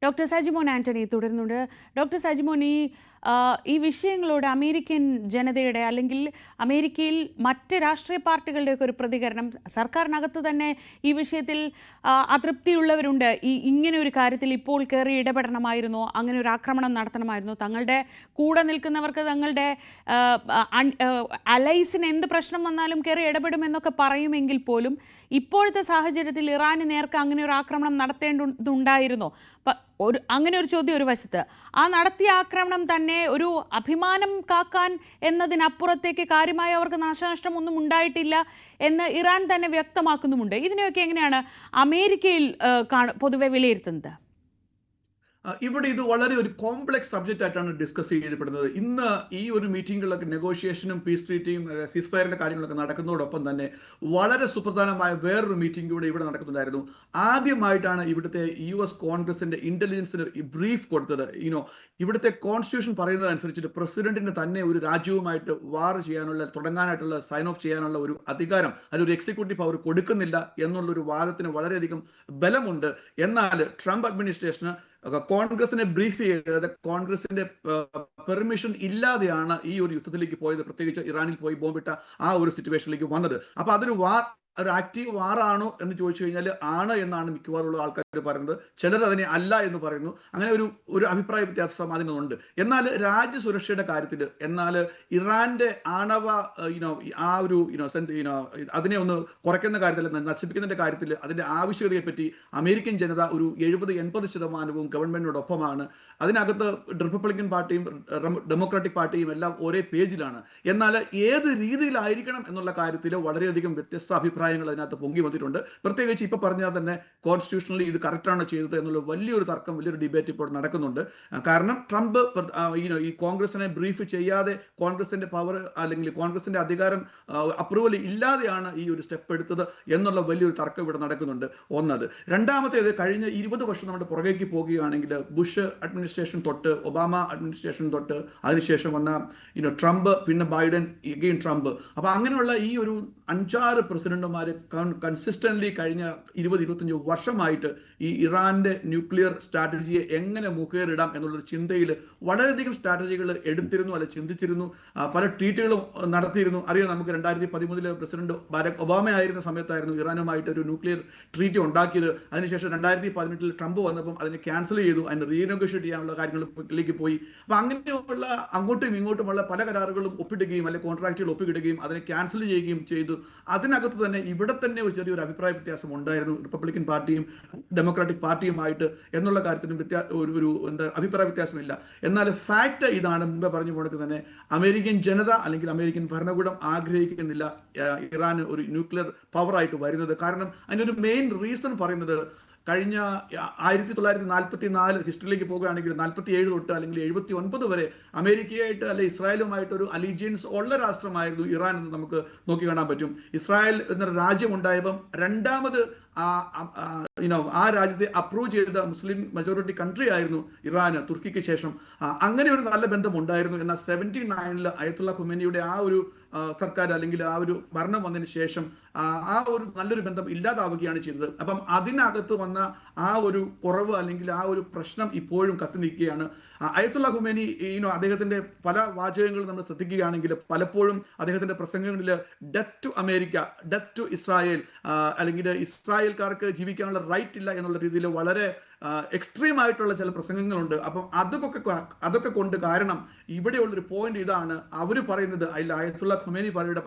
Doctor Sajimon Antony തുടരുന്നുണ്ട്. Doctor Sajimon, ഈ വിഷയങ്ങളോട് അമേരിക്കൻ ജനതയുടെ അല്ലെങ്കിൽ അമേരിക്കയിൽ മറ്റ് രാഷ്ട്രീയ പാർട്ടികളുടെയൊക്കെ ഒരു പ്രതികരണം, സർക്കാരിനകത്ത് തന്നെ ഈ വിഷയത്തിൽ അതൃപ്തിയുള്ളവരുണ്ട്. ഇങ്ങനെ ഒരു കാര്യത്തിൽ ഇപ്പോൾ കയറി ഇടപെടണമായിരുന്നു, അങ്ങനെ ഒരു ആക്രമണം നടത്തണമായിരുന്നു, തങ്ങളുടെ കൂടെ നിൽക്കുന്നവർക്ക് തങ്ങളുടെ അലൈസിന് എന്ത് പ്രശ്നം വന്നാലും കയറി ഇടപെടുമെന്നൊക്കെ പറയുമെങ്കിൽ പോലും ഇപ്പോഴത്തെ സാഹചര്യത്തിൽ ഇറാന് നേർക്ക് അങ്ങനെ ഒരു ആക്രമണം നടത്തേണ്ടതുണ്ടായിരുന്നോ? അങ്ങനെ ഒരു ചോദ്യം ഒരു വശത്ത്. ആ നടത്തിയ ആക്രമണം തന്നെ ഒരു അഭിമാനം കാക്കാൻ എന്നതിനപ്പുറത്തേക്ക് കാര്യമായ അവർക്ക് നാശനഷ്ടമൊന്നും ഉണ്ടായിട്ടില്ല എന്ന് ഇറാൻ തന്നെ വ്യക്തമാക്കുന്നുമുണ്ട്. ഇതിനെയൊക്കെ എങ്ങനെയാണ് അമേരിക്കയിൽ പൊതുവെ വിലയിരുത്തുന്നത്? ഇവിടെ ഇത് വളരെ ഒരു കോംപ്ലക്സ് സബ്ജക്റ്റ് ആയിട്ടാണ് ഡിസ്കസ് ചെയ്യപ്പെടുന്നത്. ഇന്ന് ഈ ഒരു മീറ്റിങ്ങുകളൊക്കെ നെഗോഷിയേഷനും പീസ് ട്രീറ്റിയും സീസ്ഫയറിന്റെ കാര്യങ്ങളൊക്കെ നടക്കുന്നതോടൊപ്പം തന്നെ വളരെ സുപ്രധാനമായ വേറൊരു മീറ്റിംഗ് കൂടെ ഇവിടെ നടക്കുന്നുണ്ടായിരുന്നു. ആദ്യമായിട്ടാണ് ഇവിടുത്തെ US കോൺഗ്രസിന്റെ ഇന്റലിജൻസിന് ബ്രീഫ് കൊടുത്തത്. ഇവിടുത്തെ കോൺസ്റ്റിറ്റ്യൂഷൻ പറയുന്നതനുസരിച്ചിട്ട് പ്രസിഡന്റിന് തന്നെ ഒരു രാജ്യവുമായിട്ട് വാർ ചെയ്യാനുള്ള, തുടങ്ങാനായിട്ടുള്ള, സൈൻ ഓഫ് ചെയ്യാനുള്ള ഒരു അധികാരം, അതിലൊരു എക്സിക്യൂട്ടീവ് പവർ കൊടുക്കുന്നില്ല എന്നുള്ളൊരു വാദത്തിന് വളരെയധികം ബലമുണ്ട്. എന്നാൽ ട്രംപ് അഡ്മിനിസ്ട്രേഷന് കോൺഗ്രസിനെ ബ്രീഫ് ചെയ്തത് കോൺഗ്രസിന്റെ പെർമിഷൻ ഇല്ലാതെയാണ് ഈ ഒരു യുദ്ധത്തിലേക്ക് പോയത്, പ്രത്യേകിച്ച് ഇറാനിൽ പോയി ബോംബിട്ട ആ ഒരു സിറ്റുവേഷനിലേക്ക് വന്നത്. അപ്പൊ അതൊരു ഒരു ആക്റ്റീവ് വാറാണോ എന്ന് ചോദിച്ചു കഴിഞ്ഞാൽ ആണ് എന്നാണ് മിക്കവാറുള്ള ആൾക്കാർ പറയുന്നത്. ചിലർ അതിനെ അല്ല എന്ന് പറയുന്നു. അങ്ങനെ ഒരു അഭിപ്രായ വ്യത്യാസം അതിനുണ്ട്. എന്നാൽ രാജ്യസുരക്ഷയുടെ കാര്യത്തിൽ, എന്നാൽ ഇറാന്റെ ആണവ ആ ഒരു അതിനെ ഒന്ന് കുറയ്ക്കുന്ന കാര്യത്തിൽ, നശിപ്പിക്കുന്നതിന്റെ കാര്യത്തിൽ, അതിന്റെ ആവശ്യകതയെ പറ്റി അമേരിക്കൻ ജനത ഒരു 70-80% ഗവൺമെന്റിനോടൊപ്പമാണ്. അതിനകത്ത് റിപ്പബ്ലിക്കൻ പാർട്ടിയും ഡെമോക്രാറ്റിക് പാർട്ടിയും എല്ലാം ഒരേ പേജിലാണ്. എന്നാൽ ഏത് രീതിയിലായിരിക്കണം എന്നുള്ള കാര്യത്തിൽ വളരെയധികം വ്യത്യസ്ത അഭിപ്രായങ്ങൾ അതിനകത്ത് പൊങ്ങി വന്നിട്ടുണ്ട്. പ്രത്യേകിച്ച് ഇപ്പൊ പറഞ്ഞാൽ തന്നെ കോൺസ്റ്റിറ്റ്യൂഷണലി ഇത് കറക്റ്റാണ് ചെയ്തത് എന്നുള്ള വലിയൊരു തർക്കം, വലിയൊരു ഡിബേറ്റ് ഇപ്പോൾ നടക്കുന്നുണ്ട്. കാരണം ട്രംപ് ഈ കോൺഗ്രസിനെ ബ്രീഫ് ചെയ്യാതെ, കോൺഗ്രസിന്റെ പവർ അല്ലെങ്കിൽ കോൺഗ്രസിന്റെ അധികാരം അപ്രൂവൽ ഇല്ലാതെയാണ് ഈ ഒരു സ്റ്റെപ്പ് എടുത്തത് എന്നുള്ള വലിയൊരു തർക്കം ഇവിടെ നടക്കുന്നുണ്ട്. ഒന്നത്. രണ്ടാമത്തേത്, കഴിഞ്ഞ 20 വർഷം നമ്മുടെ പുറകേക്ക് പോകുകയാണെങ്കിൽ ബുഷ് അഡ്മിനിസ്ട്രേഷൻ തൊട്ട്, ഒബാമ അഡ്മിനിസ്ട്രേഷൻ തൊട്ട്, അതിനുശേഷം വന്ന ട്രംപ്, പിന്നെ ബൈഡൻ, എഗെയിൻ ട്രംപ്. അപ്പൊ അങ്ങനെയുള്ള ഈ ഒരു 5-6 പ്രസിഡന്റുമാര് കൺസിസ്റ്റന്റ്ലി കഴിഞ്ഞ 20-25 വർഷമായിട്ട് ഈ ഇറാന്റെ ന്യൂക്ലിയർ സ്ട്രാറ്റജിയെ എങ്ങനെ മുഖേറിടാം എന്നുള്ളൊരു ചിന്തയിൽ വളരെയധികം സ്ട്രാറ്റജികൾ എടുത്തിരുന്നു, അല്ലെ ചിന്തിച്ചിരുന്നു, പല ട്വീറ്റുകളും നടത്തിയിരുന്നു. അറിയാം, നമുക്ക് 2013 പ്രസിഡന്റ് ബരാക് ഒബാമ ആയിരുന്ന സമയത്തായിരുന്നു ഇറാനുമായിട്ട് ഒരു ന്യൂക്ലിയർ ട്രീറ്റി ഉണ്ടാക്കിയത്. അതിനുശേഷം 2018 ട്രംപ് വന്നപ്പം അതിനെ ക്യാൻസൽ ചെയ്തു, അതിന് റീനെഗോഷിയേറ്റ് ചെയ്യാനുള്ള കാര്യങ്ങളിലേക്ക് പോയി. അപ്പൊ അങ്ങനെയുള്ള അങ്ങോട്ടും ഇങ്ങോട്ടുമുള്ള പല കരാറുകളും ഒപ്പിടുകയും അല്ലെങ്കിൽ കോൺട്രാക്റ്റുകൾ ഒപ്പിടുകയും അതിനെ ക്യാൻസൽ ചെയ്യുകയും ചെയ്തു. അതിനകത്ത് തന്നെ ഇവിടെ തന്നെ ഒരു ചെറിയൊരു അഭിപ്രായ വ്യത്യാസം ഉണ്ടായിരുന്നു റിപ്പബ്ലിക്കൻ പാർട്ടിയും ഡെമോക്രാറ്റിക് പാർട്ടിയുമായിട്ട് എന്നുള്ള കാര്യത്തിനും ഒരു അഭിപ്രായ വ്യത്യാസമില്ല. എന്നാൽ ഫാക്ട് ഇതാണ്, മുമ്പേ പറഞ്ഞു പോണക്ക് തന്നെ അമേരിക്കൻ ജനത അല്ലെങ്കിൽ അമേരിക്കൻ ഭരണകൂടം ആഗ്രഹിക്കുന്നില്ല ഇറാൻ ഒരു ന്യൂക്ലിയർ പവറായിട്ട് വരുന്നത്. കാരണം അതിനൊരു മെയിൻ റീസൺ പറയുന്നത്, കഴിഞ്ഞ 1944 ഹിസ്റ്ററിയിലേക്ക് പോകുകയാണെങ്കിൽ 47 തൊട്ട് അല്ലെങ്കിൽ 79 വരെ അമേരിക്കയായിട്ട് അല്ലെ ഇസ്രായേലുമായിട്ട് ഒരു അലീജിയൻസ് ഉള്ള രാഷ്ട്രമായിരുന്നു ഇറാൻ എന്ന് നമുക്ക് നോക്കി കാണാൻ പറ്റും. ഇസ്രായേൽ എന്നൊരു രാജ്യം ഉണ്ടായപ്പം രണ്ടാമത് ആ രാജ്യത്തെ അപ്രൂവ് ചെയ്ത മുസ്ലിം മെജോറിറ്റി കൺട്രി ആയിരുന്നു ഇറാന്, തുർക്കിക്ക് ശേഷം. അങ്ങനെ ഒരു നല്ല ബന്ധം ഉണ്ടായിരുന്നു. എന്നാൽ 79 അയത്തുള്ള ഖുമേനിയുടെ ആ ഒരു സർക്കാർ അല്ലെങ്കിൽ ആ ഒരു ഭരണം വന്നതിന് ശേഷം ആ ഒരു നല്ലൊരു ബന്ധം ഇല്ലാതാവുകയാണ് ചെയ്തത്. അപ്പം അതിനകത്ത് വന്ന ആ ഒരു കുറവ് അല്ലെങ്കിൽ ആ ഒരു പ്രശ്നം ഇപ്പോഴും കത്തി നിൽക്കുകയാണ്. അയത്തുള്ള ഖുമേനി അദ്ദേഹത്തിന്റെ പല വാചകങ്ങളും നമ്മൾ ശ്രദ്ധിക്കുകയാണെങ്കിൽ പലപ്പോഴും അദ്ദേഹത്തിന്റെ പ്രസംഗങ്ങളിൽ death to America, death to Israel, അല്ലെങ്കിൽ ഇസ്രായേൽക്കാർക്ക് ജീവിക്കാനുള്ള റൈറ്റ് ഇല്ല എന്നുള്ള രീതിയിൽ വളരെ എക്സ്ട്രീം ആയിട്ടുള്ള ചില പ്രസംഗങ്ങളുണ്ട്. അപ്പം അതൊക്കെ കൊണ്ട്, കാരണം ഇവിടെയുള്ളൊരു പോയിന്റ് ഇതാണ്, അവർ പറയുന്നത്, അതിൽ അയത്തുള്ള ഖുമേനി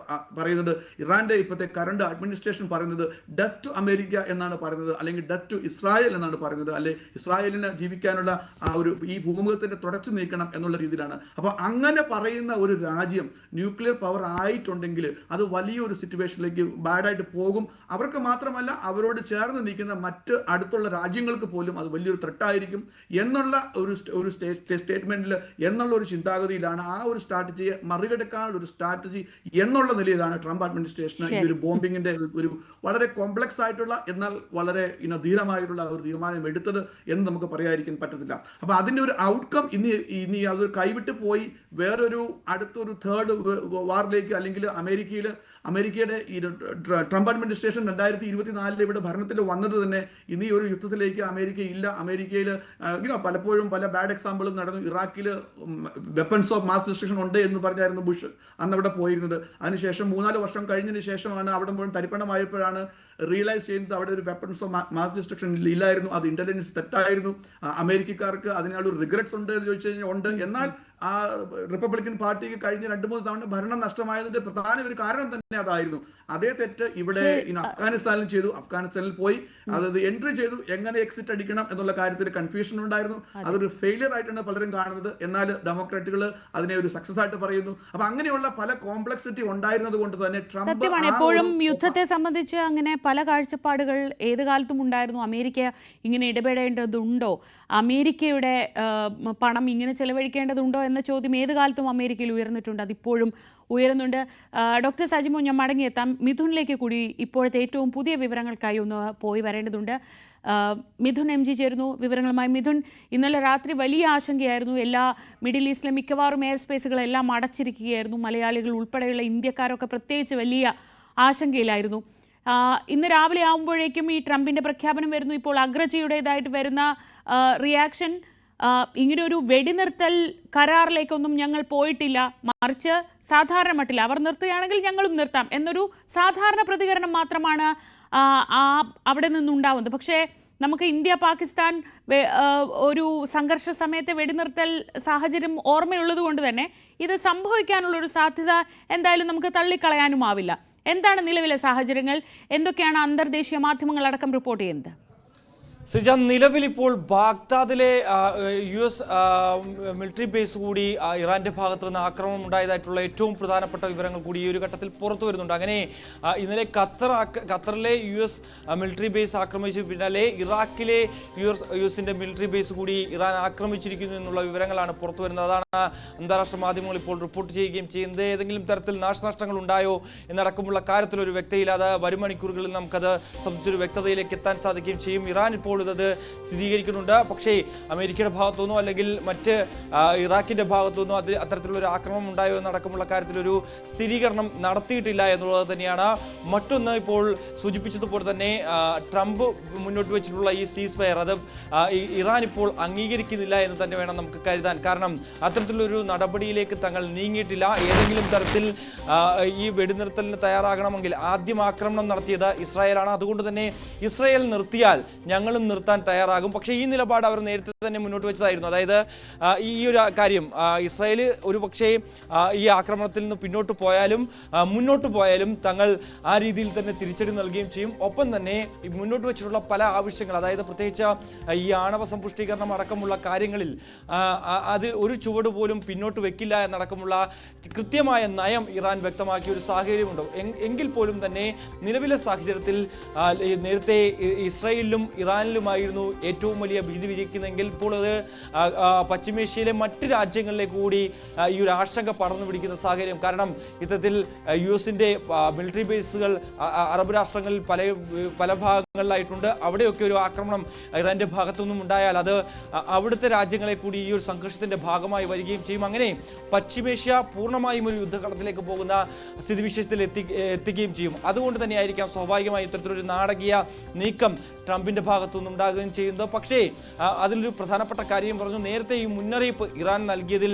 പറയുന്നത്, ഇറാന്റെ ഇപ്പോഴത്തെ കറണ്ട് അഡ്മിനിസ്ട്രേഷൻ പറയുന്നത് ഡെത്ത് ടു അമേരിക്ക എന്നാണ് പറയുന്നത്, അല്ലെങ്കിൽ ഡെത്ത് ടു ഇസ്രായേൽ എന്നാണ് പറയുന്നത്, അല്ലെ ഇസ്രായേലിന് ജീവിക്കാനുള്ള ആ ഒരു ഈ ഭൂമുഖത്തിന്റെ തുടച്ചു നീക്കണം എന്നുള്ള രീതിയിലാണ്. അപ്പൊ അങ്ങനെ പറയുന്ന ഒരു രാജ്യം ന്യൂക്ലിയർ പവർ ആയിട്ടുണ്ടെങ്കിൽ അത് വലിയൊരു സിറ്റുവേഷനിലേക്ക് ബാഡായിട്ട് പോകും. അവർക്ക് മാത്രമല്ല, അവരോട് ചേർന്ന് നിൽക്കുന്ന മറ്റ് അടുത്തുള്ള രാജ്യങ്ങൾക്ക് പോലും അത് വലിയൊരു ത്രെട്ടായിരിക്കും എന്നുള്ള ഒരു സ്റ്റേറ്റ്മെന്റിൽ എന്നുള്ള ഒരു ചിന്താഗതിയിലാണ് ആ ഒരു സ്ട്രാറ്റജിയെ മറികടക്കാനുള്ള ഒരു സ്ട്രാറ്റജി എന്നുള്ള നിലയിലാണ് ട്രംപ് അഡ്മിനിസ്ട്രേഷൻ ഈ ഒരു ബോംബിങ്ങിന്റെ ഒരു വളരെ കോംപ്ലക്സ് ആയിട്ടുള്ള എന്നാൽ വളരെ ധീരമായിട്ടുള്ള ഒരു തീരുമാനം എടുത്തത് എന്ന് നമുക്ക് പറയാതിരിക്കാൻ പറ്റത്തില്ല. അപ്പൊ അതിന്റെ ഒരു ഔട്ട്കം ഇനി അത് കൈവിട്ട് പോയി വേറൊരു അടുത്തൊരു തേർഡ് വാറിലേക്ക് അല്ലെങ്കിൽ അമേരിക്കയിൽ അമേരിക്കയുടെ ഈ ട്രംപ് അഡ്മിനിസ്ട്രേഷൻ 2024 ഇവിടെ ഭരണത്തിൽ വന്നത് തന്നെ ഇന്ന് ഈ ഒരു യുദ്ധത്തിലേക്ക് അമേരിക്ക ഇല്ല. അമേരിക്കയിൽ പലപ്പോഴും പല ബാഡ് എക്സാമ്പിളും നടന്നു. ഇറാഖിൽ വെപ്പൺസ് ഓഫ് മാസ് ഡിസ്ട്രക്ഷൻ ഉണ്ട് എന്ന് പറഞ്ഞായിരുന്നു ബുഷ് അന്ന് അവിടെ പോയിരുന്നത്. അതിനുശേഷം 3-4 വർഷം കഴിഞ്ഞതിന് ശേഷമാണ് അവിടെ മുഴുവൻ തരിപ്പണമായപ്പോഴാണ് റിയലൈസ് ചെയ്യുന്നത് അവിടെ ഒരു വെപ്പൺസ് ഓഫ് മാസ് ഡിസ്ട്രക്ഷൻ ഇല്ലായിരുന്നു, അത് ഇന്റലിജൻസ് തെറ്റായിരുന്നു. അമേരിക്കക്കാർക്ക് അതിനുള്ള റിഗ്രറ്റ്സ് ഉണ്ട് എന്ന് ചോദിച്ചു കഴിഞ്ഞാൽ ഉണ്ട്. എന്നാൽ ആ റിപ്പബ്ലിക്കൻ പാർട്ടിക്ക് കഴിഞ്ഞ 2-3 തവണ ഭരണം നഷ്ടമായതിന്റെ പ്രധാന ഒരു കാരണം തന്നെ അതായിരുന്നു. അതേ തെറ്റ് ഇവിടെ അഫ്ഗാനിസ്ഥാനിൽ ചെയ്തു. അഫ്ഗാനിസ്ഥാനിൽ പോയി അതായത് എൻട്രി ചെയ്തു, എങ്ങനെ എക്സിറ്റ് അടിക്കണം എന്നുള്ള കാര്യത്തിൽ കൺഫ്യൂഷൻ ഉണ്ടായിരുന്നു. അതൊരു ഫെയിലിയർ ആയിട്ടാണ് പലരും കാണുന്നത്. എന്നാൽ ഡെമോക്രാറ്റുകൾ അതിനെ ഒരു സക്സസ് ആയിട്ട് പറയുന്നു. അപ്പൊ അങ്ങനെയുള്ള പല കോംപ്ലക്സിറ്റി ഉണ്ടായിരുന്നത് കൊണ്ട് തന്നെ ട്രംപ് എപ്പോഴും യുദ്ധത്തെ സംബന്ധിച്ച് അങ്ങനെ പല കാഴ്ചപ്പാടുകൾ ഏത് കാലത്തും ഉണ്ടായിരുന്നു. അമേരിക്ക ഇങ്ങനെ ഇടപെടേണ്ടതുണ്ടോ, അമേരിക്കയുടെ പണം ഇങ്ങനെ ചെലവഴിക്കേണ്ടതുണ്ടോ എന്ന ചോദ്യം ഏത് കാലത്തും അമേരിക്കയിൽ ഉയർന്നിട്ടുണ്ട്, അതിപ്പോഴും ഉയരുന്നുണ്ട്. ഡോക്ടർ സജിമോ, ഞാൻ മടങ്ങിയെത്താം. മിഥുനിലേക്ക് കൂടി ഇപ്പോഴത്തെ ഏറ്റവും പുതിയ വിവരങ്ങൾക്കായി ഒന്ന് പോയി വരേണ്ടതുണ്ട്. മിഥുൻ MG ചേരുന്നു വിവരങ്ങളുമായി. മിഥുൻ, ഇന്നലെ രാത്രി വലിയ ആശങ്കയായിരുന്നു. എല്ലാ മിഡിൽ ഈസ്റ്റിലെ മിക്കവാറും എയർ സ്പേസുകളെല്ലാം അടച്ചിരിക്കുകയായിരുന്നു. മലയാളികൾ ഉൾപ്പെടെയുള്ള ഇന്ത്യക്കാരൊക്കെ പ്രത്യേകിച്ച് വലിയ ആശങ്കയിലായിരുന്നു. ഇന്ന് രാവിലെ ആകുമ്പോഴേക്കും ഈ ട്രംപിന്റെ പ്രഖ്യാപനം വരുന്നു. ഇപ്പോൾ അഗ്രജിയുടേതായിട്ട് വരുന്ന റിയാക്ഷൻ, ഇങ്ങനൊരു വെടിനിർത്തൽ കരാറിലേക്കൊന്നും ഞങ്ങൾ പോയിട്ടില്ല, മറിച്ച് സാധാരണ മട്ടിൽ അവർ നിർത്തുകയാണെങ്കിൽ ഞങ്ങളും നിർത്താം എന്നൊരു സാധാരണ പ്രതികരണം മാത്രമാണ് അവിടെ നിന്നുണ്ടാവുന്നത്. പക്ഷേ നമുക്ക് ഇന്ത്യ പാകിസ്ഥാൻ ഒരു സംഘർഷ സമയത്തെ വെടിനിർത്തൽ സാഹചര്യം ഓർമ്മയുള്ളത് കൊണ്ട് തന്നെ ഇത് സംഭവിക്കാനുള്ളൊരു സാധ്യത എന്തായാലും നമുക്ക് തള്ളിക്കളയാനുമാവില്ല. എന്താണ് നിലവിലെ സാഹചര്യങ്ങൾ? എന്തൊക്കെയാണ് അന്തർദേശീയ മാധ്യമങ്ങളടക്കം റിപ്പോർട്ട് ചെയ്യുന്നത്? സിജ, നിലവിൽ ഇപ്പോൾ ബാഗ്ദാദിലെ US മിലിറ്ററി ബേസ് കൂടി ഇറാന്റെ ഭാഗത്ത് നിന്ന് ആക്രമണം ഉണ്ടായതായിട്ടുള്ള ഏറ്റവും പ്രധാനപ്പെട്ട വിവരങ്ങൾ കൂടി ഈ ഒരു ഘട്ടത്തിൽ പുറത്തു വരുന്നുണ്ട്. അങ്ങനെ ഇന്നലെ ഖത്തറിലെ US മിലിറ്ററി ബേസ് ആക്രമിച്ച പിന്നാലെ ഇറാഖിലെ യുഎസിന്റെ മിലിറ്ററി ബേസ് കൂടി ഇറാൻ ആക്രമിച്ചിരിക്കുന്നു എന്നുള്ള വിവരങ്ങളാണ് പുറത്തു വരുന്നത്. അതാണ് അന്താരാഷ്ട്ര മാധ്യമങ്ങൾ ഇപ്പോൾ റിപ്പോർട്ട് ചെയ്യുകയും ചെയ്യുന്നത്. ഏതെങ്കിലും തരത്തിൽ നാശനഷ്ടങ്ങൾ ഉണ്ടായോ എന്നടക്കമുള്ള കാര്യത്തിൽ ഒരു വ്യക്തതയില്ലാതെ വരും മണിക്കൂറുകളിൽ നമുക്കത് സംബന്ധിച്ചൊരു വ്യക്തതയിലേക്ക് എത്താൻ സാധിക്കുകയും ചെയ്യും. ഇറാൻ ഇപ്പോൾ ഇത് സ്ഥിരീകരിക്കുന്നുണ്ട്. പക്ഷേ അമേരിക്കയുടെ ഭാഗത്തുനിന്നോ അല്ലെങ്കിൽ മറ്റ് ഇറാഖിന്റെ ഭാഗത്തുനിന്നോ അത്തരത്തിലുള്ള ഒരു ആക്രമണം ഉണ്ടായോ എന്നടക്കമുള്ള കാര്യത്തിലൊരു സ്ഥിരീകരണം നടത്തിയിട്ടില്ല എന്നുള്ളത് തന്നെയാണ്. മറ്റൊന്ന്, ഇപ്പോൾ സൂചിപ്പിച്ചതുപോലെ തന്നെ ട്രംപ് മുന്നോട്ട് വെച്ചിട്ടുള്ള ഈ സീസ് ഫയർ അത് ഇറാൻ ഇപ്പോൾ അംഗീകരിക്കുന്നില്ല എന്ന് തന്നെ വേണം നമുക്ക് കരുതാൻ. കാരണം അത്തരത്തിലൊരു നടപടിയിലേക്ക് തങ്ങൾ നീങ്ങിയിട്ടില്ല. ഏതെങ്കിലും തരത്തിൽ ഈ വെടിനിർത്തലിന് തയ്യാറാകണമെങ്കിൽ ആദ്യം ആക്രമണം നടത്തിയത് ഇസ്രായേലാണ്. അതുകൊണ്ട് തന്നെ ഇസ്രായേൽ നിർത്തിയാൽ ഞങ്ങളും നിർത്താൻ തയ്യാറാകും. പക്ഷേ ഈ നിലപാട് അവർ നേരത്തെ തന്നെ മുന്നോട്ട് വെച്ചതായിരുന്നു. അതായത് ഈ ഒരു കാര്യം ഇസ്രായേൽ ഒരു പക്ഷേ ഈ ആക്രമണത്തിൽ നിന്ന് മുന്നോട്ട് പോയാലും തങ്ങൾ ആ രീതിയിൽ തന്നെ തിരിച്ചടി നൽകുകയും ചെയ്യും. ഒപ്പം തന്നെ മുന്നോട്ട് വെച്ചിട്ടുള്ള പല ആവശ്യങ്ങൾ, അതായത് പ്രത്യേകിച്ച് ഈ ആണവ സമ്പുഷ്ടീകരണം അടക്കമുള്ള കാര്യങ്ങളിൽ അതിൽ ഒരു ചുവട് പോലും പിന്നോട്ട് വെക്കില്ല എന്നടക്കമുള്ള കൃത്യമായ നയം ഇറാൻ വ്യക്തമാക്കിയ ഒരു സാഹചര്യമുണ്ട്. എങ്കിൽ പോലും തന്നെ നിലവിലെ സാഹചര്യത്തിൽ നേരത്തെ ഇസ്രായേലിലും ഇറാനിലുമായിരുന്നു ഏറ്റവും വലിയ ഭീതി വിജയിക്കുന്നെങ്കിൽ ഇപ്പോൾ അത് പശ്ചിമേഷ്യയിലെ മറ്റ് രാജ്യങ്ങളിലേക്ക് കൂടി ഈ ഒരു ആശങ്ക പടർന്നു പിടിക്കുന്ന സാഹചര്യം. കാരണം ഇത്തരത്തിൽ US-ന്റെ മിലിറ്ററി ബേസുകൾ അറബ് രാഷ്ട്രങ്ങളിൽ പല ഭാഗങ്ങളിലായിട്ടുണ്ട്. അവിടെയൊക്കെ ഒരു ആക്രമണം ഇറാന്റെ ഭാഗത്തുനിന്നും ഉണ്ടായാൽ അത് അവിടുത്തെ രാജ്യങ്ങളെ കൂടി ഈ ഒരു സംഘർഷത്തിന്റെ ഭാഗമായി വരികയും ചെയ്യും. അങ്ങനെ പശ്ചിമേഷ്യ പൂർണ്ണമായും ഒരു യുദ്ധകളത്തിലേക്ക് പോകുന്ന സ്ഥിതിവിശേഷത്തിൽ എത്തിക്കുകയും ചെയ്യും. അതുകൊണ്ട് തന്നെയായിരിക്കാം സ്വാഭാവികമായി ഇത്തരത്തിലൊരു നാടകീയ നീക്കം ട്രംപിന്റെ ഭാഗത്തുനിന്ന് ഉണ്ടാകുകയും ചെയ്യുന്നത്. പക്ഷേ അതിലൊരു പ്രധാനപ്പെട്ട കാര്യം പറഞ്ഞു, നേരത്തെ ഈ മുന്നറിയിപ്പ് ഇറാൻ നൽകിയതിൽ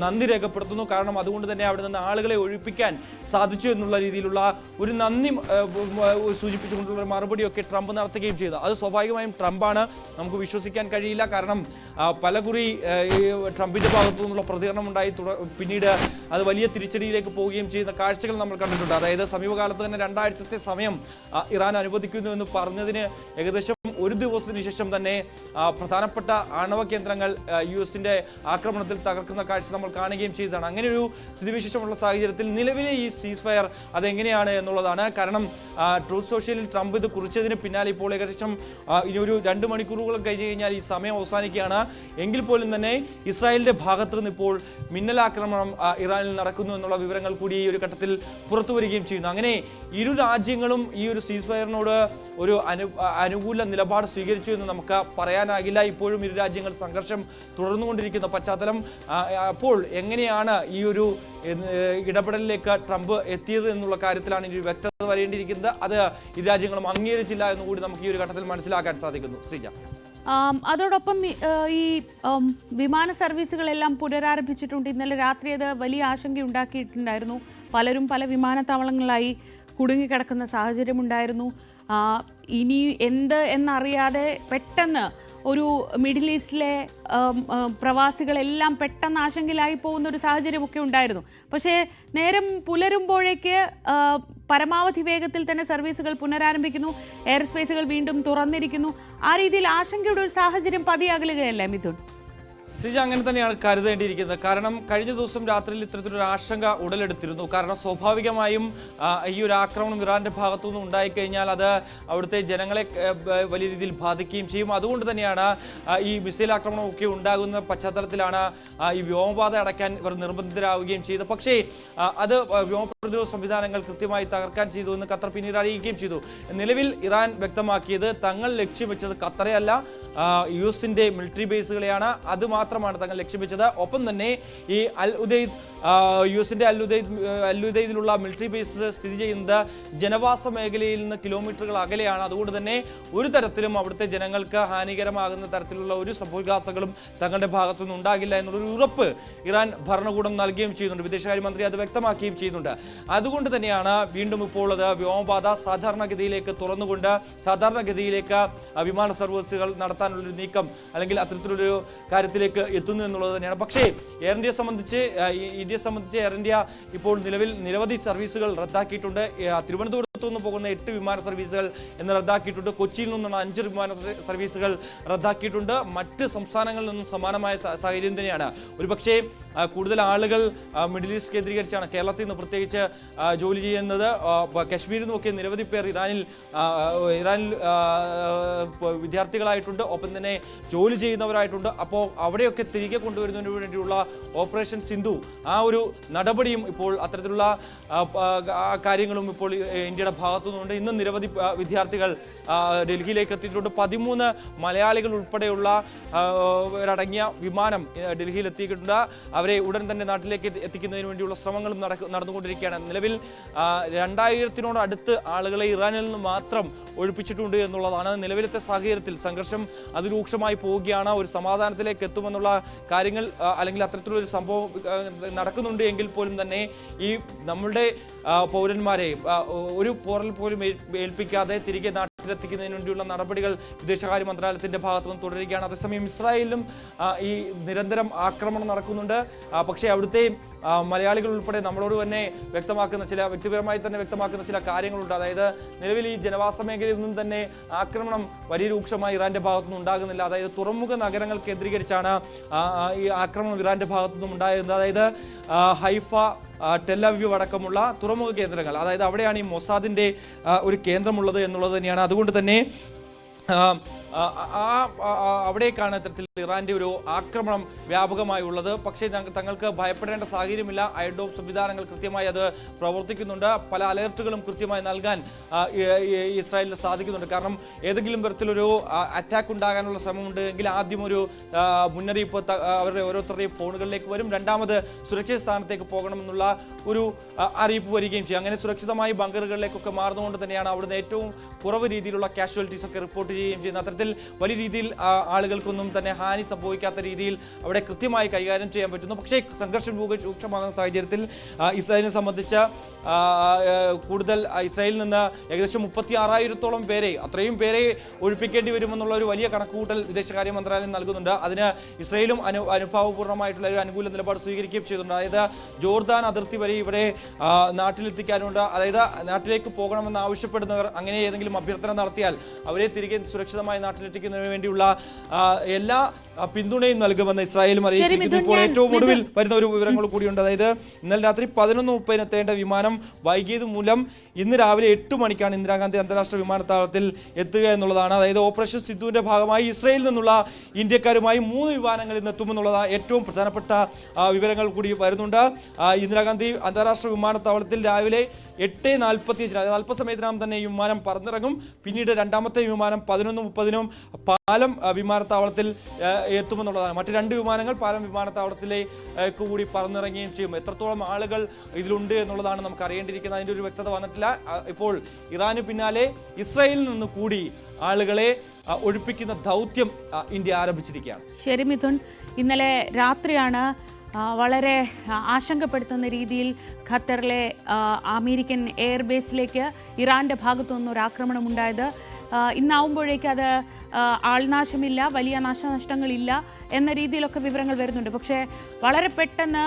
നന്ദി രേഖപ്പെടുത്തുന്നു. കാരണം അതുകൊണ്ട് തന്നെ അവിടെ നിന്ന് ആളുകളെ ഒഴിപ്പിക്കാൻ സാധിച്ചു എന്നുള്ള രീതിയിലുള്ള ഒരു നന്ദി സൂചിപ്പിച്ചുകൊണ്ടുള്ള മറുപടിയൊക്കെ ട്രംപ് നടത്തുകയും ചെയ്തു. അത് സ്വാഭാവികമായും ട്രംപാണ്, നമുക്ക് വിശ്വസിക്കാൻ കഴിയില്ല. കാരണം പലകുറി ട്രംപിന്റെ ഭാഗത്തു നിന്നുള്ള പ്രതികരണം ഉണ്ടായി, പിന്നീട് അത് വലിയ തിരിച്ചടിയിലേക്ക് പോവുകയും ചെയ്യുന്ന കാഴ്ചകൾ നമ്മൾ കണ്ടിട്ടുണ്ട്. അതായത് സമീപകാലത്ത് തന്നെ 2 ആഴ്ചത്തെ സമയം ഇറാൻ അനുവദിക്കുന്നു എന്ന് പറഞ്ഞതിന് ഏകദേശം ഒരു ദിവസത്തിന് ശേഷം തന്നെ പ്രധാനപ്പെട്ട ആണവ കേന്ദ്രങ്ങൾ US-ന്റെ ആക്രമണത്തിൽ തകർക്കുന്ന കാഴ്ച നമ്മൾ കാണുകയും ചെയ്തതാണ്. അങ്ങനെ ഒരു സ്ഥിതിവിശേഷമുള്ള സാഹചര്യത്തിൽ നിലവിലെ ഈ സീസ് ഫയർ അതെങ്ങനെയാണ് എന്നുള്ളതാണ്. കാരണം ട്രൂത്ത് സോഷ്യലിൽ ട്രംപ് ഇത് കുറിച്ചതിന് പിന്നാലെ ഇപ്പോൾ ഏകദേശം ഇനി ഒരു 2 മണിക്കൂറുകൾ കഴിഞ്ഞ് കഴിഞ്ഞാൽ ഈ സമയം അവസാനിക്കുകയാണ്. എങ്കിൽ പോലും തന്നെ ഇസ്രായേലിന്റെ ഭാഗത്ത് നിന്ന് ഇപ്പോൾ മിന്നലാക്രമണം ഇറാനിൽ നടക്കുന്നു എന്നുള്ള വിവരങ്ങൾ കൂടി ഈ ഒരു ഘട്ടത്തിൽ പുറത്തു വരികയും ചെയ്യുന്നു. അങ്ങനെ ഇരു രാജ്യങ്ങളും ഈ ഒരു സീസ് ഫയറിനോട് ഒരു അനുകൂല നിലപാട് നിലപാട് സ്വീകരിച്ചു എന്ന് നമുക്ക് പറയാനാകില്ല. ഇപ്പോഴും ഇരു രാജ്യങ്ങൾ സംഘർഷം തുടർന്നുകൊണ്ടിരിക്കുന്ന പശ്ചാത്തലം. അപ്പോൾ എങ്ങനെയാണ് ഈ ഒരു ഇടപെടലിലേക്ക് ട്രംപ് എത്തിയത് എന്നുള്ള കാര്യത്തിലാണ് ഇനി വ്യക്തത വരേണ്ടിയിരിക്കുന്നത്. അത് ഇരു രാജ്യങ്ങളും അംഗീകരിച്ചില്ല എന്നുകൂടി നമുക്ക് ഈ ഒരു ഘട്ടത്തിൽ മനസ്സിലാക്കാൻ സാധിക്കുന്നു. ശ്രീജ, അതോടൊപ്പം ഈ വിമാന സർവീസുകളെല്ലാം പുനരാരംഭിച്ചിട്ടുണ്ട്. ഇന്നലെ രാത്രി അത് വലിയ ആശങ്കയുണ്ടാക്കിയിട്ടുണ്ടായിരുന്നു. പലരും പല വിമാനത്താവളങ്ങളായി കുടുങ്ങിക്കിടക്കുന്ന സാഹചര്യമുണ്ടായിരുന്നു. ഇനി എന്ത് എന്നറിയാതെ പെട്ടെന്ന് ഒരു മിഡിൽ ഈസ്റ്റിലെ പ്രവാസികളെല്ലാം പെട്ടെന്ന് ആശങ്കയിലായി പോകുന്ന ഒരു സാഹചര്യമൊക്കെ ഉണ്ടായിരുന്നു. പക്ഷേ നേരം പുലരുമ്പോഴേക്ക് പരമാവധി വേഗത്തിൽ തന്നെ സർവീസുകൾ പുനരാരംഭിക്കുന്നു. എയർ സ്പേസുകൾ വീണ്ടും തുറന്നിരിക്കുന്നു. ആ രീതിയിൽ ആശങ്കയുടെ ഒരു സാഹചര്യം പതിയാകലുകയല്ലേ മിഥുൻ? ശ്രീജ, അങ്ങനെ തന്നെയാണ് കരുതേണ്ടിയിരിക്കുന്നത്. കാരണം കഴിഞ്ഞ ദിവസം രാത്രിയിൽ ഇത്തരത്തിലൊരു ആശങ്ക ഉടലെടുത്തിരുന്നു. കാരണം സ്വാഭാവികമായും ഈ ഒരു ആക്രമണം ഇറാന്റെ ഭാഗത്തു നിന്ന് ഉണ്ടായിക്കഴിഞ്ഞാൽ അത് അവിടുത്തെ ജനങ്ങളെ വലിയ രീതിയിൽ ബാധിക്കുകയും ചെയ്യും. അതുകൊണ്ട് തന്നെയാണ് ഈ മിസൈൽ ആക്രമണമൊക്കെ ഉണ്ടാകുന്ന പശ്ചാത്തലത്തിലാണ് ഈ വ്യോമപാത അടയ്ക്കാൻ ഇവർ നിർബന്ധിതരാവുകയും ചെയ്തത്. പക്ഷേ അത് വ്യോമപ്രതിരോധ സംവിധാനങ്ങൾ കൃത്യമായി തകർക്കാൻ ചെയ്തു എന്ന് ഖത്തർ പിന്നീട് അറിയിക്കുകയും ചെയ്തു. നിലവിൽ ഇറാൻ വ്യക്തമാക്കിയത് തങ്ങൾ ലക്ഷ്യം വെച്ചത് ഖത്തറയല്ല, US-ന്റെ മിലിറ്ററി ബേസുകളെയാണ്. അത് മാത്രമാണ് തങ്ങൾ ലക്ഷ്യം വെച്ചത്. ഒപ്പം തന്നെ ഈ US-ന്റെ അൽ ഉദൈദിലുള്ള മിലിറ്ററി ബേസ് സ്ഥിതി ചെയ്യുന്നത് ജനവാസ മേഖലയിൽ നിന്ന് കിലോമീറ്ററുകൾ അകലെയാണ്. അതുകൊണ്ട് തന്നെ ഒരു തരത്തിലും അവിടുത്തെ ജനങ്ങൾക്ക് ഹാനികരമാകുന്ന തരത്തിലുള്ള ഒരു സംഭവവികാസങ്ങളും തങ്ങളുടെ ഭാഗത്തുനിന്ന് ഉണ്ടാകില്ല എന്നുള്ളൊരു ഉറപ്പ് ഇറാൻ ഭരണകൂടം നൽകുകയും ചെയ്യുന്നുണ്ട്. വിദേശകാര്യമന്ത്രി അത് വ്യക്തമാക്കുകയും ചെയ്യുന്നുണ്ട്. അതുകൊണ്ട് തന്നെയാണ് വീണ്ടും ഇപ്പോൾ അത് വ്യോമപാത സാധാരണഗതിയിലേക്ക് തുറന്നുകൊണ്ട് സാധാരണഗതിയിലേക്ക് വിമാന സർവീസുകൾ നടത്താനുള്ളൊരു നീക്കം അല്ലെങ്കിൽ അത്തരത്തിലൊരു കാര്യത്തിലേക്ക് എത്തുന്നു എന്നുള്ളത് തന്നെയാണ്. പക്ഷേ എയർ ഇന്ത്യയെ സംബന്ധിച്ച് എയർ ഇന്ത്യ ഇപ്പോൾ നിലവിൽ നിരവധി സർവീസുകൾ റദ്ദാക്കിയിട്ടുണ്ട്. തിരുവനന്തപുരത്ത് നിന്ന് പോകുന്ന 8 വിമാന സർവീസുകൾ എന്ന് റദ്ദാക്കിയിട്ടുണ്ട്. കൊച്ചിയിൽ നിന്നുള്ള 5 വിമാന സർവീസുകൾ റദ്ദാക്കിയിട്ടുണ്ട്. മറ്റ് സംസ്ഥാനങ്ങളിൽ നിന്നും സമാനമായ സാഹചര്യം തന്നെയാണ്. ഒരുപക്ഷേ കൂടുതൽ ആളുകൾ മിഡിൽ ഈസ്റ്റ് കേന്ദ്രീകരിച്ചാണ് കേരളത്തിൽ നിന്ന് പ്രത്യേകിച്ച് ജോലി ചെയ്യുന്നത്. കശ്മീരിൽ നിന്നൊക്കെ നിരവധി പേർ ഇറാനിൽ വിദ്യാർത്ഥികളായിട്ടുണ്ട്, ഒപ്പം തന്നെ ജോലി ചെയ്യുന്നവരായിട്ടുണ്ട്. അപ്പോൾ അവിടെയൊക്കെ തിരികെ കൊണ്ടുവരുന്നതിന് വേണ്ടിയുള്ള ഓപ്പറേഷൻ സിന്ധു ആ ഒരു നടപടിയും ഇപ്പോൾ അത്തരത്തിലുള്ള കാര്യങ്ങളും ഇപ്പോൾ ഇന്ത്യയുടെ ഭാഗത്തു നിന്നുണ്ട്. ഇന്ന് നിരവധി വിദ്യാർത്ഥികൾ ഡൽഹിയിലേക്ക് എത്തിയിട്ടുണ്ട്. 13 മലയാളികൾ ഉൾപ്പെടെയുള്ളവരടങ്ങിയ വിമാനം ഡൽഹിയിൽ എത്തിയിട്ടുണ്ട്. അവരെ ഉടൻ തന്നെ നാട്ടിലേക്ക് എത്തിക്കുന്നതിന് വേണ്ടിയുള്ള ശ്രമങ്ങളും നടന്നുകൊണ്ടിരിക്കുകയാണ്. നിലവിൽ 2000-നോട് അടുത്ത് ആളുകളെ ഇറാനിൽ നിന്ന് മാത്രം ഒഴിപ്പിച്ചിട്ടുണ്ട് എന്നുള്ളതാണ്. നിലവിലത്തെ സാഹചര്യത്തിൽ സംഘർഷം അതിരൂക്ഷമായി പോവുകയാണ്. ഒരു സമാധാനത്തിലേക്ക് എത്തുമെന്നുള്ള കാര്യങ്ങൾ അല്ലെങ്കിൽ അത്തരത്തിലൊരു സംഭവം നടക്കുന്നുണ്ട് എങ്കിൽ പോലും തന്നെ ഈ നമ്മളുടെ പൗരന്മാരെ ഒരു പോറൽ പോലും ഏൽപ്പിക്കാതെ തിരികെ നാട്ടിലെത്തിക്കുന്നതിന് വേണ്ടിയുള്ള നടപടികൾ വിദേശകാര്യ മന്ത്രാലയത്തിന്റെ ഭാഗത്തു നിന്ന് തുടരുകയാണ്. അതേസമയം ഇസ്രായേലിലും ഈ നിരന്തരം ആക്രമണം നടക്കുന്നുണ്ട്. പക്ഷേ അവിടുത്തെ മലയാളികൾ ഉൾപ്പെടെ നമ്മളോട് തന്നെ വ്യക്തിപരമായി തന്നെ വ്യക്തമാക്കുന്ന ചില കാര്യങ്ങളുണ്ട്. അതായത് നിലവിൽ ഈ ജനവാസ മേഖലയിൽ നിന്നും തന്നെ ആക്രമണം വലിയ രൂക്ഷമായി ഇറാന്റെ ഭാഗത്തുനിന്ന് ഉണ്ടാകുന്നില്ല. അതായത് തുറമുഖ നഗരങ്ങൾ കേന്ദ്രീകരിച്ചാണ് ഈ ആക്രമണം ഇറാന്റെ ഭാഗത്തുനിന്നും ഉണ്ടായിരുന്നത്. അതായത് ഹൈഫ, ടെല്ലവീവ് അടക്കമുള്ള തുറമുഖ കേന്ദ്രങ്ങൾ, അതായത് അവിടെയാണ് ഈ മൊസാദിന്റെ ഒരു കേന്ദ്രമുള്ളത് എന്നുള്ളത് തന്നെയാണ്. അതുകൊണ്ട് തന്നെ അവിടേക്കാണ് ഇത്തരത്തിൽ ഇറാന്റെ ഒരു ആക്രമണം വ്യാപകമായി ഉള്ളത്. പക്ഷേ തങ്ങൾക്ക് ഭയപ്പെടേണ്ട സാഹചര്യമില്ല. അയർഡോം സംവിധാനങ്ങൾ കൃത്യമായി അത് പ്രവർത്തിക്കുന്നുണ്ട്. പല അലർട്ടുകളും കൃത്യമായി നൽകാൻ ഇസ്രായേലിന് സാധിക്കുന്നുണ്ട്. കാരണം ഏതെങ്കിലും തരത്തിലൊരു അറ്റാക്ക് ഉണ്ടാകാനുള്ള ശ്രമമുണ്ട് എങ്കിൽ ആദ്യം ഒരു മുന്നറിയിപ്പ് അവരുടെ ഓരോരുത്തരുടെയും ഫോണുകളിലേക്ക് വരും. രണ്ടാമത് സുരക്ഷിത സ്ഥാനത്തേക്ക് പോകണമെന്നുള്ള ഒരു അറിയിപ്പ് വരികയും ചെയ്യും. അങ്ങനെ സുരക്ഷിതമായി ബങ്കറുകളിലേക്കൊക്കെ മാറുന്നതുകൊണ്ട് തന്നെയാണ് അവിടുന്ന് ഏറ്റവും കുറവ് രീതിയിലുള്ള കാഷ്വാലിറ്റീസ് ഒക്കെ റിപ്പോർട്ട് ചെയ്യുകയും ചെയ്യുന്നത്. അത്തരത്തിൽ വലിയ രീതിയിൽ ആളുകൾക്കൊന്നും തന്നെ ഹാനി സംഭവിക്കാത്ത രീതിയിൽ അവിടെ കൃത്യമായി കൈകാര്യം ചെയ്യാൻ പറ്റുന്നു. പക്ഷേ സംഘർഷം രൂക്ഷമാകുന്ന സാഹചര്യത്തിൽ ഇസ്രായേലിനെ സംബന്ധിച്ച് കൂടുതൽ ഇസ്രായേലിൽ നിന്ന് ഏകദേശം 36,000-ഓളം പേരെ അത്രയും പേരെ ഒഴിപ്പിക്കേണ്ടി വരുമെന്നുള്ള ഒരു വലിയ കണക്കുകൂട്ടൽ വിദേശകാര്യ മന്ത്രാലയം നൽകുന്നുണ്ട്. അതിന് ഇസ്രായേലും അനുഭാവപൂർണ്ണമായിട്ടുള്ള ഒരു അനുകൂല നിലപാട് സ്വീകരിക്കുകയും ചെയ്തിട്ടുണ്ട്. അതായത് ജോർദാൻ അതിർത്തി വരെ ഇവിടെ നാട്ടിലെത്തിക്കാനുണ്ട്. അതായത് നാട്ടിലേക്ക് പോകണമെന്ന് ആവശ്യപ്പെടുന്നവർ അങ്ങനെ ഏതെങ്കിലും അഭ്യർത്ഥന നടത്തിയാൽ അവരെ തിരികെ സുരക്ഷിതമായി നാട്ടിലെത്തിക്കുന്നതിന് വേണ്ടിയുള്ള എല്ലാ പിന്തുണയും നൽകുമെന്ന് ഇസ്രായേലും അറിയിച്ചിരിക്കുന്നു. ഇപ്പോൾ ഏറ്റവും ഒടുവിൽ വരുന്ന ഒരു വിവരങ്ങൾ കൂടിയുണ്ട്. അതായത് ഇന്നലെ രാത്രി 11:30 എത്തേണ്ട വിമാനം വൈകിയത് മൂലം ഇന്ന് രാവിലെ 8 മണിക്കാണ് ഇന്ദിരാഗാന്ധി അന്താരാഷ്ട്ര വിമാനത്താവളത്തിൽ എത്തുക എന്നുള്ളതാണ്. അതായത് ഓപ്പറേഷൻ സിന്ധുവിന്റെ ഭാഗമായി ഇസ്രായേലിൽ നിന്നുള്ള ഇന്ത്യക്കാരുമായി 3 വിമാനങ്ങൾ ഇന്ന് എത്തുമെന്നുള്ളതാണ് ഏറ്റവും പ്രധാനപ്പെട്ട വിവരങ്ങൾ കൂടി വരുന്നുണ്ട്. ഇന്ദിരാഗാന്ധി അന്താരാഷ്ട്ര വിമാനത്താവളത്തിൽ രാവിലെ 8:45, അതായത് അല്പസമയത്തിനകം തന്നെ ഈ വിമാനം പറന്നിറങ്ങും. പിന്നീട് രണ്ടാമത്തെ വിമാനം 11:30 പാലം വിമാനത്താവളത്തിൽ എത്തുമെന്നുള്ളതാണ്. മറ്റ് 2 വിമാനങ്ങൾ പാലം വിമാനത്താവളത്തിലേക്ക് കൂടി പറന്നിറങ്ങുകയും ചെയ്യും. എത്രത്തോളം ആളുകൾ ഇതിലുണ്ട് എന്നുള്ളതാണ് നമുക്ക് അറിയേണ്ടിയിരിക്കുന്നത്. അതിൻ്റെ ഒരു വ്യക്തത വന്നിട്ടില്ല. ഇപ്പോൾ ഇറാന് പിന്നാലെ ഇസ്രായേലിൽ നിന്ന് കൂടി ആളുകളെ ഒഴിപ്പിക്കുന്ന ദൗത്യം ഇന്ത്യ ആരംഭിച്ചിരിക്കുകയാണ്. ശരി മിഥുൻ, ഇന്നലെ രാത്രിയാണ് വളരെ ആശങ്കപ്പെടുത്തുന്ന രീതിയിൽ ഖത്തറിലെ അമേരിക്കൻ എയർബേസിലേക്ക് ഇറാന്റെ ഭാഗത്തു നിന്നൊരു ആക്രമണം ഉണ്ടായത്. ഇന്നാവുമ്പോഴേക്ക് അത് ആൾനാശമില്ല, വലിയ നാശനഷ്ടങ്ങളില്ല എന്ന രീതിയിലൊക്കെ വിവരങ്ങൾ വരുന്നുണ്ട്. പക്ഷേ വളരെ പെട്ടെന്ന്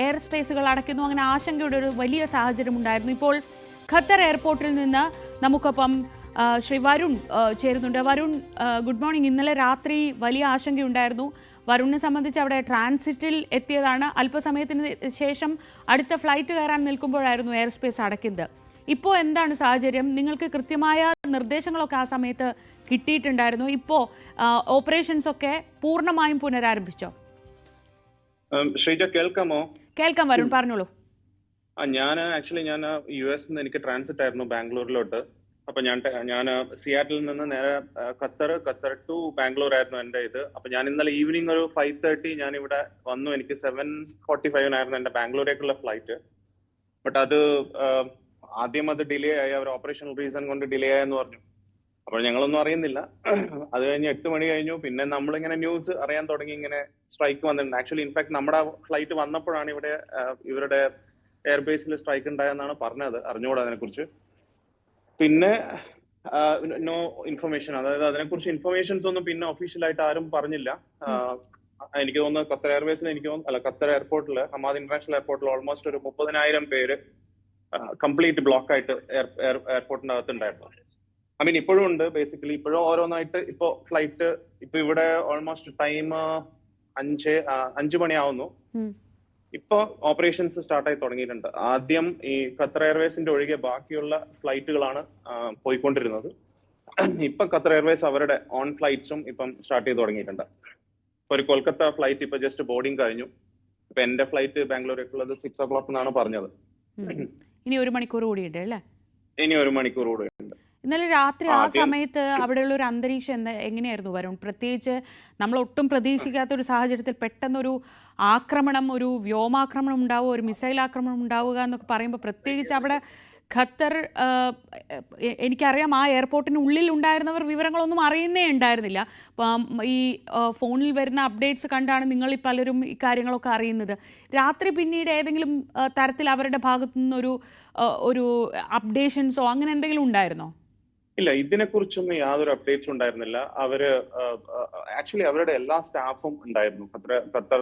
എയർ സ്പേസുകൾ അടയ്ക്കുന്നു, അങ്ങനെ ആശങ്കയുടെ ഒരു വലിയ സാഹചര്യം ഉണ്ടായിരുന്നു. ഇപ്പോൾ ഖത്തർ എയർപോർട്ടിൽ നിന്ന് നമുക്കൊപ്പം ശ്രീ വരുൺ ചേരുന്നുണ്ട്. Varun, good morning. ഇന്നലെ രാത്രി വലിയ ആശങ്കയുണ്ടായിരുന്നു. വരുണിനെ സംബന്ധിച്ച് അവിടെ ട്രാൻസിറ്റിൽ എത്തിയതാണ്. അല്പസമയത്തിന് ശേഷം അടുത്ത ഫ്ലൈറ്റ് കയറാൻ നിൽക്കുമ്പോഴായിരുന്നു എയർ സ്പേസ് അടയ്ക്കുന്നത്. ഇപ്പോൾ എന്താണ് സാഹചര്യം? നിങ്ങൾക്ക് കൃത്യമായ നിർദ്ദേശങ്ങളൊക്കെ ആ സമയത്ത് കിട്ടിയിട്ടുണ്ടായിരുന്നു. ഇപ്പോൾ ഓപ്പറേഷൻസ് ഒക്കെ പൂർണ്ണമായും പുനരാരംഭിച്ചോ? ശ്രീജ, കേൾക്കാമോ? കേൾക്കാം വരുൺ, പറഞ്ഞോളൂ. ഞാൻ US എനിക്ക് ട്രാൻസിറ്റ് ആയിരുന്നു ബാംഗ്ലൂരിലോട്ട്. അപ്പൊ ഞാൻ സിയാറ്റിൽ നിന്ന് നേരെ ഖത്തർ ടു ബാംഗ്ലൂർ ആയിരുന്നു എന്റെ ഇത്. അപ്പൊ ഞാൻ ഇന്നലെ ഈവനിങ് ഒരു 5:30 ഞാൻ ഇവിടെ വന്നു. എനിക്ക് 7:45 എന്റെ ബാംഗ്ലൂരേക്കുള്ള ഫ്ലൈറ്റ്. ബട്ട് അത് ആദ്യം അത് ഡിലേ ആയി. അവർ ഓപ്പറേഷണൽ റീസൺ കൊണ്ട് ഡിലേ ആയെന്ന് പറഞ്ഞു. അപ്പോൾ ഞങ്ങളൊന്നും അറിയുന്നില്ല. അത് കഴിഞ്ഞ് 8 മണി കഴിഞ്ഞു. പിന്നെ നമ്മളിങ്ങനെ ന്യൂസ് അറിയാൻ തുടങ്ങി, ഇങ്ങനെ സ്ട്രൈക്ക് വന്നിട്ടുണ്ട്. ആക്ച്വലി ഇൻഫാക്ട് നമ്മുടെ ഫ്ലൈറ്റ് വന്നപ്പോഴാണ് ഇവരുടെ എയർബേസിൽ സ്ട്രൈക്ക് ഉണ്ടായെന്നാണ് പറഞ്ഞത്. അറിഞ്ഞുകൂടാ അതിനെക്കുറിച്ച്. പിന്നെ നോ ഇൻഫർമേഷൻ, അതായത് അതിനെക്കുറിച്ച് ഇൻഫർമേഷൻസ് ഒന്നും പിന്നെ ഒഫീഷ്യലായിട്ട് ആരും പറഞ്ഞില്ല. എനിക്ക് തോന്നുന്നു ഖത്തർ എയർവേസിൽ ഖത്തർ എയർപോർട്ടിൽ, ഹമാദ് ഇന്റർനാഷണൽ എയർപോർട്ടിൽ ഓൾമോസ്റ്റ് ഒരു 30,000 പേര് കംപ്ലീറ്റ് ബ്ലോക്ക് ആയിട്ട് എയർപോർട്ടിന്റെ അകത്ത് ഉണ്ടായിരുന്നു. ഇപ്പോഴും ഉണ്ട്. ബേസിക്കലി ഇപ്പോഴും ഓരോന്നായിട്ട് ഇപ്പൊ ഫ്ലൈറ്റ് ഇപ്പൊ ഇവിടെ ഓൾമോസ്റ്റ് ടൈം 5 മണിയാവുന്നു. ഇപ്പൊ ഓപ്പറേഷൻസ് സ്റ്റാർട്ടായി തുടങ്ങിയിട്ടുണ്ട്. ആദ്യം ഈ ഖത്തർ എയർവേസിന്റെ ഒഴികെ ബാക്കിയുള്ള ഫ്ലൈറ്റുകളാണ് പോയിക്കൊണ്ടിരുന്നത്. ഇപ്പൊ ഖത്തർ എയർവേസ് അവരുടെ ഓൺ ഫ്ലൈറ്റ്സും ഇപ്പം സ്റ്റാർട്ട് ചെയ്ത് തുടങ്ങിയിട്ടുണ്ട്. ഇപ്പൊ ഒരു കൊൽക്കത്ത ഫ്ലൈറ്റ് ഇപ്പൊ ജസ്റ്റ് ബോർഡിംഗ് കഴിഞ്ഞു. ഇപ്പൊ എന്റെ ഫ്ലൈറ്റ് ബാംഗ്ലൂരേക്കുള്ളത് 6 o'clock എന്നാണ് പറഞ്ഞത്. ഇനി 1 മണിക്കൂർ കൂടിയുണ്ട് അല്ലേ? ഇനി 1 മണിക്കൂർ കൂടിയുണ്ട്. ഇന്നലെ രാത്രി ആ സമയത്ത് അവിടെയുള്ള ഒരു അന്തരീക്ഷം എങ്ങനെയായിരുന്നു വരുൺ? പ്രത്യേകിച്ച് നമ്മൾ ഒട്ടും പ്രതീക്ഷിക്കാത്ത ഒരു സാഹചര്യത്തിൽ പെട്ടെന്നൊരു ആക്രമണം, ഒരു വ്യോമാക്രമണം ഉണ്ടാവുക, ഒരു മിസൈൽ ആക്രമണം ഉണ്ടാവുക എന്നൊക്കെ പറയുമ്പോൾ, പ്രത്യേകിച്ച് അവിടെ ഖത്തർ, എനിക്കറിയാം ആ എയർപോർട്ടിന് ഉള്ളിൽ ഉണ്ടായിരുന്നവർ വിവരങ്ങളൊന്നും അറിയുന്നേ ഉണ്ടായിരുന്നില്ല. ഈ ഫോണിൽ വരുന്ന അപ്ഡേറ്റ്സ് കണ്ടാണ് നിങ്ങൾ പലരും ഈ കാര്യങ്ങളൊക്കെ അറിയുന്നത്. രാത്രി പിന്നീട് ഏതെങ്കിലും തരത്തിൽ അവരുടെ ഭാഗത്തു നിന്നൊരു അപ്ഡേഷൻസോ അങ്ങനെ എന്തെങ്കിലും ഉണ്ടായിരുന്നോ? ഇല്ല, ഇതിനെക്കുറിച്ചും യാതൊരു അപ്ഡേറ്റ്സും ഉണ്ടായിരുന്നില്ല. ആക്ച്വലി അവരുടെ എല്ലാ സ്റ്റാഫും ഉണ്ടായിരുന്നു. ഖത്തർ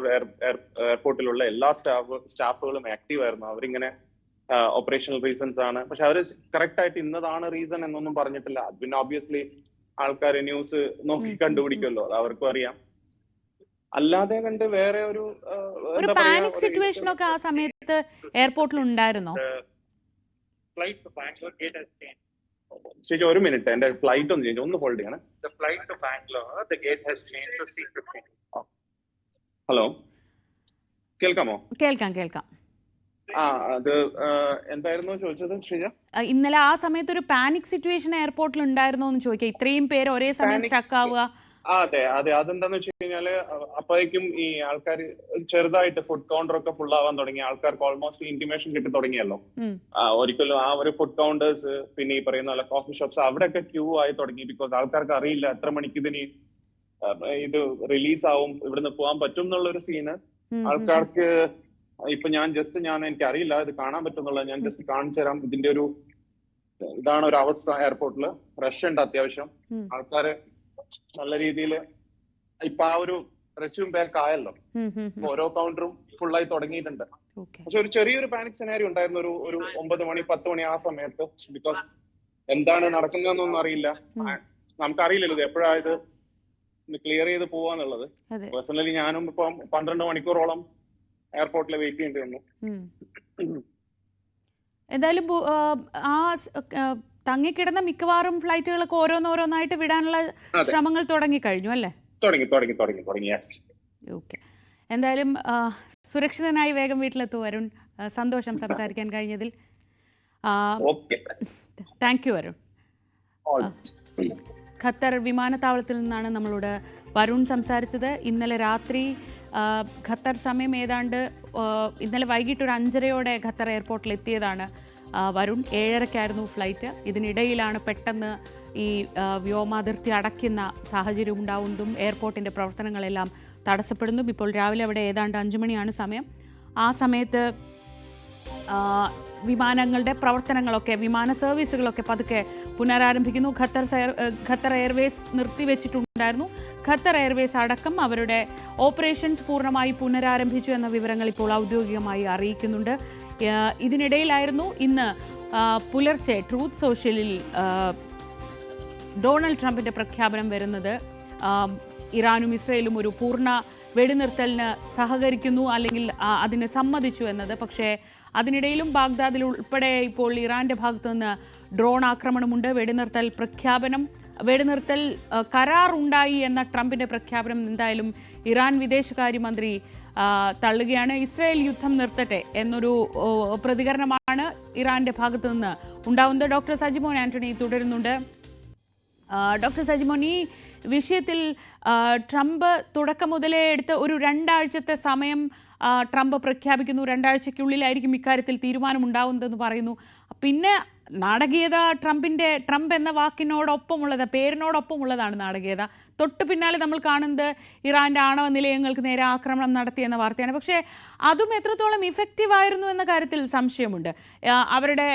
എയർപോർട്ടിലുള്ള എല്ലാ സ്റ്റാഫുകളും ആക്റ്റീവ് ആയിരുന്നു. അവരിങ്ങനെ ഓപ്പറേഷണൽ റീസൺസ് ആണ്, പക്ഷെ അവര് കറക്റ്റ് ആയിട്ട് ഇന്നതാണ് റീസൺ എന്നൊന്നും പറഞ്ഞിട്ടില്ല. പിന്നെ ഒബ്വിയസ്ലി ആൾക്കാർ ന്യൂസ് നോക്കി കണ്ടുപിടിക്കുമല്ലോ, അത് അവർക്കും അറിയാം. അല്ലാതെ കണ്ട് വേറെ ഒരു പാനിക് സിറ്റുവേഷൻ ഒക്കെ ആ സമയത്ത് എയർപോർട്ടിൽ ഉണ്ടായിരുന്നോ? ശരി, ഒരു മിനിറ്റ്, എന്റെ ഫ്ലൈറ്റ് ഒന്ന് ചേഞ്ച്, ഒന്ന് ഹോൾഡ് ചെയ്യണേ. ഹലോ, കേൾക്കാമോ? കേൾക്കാം. അത് എന്തായിരുന്നു ചോദിച്ചത് ശ്രീജ? ഇന്നലെ ആ സമയത്ത് ഒരു പാനിക് സിറ്റുവേഷൻ എയർപോർട്ടിൽ ഉണ്ടായിരുന്നോ എന്ന് ചോദിക്കാം. ഇത്രയും പേര് ഒരേ സമയം സ്റ്റക്ക് ആവുക. അതെ, അതെന്താന്ന് വെച്ച് കഴിഞ്ഞാല് അപ്പോഴേക്കും ഈ ആൾക്കാർ ചെറുതായിട്ട് ഫുഡ് കൗണ്ടർ ഒക്കെ ഫുൾ ആവാൻ തുടങ്ങി. ആൾക്കാർക്ക് ഓൾമോസ്റ്റ് ഇന്റിമേഷൻ കിട്ടി തുടങ്ങിയല്ലോ. ഒരിക്കലും ആ ഒരു ഫുഡ് കൗണ്ടേഴ്സ്, പിന്നെ ഈ പറയുന്ന പോലെ കോഫി ഷോപ്സ്, അവിടെയൊക്കെ ക്യൂ ആയി തുടങ്ങി. ബിക്കോസ് ആൾക്കാർക്ക് അറിയില്ല എത്ര മണിക്ക് ഇത് റിലീസ് ആവും, ഇവിടുന്ന് പോകാൻ പറ്റും എന്നുള്ളൊരു സീന് ആൾക്കാർക്ക്. ഇപ്പൊ എനിക്ക് അറിയില്ല ഇത് കാണാൻ പറ്റുന്നുള്ളത്, ഞാൻ ജസ്റ്റ് കാണിച്ചു തരാം. ഇതാണ് ഒരു അവസ്ഥ. എയർപോർട്ടില് റഷ് ഉണ്ട് അത്യാവശ്യം. ആൾക്കാര് നല്ല രീതിയിൽ ഇപ്പൊ ആ ഒരു റഷും ബാക്ക് ആയല്ലോ. ഓരോ കൗണ്ടറും ഫുള്ളായി തുടങ്ങിയിട്ടുണ്ട്. പക്ഷെ ഒരു ചെറിയൊരു പാനിക് സിനാരിയോ ഉണ്ടായിരുന്നു ഒരു 9 മണി 10 മണി ആ സമയത്ത്. ബിക്കോസ് എന്താണ് നടക്കുന്നതെന്നൊന്നും അറിയില്ല. നമുക്കറിയില്ലല്ലോ ഇത് എപ്പോഴാ ഇത് ക്ലിയർ ചെയ്ത് പോവാന്നുള്ളത്. പേഴ്സണലി ഞാനും ഇപ്പം 12 മണിക്കൂറോളം എയർപോർട്ടിൽ വെയിറ്റ് ചെയ്യേണ്ടി വന്നു. എന്തായാലും ആ തങ്ങിക്കിടന്ന മിക്കവാറും ഫ്ലൈറ്റുകളൊക്കെ ഓരോന്നോരോന്നായിട്ട് വിടാനുള്ള ശ്രമങ്ങൾ തുടങ്ങിക്കഴിഞ്ഞു അല്ലേ? തുടങ്ങി. ഓക്കെ. എന്തായാലും സുരക്ഷിതനായി വേഗം വീട്ടിലെത്തും വരുൺ. സന്തോഷം സംസാരിക്കാൻ കഴിഞ്ഞതിൽ. Thank you Varun. ഖത്തർ വിമാനത്താവളത്തിൽ നിന്നാണ് നമ്മളോട് വരുൺ സംസാരിച്ചത്. ഇന്നലെ രാത്രി ഖത്തർ സമയം ഏതാണ്ട് ഇന്നലെ വൈകിട്ട് ഒരു 5:30 ഖത്തർ എയർപോർട്ടിൽ എത്തിയതാണ് വരുൺ. 7:30 ഫ്ലൈറ്റ്. ഇതിനിടയിലാണ് പെട്ടെന്ന് ഈ വ്യോമാതിർത്തി അടയ്ക്കുന്ന സാഹചര്യം ഉണ്ടാവുന്നതും എയർപോർട്ടിൻ്റെ പ്രവർത്തനങ്ങളെല്ലാം തടസ്സപ്പെടുന്നു. ഇപ്പോൾ രാവിലെ അവിടെ ഏതാണ്ട് 5 മണിയാണ് സമയം. ആ സമയത്ത് വിമാനങ്ങളുടെ പ്രവർത്തനങ്ങളൊക്കെ, വിമാന സർവീസുകളൊക്കെ പതുക്കെ പുനരാരംഭിക്കുന്നു. ഖത്തർ എയർവേസ് നിർത്തിവെച്ചിട്ടുണ്ടായിരുന്നു. ഖത്തർ എയർവേസ് അടക്കം അവരുടെ ഓപ്പറേഷൻസ് പൂർണ്ണമായി പുനരാരംഭിച്ചു എന്ന വിവരങ്ങൾ ഇപ്പോൾ ഔദ്യോഗികമായി അറിയിക്കുന്നുണ്ട്. ഇതിനിടയിലായിരുന്നു ഇന്ന് പുലർച്ചെ ട്രൂത്ത് സോഷ്യലിൽ ഡൊണാൾഡ് ട്രംപിൻ്റെ പ്രഖ്യാപനം വരുന്നത്. ഇറാനും ഇസ്രയേലും ഒരു പൂർണ്ണ വെടിനിർത്തലിന് സഹകരിക്കുന്നു, അല്ലെങ്കിൽ അതിന് സമ്മതിച്ചു എന്നത്. പക്ഷേ അതിനിടയിലും ബാഗ്ദാദിൽ ഉൾപ്പെടെ ഇപ്പോൾ ഇറാന്റെ ഭാഗത്തു നിന്ന് ഡ്രോൺ ആക്രമണമുണ്ട്. വെടിനിർത്തൽ കരാർ ഉണ്ടായി എന്ന ട്രംപിന്റെ പ്രഖ്യാപനം എന്തായാലും ഇറാൻ വിദേശകാര്യമന്ത്രി തള്ളുകയാണ്. ഇസ്രായേൽ യുദ്ധം നിർത്തട്ടെ എന്നൊരു പ്രതികരണമാണ് ഇറാന്റെ ഭാഗത്തു നിന്ന് ഉണ്ടാവുന്നത്. ഡോക്ടർ സജിമോൻ ആന്റണി തുടരുന്നുണ്ട്. ഡോക്ടർ സജിമോൻ, ഈ വിഷയത്തിൽ ട്രംപ് തുടക്കം മുതലേ എടുത്ത് ഒരു 2 ആഴ്ചത്തെ സമയം ട്രംപ് പ്രഖ്യാപിക്കുന്നു. 2 ആഴ്ചയ്ക്കുള്ളിലായിരിക്കും ഇക്കാര്യത്തിൽ തീരുമാനമുണ്ടാവുന്നതെന്ന് പറയുന്നു. പിന്നെ നാടകീയത ട്രംപ് എന്ന വാക്കിനോടൊപ്പമുള്ളത്, പേരിനോടൊപ്പമുള്ളതാണ് നാടകീയത. തൊട്ട് പിന്നാലെ നമ്മൾ കാണുന്നത് ഇറാന്റെ ആണവ നിലയങ്ങൾക്ക് നേരെ ആക്രമണം നടത്തിയെന്ന വാർത്തയാണ്. പക്ഷേ അതും എത്രത്തോളം ഇഫക്റ്റീവ് ആയിരുന്നു എന്ന കാര്യത്തിൽ സംശയമുണ്ട്. അവരുടെ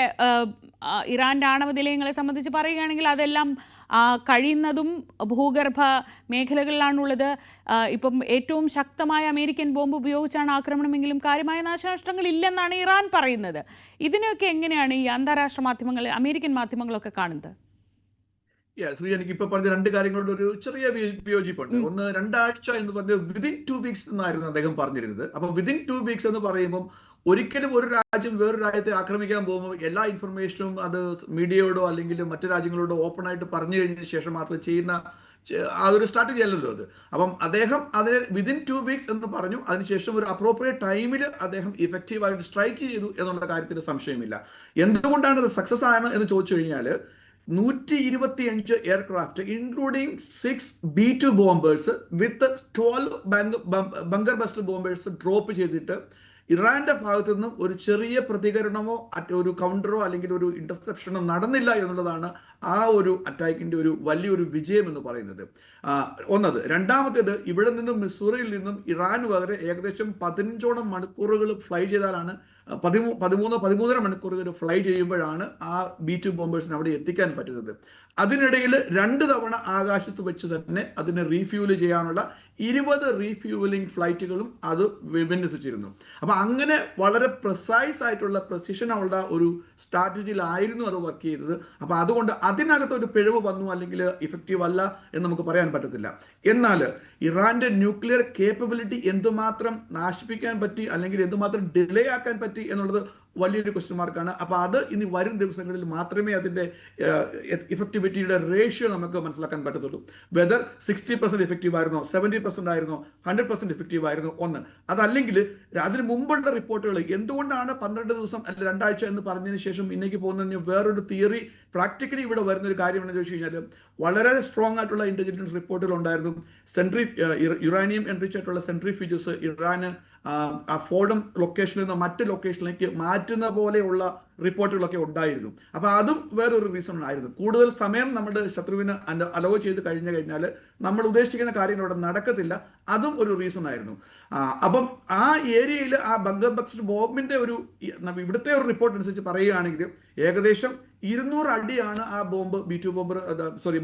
ഇറാന്റെ ആണവ നിലയങ്ങളെ സംബന്ധിച്ച് പറയുകയാണെങ്കിൽ അതെല്ലാം കഴിയുന്നതും ഭൂഗർഭ മേഖലകളിലാണുള്ളത്. ഇപ്പം ഏറ്റവും ശക്തമായ അമേരിക്കൻ ബോംബ് ഉപയോഗിച്ചാണ് ആക്രമണമെങ്കിലും കാര്യമായ നാശനഷ്ടങ്ങൾ ഇല്ലെന്നാണ് ഇറാൻ പറയുന്നത്. ഇതിനെയൊക്കെ എങ്ങനെയാണ് ഈ അന്താരാഷ്ട്ര മാധ്യമങ്ങൾ, അമേരിക്കൻ മാധ്യമങ്ങളൊക്കെ കാണുന്നത്? ശ്രീ, എനിക്ക് ഇപ്പൊ പറഞ്ഞ 2 കാര്യങ്ങളുടെ ഒരു ചെറിയ വിയോജിപ്പുണ്ട്. ഒന്ന്, 2 ആഴ്ച എന്ന് പറഞ്ഞത് വിതിൻ 2 വീക്സ് എന്നായിരുന്നു അദ്ദേഹം പറഞ്ഞിരുന്നത്. അപ്പൊ വിതിൻ 2 വീക്സ് എന്ന് പറയുമ്പോൾ ഒരിക്കലും ഒരു രാജ്യം വേറൊരു രാജ്യത്തെ ആക്രമിക്കാൻ പോകുമ്പോൾ എല്ലാ ഇൻഫർമേഷനും അത് മീഡിയയോടോ അല്ലെങ്കിൽ മറ്റു രാജ്യങ്ങളോടോ ഓപ്പൺ ആയിട്ട് പറഞ്ഞു കഴിഞ്ഞതിന് ശേഷം മാത്രം ചെയ്യുന്ന അതൊരു സ്ട്രാറ്റജി അല്ലല്ലോ അത്. അപ്പം അദ്ദേഹം അതിന് വിതിൻ 2 വീക്സ് എന്ന് പറഞ്ഞു. അതിനുശേഷം ഒരു അപ്രോപ്രിയേറ്റ് ടൈമിൽ അദ്ദേഹം ഇഫക്റ്റീവായിട്ട് സ്ട്രൈക്ക് ചെയ്തു എന്നുള്ള കാര്യത്തിൽ സംശയമില്ല. എന്തുകൊണ്ടാണ് അത് സക്സസ് ആണ് എന്ന് ചോദിച്ചു കഴിഞ്ഞാൽ 125 എയർക്രാഫ്റ്റ് ഇൻക്ലൂഡിംഗ് 6 B-2 ബോംബേഴ്സ് വിത്ത് 12 ബങ്കർ ബസ്റ്റർ ബോംബേഴ്സ് ഡ്രോപ്പ് ചെയ്തിട്ട് ഇറാന്റെ ഭാഗത്തു നിന്നും ഒരു ചെറിയ പ്രതികരണമോ ഒരു കൗണ്ടറോ അല്ലെങ്കിൽ ഒരു ഇന്റർസെപ്ഷനോ നടന്നില്ല എന്നുള്ളതാണ് ആ ഒരു അറ്റാക്കിന്റെ ഒരു വലിയൊരു വിജയം എന്ന് പറയുന്നത്. ഒന്നത്. രണ്ടാമത്തേത്, ഇവിടെ നിന്നും മിസൂറിയിൽ നിന്നും ഇറാൻ വരെ ഏകദേശം 15 മണിക്കൂറുകൾ ഫ്ലൈ ചെയ്താലാണ് 13 മണിക്കൂറുകൾ ഫ്ലൈ ചെയ്യുമ്പോഴാണ് ആ B-2 ബോംബേഴ്സിന് അവിടെ എത്തിക്കാൻ പറ്റുന്നത്. അതിനിടയിൽ 2 തവണ ആകാശത്ത് വെച്ച് തന്നെ അതിനെ റീഫ്യൂൽ ചെയ്യാനുള്ള 20 റീഫ്യൂവലിംഗ് ഫ്ലൈറ്റുകളും അത് വിന്യസിച്ചിരുന്നു. അപ്പൊ അങ്ങനെ വളരെ പ്രിസൈസ് ആയിട്ടുള്ള പ്രസിഷനുള്ള ഒരു സ്ട്രാറ്റജിയിലായിരുന്നു അത് വർക്ക് ചെയ്തത്. അപ്പൊ അതുകൊണ്ട് അതിനകത്ത് ഒരു പിഴവ് വന്നു അല്ലെങ്കിൽ ഇഫക്റ്റീവ് അല്ല എന്ന് നമുക്ക് പറയാൻ പറ്റത്തില്ല. എന്നാൽ ഇറാന്റെ ന്യൂക്ലിയർ കേപ്പബിലിറ്റി എന്തുമാത്രം നാശിപ്പിക്കാൻ പറ്റി അല്ലെങ്കിൽ എന്തുമാത്രം ഡിലേ ആക്കാൻ പറ്റി എന്നുള്ളത് വലിയൊരു ക്വസ്റ്റ്യൻ മാർക്കാണ്. അപ്പൊ അത് ഇനി വരും ദിവസങ്ങളിൽ മാത്രമേ അതിന്റെ ഇഫക്ടിവിറ്റിയുടെ റേഷ്യോ നമുക്ക് മനസ്സിലാക്കാൻ പറ്റത്തുള്ളൂ. വെദർ 60% ഇഫക്റ്റീവ് ആയിരുന്നോ, 70% ആയിരുന്നോ, 100% ഇഫക്റ്റീവ് ആയിരുന്നോ ഒന്ന്. അതല്ലെങ്കിൽ അതിന് മുമ്പുള്ള റിപ്പോർട്ടുകൾ എന്തുകൊണ്ടാണ് 12 ദിവസം അല്ലെങ്കിൽ 2 ആഴ്ച എന്ന് പറഞ്ഞതിന് ശേഷം ഇന്നേക്ക് പോകുന്നതിന് വേറൊരു തിയറി പ്രാക്ടിക്കലി ഇവിടെ വരുന്ന ഒരു കാര്യമെന്ന് ചോദിച്ചു കഴിഞ്ഞാൽ വളരെ സ്ട്രോങ് ആയിട്ടുള്ള ഇന്റലിജൻസ് റിപ്പോർട്ടുകൾ ഉണ്ടായിരുന്നു. യുറാനിയം എൻറിച്ച് ആയിട്ടുള്ള സെൻട്രിഫ്യൂജസ് ഇറാന് ആ ഫോർഡം ലൊക്കേഷനിൽ നിന്ന് മറ്റ് ലൊക്കേഷനിലേക്ക് മാറ്റുന്ന പോലെയുള്ള റിപ്പോർട്ടുകളൊക്കെ ഉണ്ടായിരുന്നു. അപ്പൊ അതും വേറൊരു റീസൺ ആയിരുന്നു. കൂടുതൽ സമയം നമ്മുടെ ശത്രുവിന് അലോ ചെയ്ത് കഴിഞ്ഞാൽ നമ്മൾ ഉദ്ദേശിക്കുന്ന കാര്യങ്ങൾ അവിടെ നടക്കത്തില്ല. അതും ഒരു റീസൺ ആയിരുന്നു. അപ്പം ആ ഏരിയയിൽ ആ ബങ്കർ ബസ്റ്റർ ബോംബിന്റെ ഒരു ഇവിടുത്തെ ഒരു റിപ്പോർട്ട് അനുസരിച്ച് പറയുകയാണെങ്കിൽ ഏകദേശം 200 അടിയാണ് ആ bomb B-2 bomb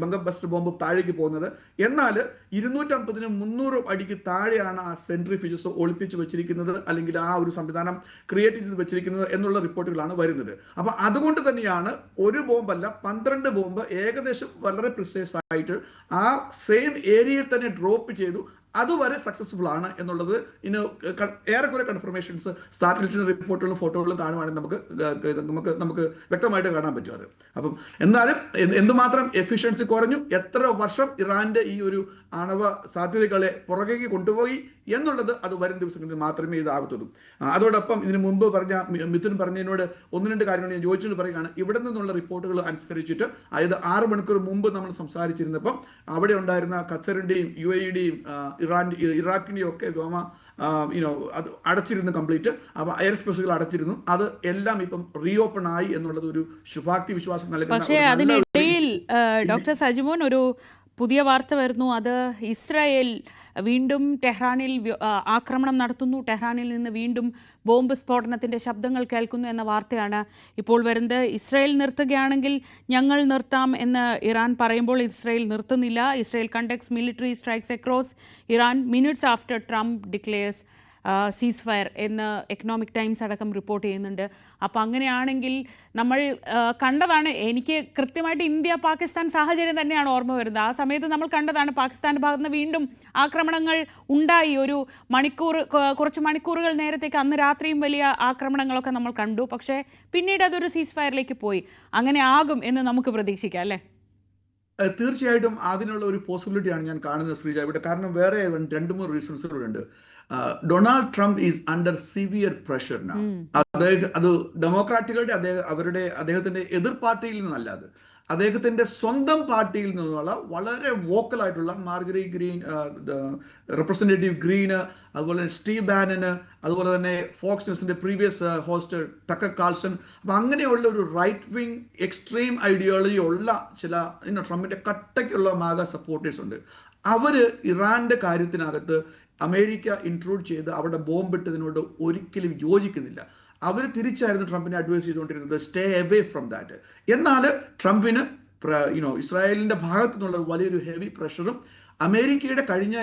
bunker buster bomb താഴേക്ക് പോകുന്നത്. എന്നാൽ 250-നും 300 അടിക്ക് താഴെയാണ് ആ സെൻട്രിഫ്യൂജസ് ഒളിപ്പിച്ച് വെച്ചിരിക്കുന്നത് അല്ലെങ്കിൽ ആ ഒരു സംവിധാനം ക്രിയേറ്റ് ചെയ്ത് വെച്ചിരിക്കുന്നത് എന്നുള്ള റിപ്പോർട്ടുകളാണ് വരുന്നത്. അപ്പൊ അതുകൊണ്ട് തന്നെയാണ് ഒരു ബോംബല്ല 12 ബോംബ് ഏകദേശം വളരെ പ്രിസൈസ് ആയിട്ട് ആ സെയിം ഏരിയയിൽ തന്നെ ഡ്രോപ്പ് ചെയ്തു. അതുവരെ സക്സസ്ഫുൾ ആണ് എന്നുള്ളത് ഇന്ന് ഏറെക്കുറെ കൺഫർമേഷൻസ് സാറ്റലൈറ്റ് റിപ്പോർട്ടുകളും ഫോട്ടോകളും കാണുവാണെങ്കിൽ നമുക്ക് വ്യക്തമായിട്ട് കാണാൻ പറ്റും അത്. അപ്പം എന്നാലും എന്തുമാത്രം എഫിഷ്യൻസി കുറഞ്ഞു, എത്ര വർഷം ഇറാന്റെ ഈ ഒരു ആണവ സാധ്യതകളെ പുറകേക്ക് കൊണ്ടുപോയി എന്നുള്ളത് അത് വരും ദിവസങ്ങളിൽ മാത്രമേ ഇതാകത്തുള്ളൂ. അതോടൊപ്പം ഇതിനു മുമ്പ് പറഞ്ഞ മിഥുൻ പറഞ്ഞതിനോട് 1-2 കാര്യങ്ങൾ ഞാൻ ചോദിച്ചുകൊണ്ട് പറയുകയാണ്. ഇവിടെ നിന്നുള്ള റിപ്പോർട്ടുകൾ അനുസരിച്ചിട്ട് അതായത് 6 മണിക്കൂർ മുമ്പ് നമ്മൾ സംസാരിച്ചിരുന്നപ്പം അവിടെ ഉണ്ടായിരുന്ന ഖത്തറിന്റെയും UAE-യുടെയും ഇറാഖിന്റെയും ഒക്കെ വ്യോമ അത് അടച്ചിരുന്നു കംപ്ലീറ്റ്. അപ്പോൾ എയർ സ്പേസുകൾ അടച്ചിരുന്നു. അത് എല്ലാം ഇപ്പം റീഓപ്പൺ ആയി എന്നുള്ളത് ഒരു ശുഭാപ്തി വിശ്വാസം നൽകുന്ന. പക്ഷേ അതിനിടയിൽ ഡോക്ടർ സജിമോൻ ഒരു പുതിയ വാർത്ത വരുന്നു. അത് ഇസ്രായേൽ വീണ്ടും ടെഹ്റാനിൽ ആക്രമണം നടത്തുന്നു, ടെഹ്റാനിൽ നിന്ന് വീണ്ടും ബോംബ് സ്ഫോടനത്തിൻ്റെ ശബ്ദങ്ങൾ കേൾക്കുന്നു എന്ന വാർത്തയാണ് ഇപ്പോൾ വരുന്നത്. ഇസ്രായേൽ നിർത്തുകയാണെങ്കിൽ ഞങ്ങൾ നിർത്താം എന്ന് ഇറാൻ പറയുമ്പോൾ ഇസ്രായേൽ നിർത്തുന്നില്ല. Israel conducts military strikes across Iran minutes after Trump declares ceasefire എന്ന് എക്കണോമിക് ടൈംസ് അടക്കം റിപ്പോർട്ട് ചെയ്യുന്നുണ്ട്. അപ്പോൾ അങ്ങനെയാണെങ്കിൽ നമ്മൾ കണ്ടതാണ്, എനിക്ക് കൃത്യമായിട്ട് ഇന്ത്യ പാകിസ്ഥാൻ സാഹചര്യം തന്നെയാണ് ഓർമ്മ വരുന്നത്. ആ സമയത്ത് നമ്മൾ കണ്ടതാണ് പാകിസ്ഥാൻ്റെ ഭാഗത്ത് നിന്ന് വീണ്ടും ആക്രമണങ്ങൾ ഉണ്ടായി. ഒരു കുറച്ച് മണിക്കൂറുകൾ നേരത്തേക്ക് അന്ന് രാത്രിയും വലിയ ആക്രമണങ്ങളൊക്കെ നമ്മൾ കണ്ടു. പക്ഷേ പിന്നീട് അതൊരു സീസ് ഫയറിലേക്ക് പോയി. അങ്ങനെ ആകും എന്ന് നമുക്ക് പ്രതീക്ഷിക്കാം അല്ലേ? തീർച്ചയായിട്ടും അതിനുള്ള ഒരു പോസിബിലിറ്റിയാണ് ഞാൻ കാണുന്നത് ശ്രീജ ഇവിടെ. കാരണം വേറെ 2-3 റീസൺസുകളുണ്ട്. Donald Trump is under severe pressure. അത് ഡെമോക്രാറ്റുകളുടെ അദ്ദേഹത്തിന്റെ എതിർ പാർട്ടിയിൽ നിന്നല്ല, അത് അദ്ദേഹത്തിന്റെ സ്വന്തം പാർട്ടിയിൽ നിന്നുള്ള വളരെ വോക്കലായിട്ടുള്ള മാർജറി ഗ്രീൻ, റെപ്രസെന്റേറ്റീവ് ഗ്രീന്, അതുപോലെ തന്നെ സ്റ്റീവ് ബാനന്, അതുപോലെ തന്നെ ഫോക്സ് ന്യൂസിന്റെ പ്രീവിയസ് ഹോസ്റ്റ് ടക്കർ കാൾസൺ. അപ്പം അങ്ങനെയുള്ള ഒരു റൈറ്റ് വിങ് എക്സ്ട്രീം ഐഡിയോളജി ഉള്ള ചില ട്രംപിന്റെ കട്ടയ്ക്കുള്ള മാഗ സപ്പോർട്ടേഴ്സ് ഉണ്ട്. അവര് ഇറാന്റെ കാര്യത്തിനകത്ത് അമേരിക്ക ഇൻട്രൂഡ് ചെയ്ത് അവിടെ ബോംബിട്ടതിനോട് ഒരിക്കലും യോജിക്കുന്നില്ല. അവർ തിരിച്ചായിരുന്നു ട്രംപിനെ അഡ്വൈസ് ചെയ്തുകൊണ്ടിരുന്നത്, സ്റ്റേ അവേ ഫ്രം ദാറ്റ്. എന്നാൽ ട്രംപിന് ഇസ്രായേലിന്റെ ഭാഗത്തു നിന്നുള്ള വലിയൊരു ഹെവി പ്രഷറും അമേരിക്കയുടെ കഴിഞ്ഞ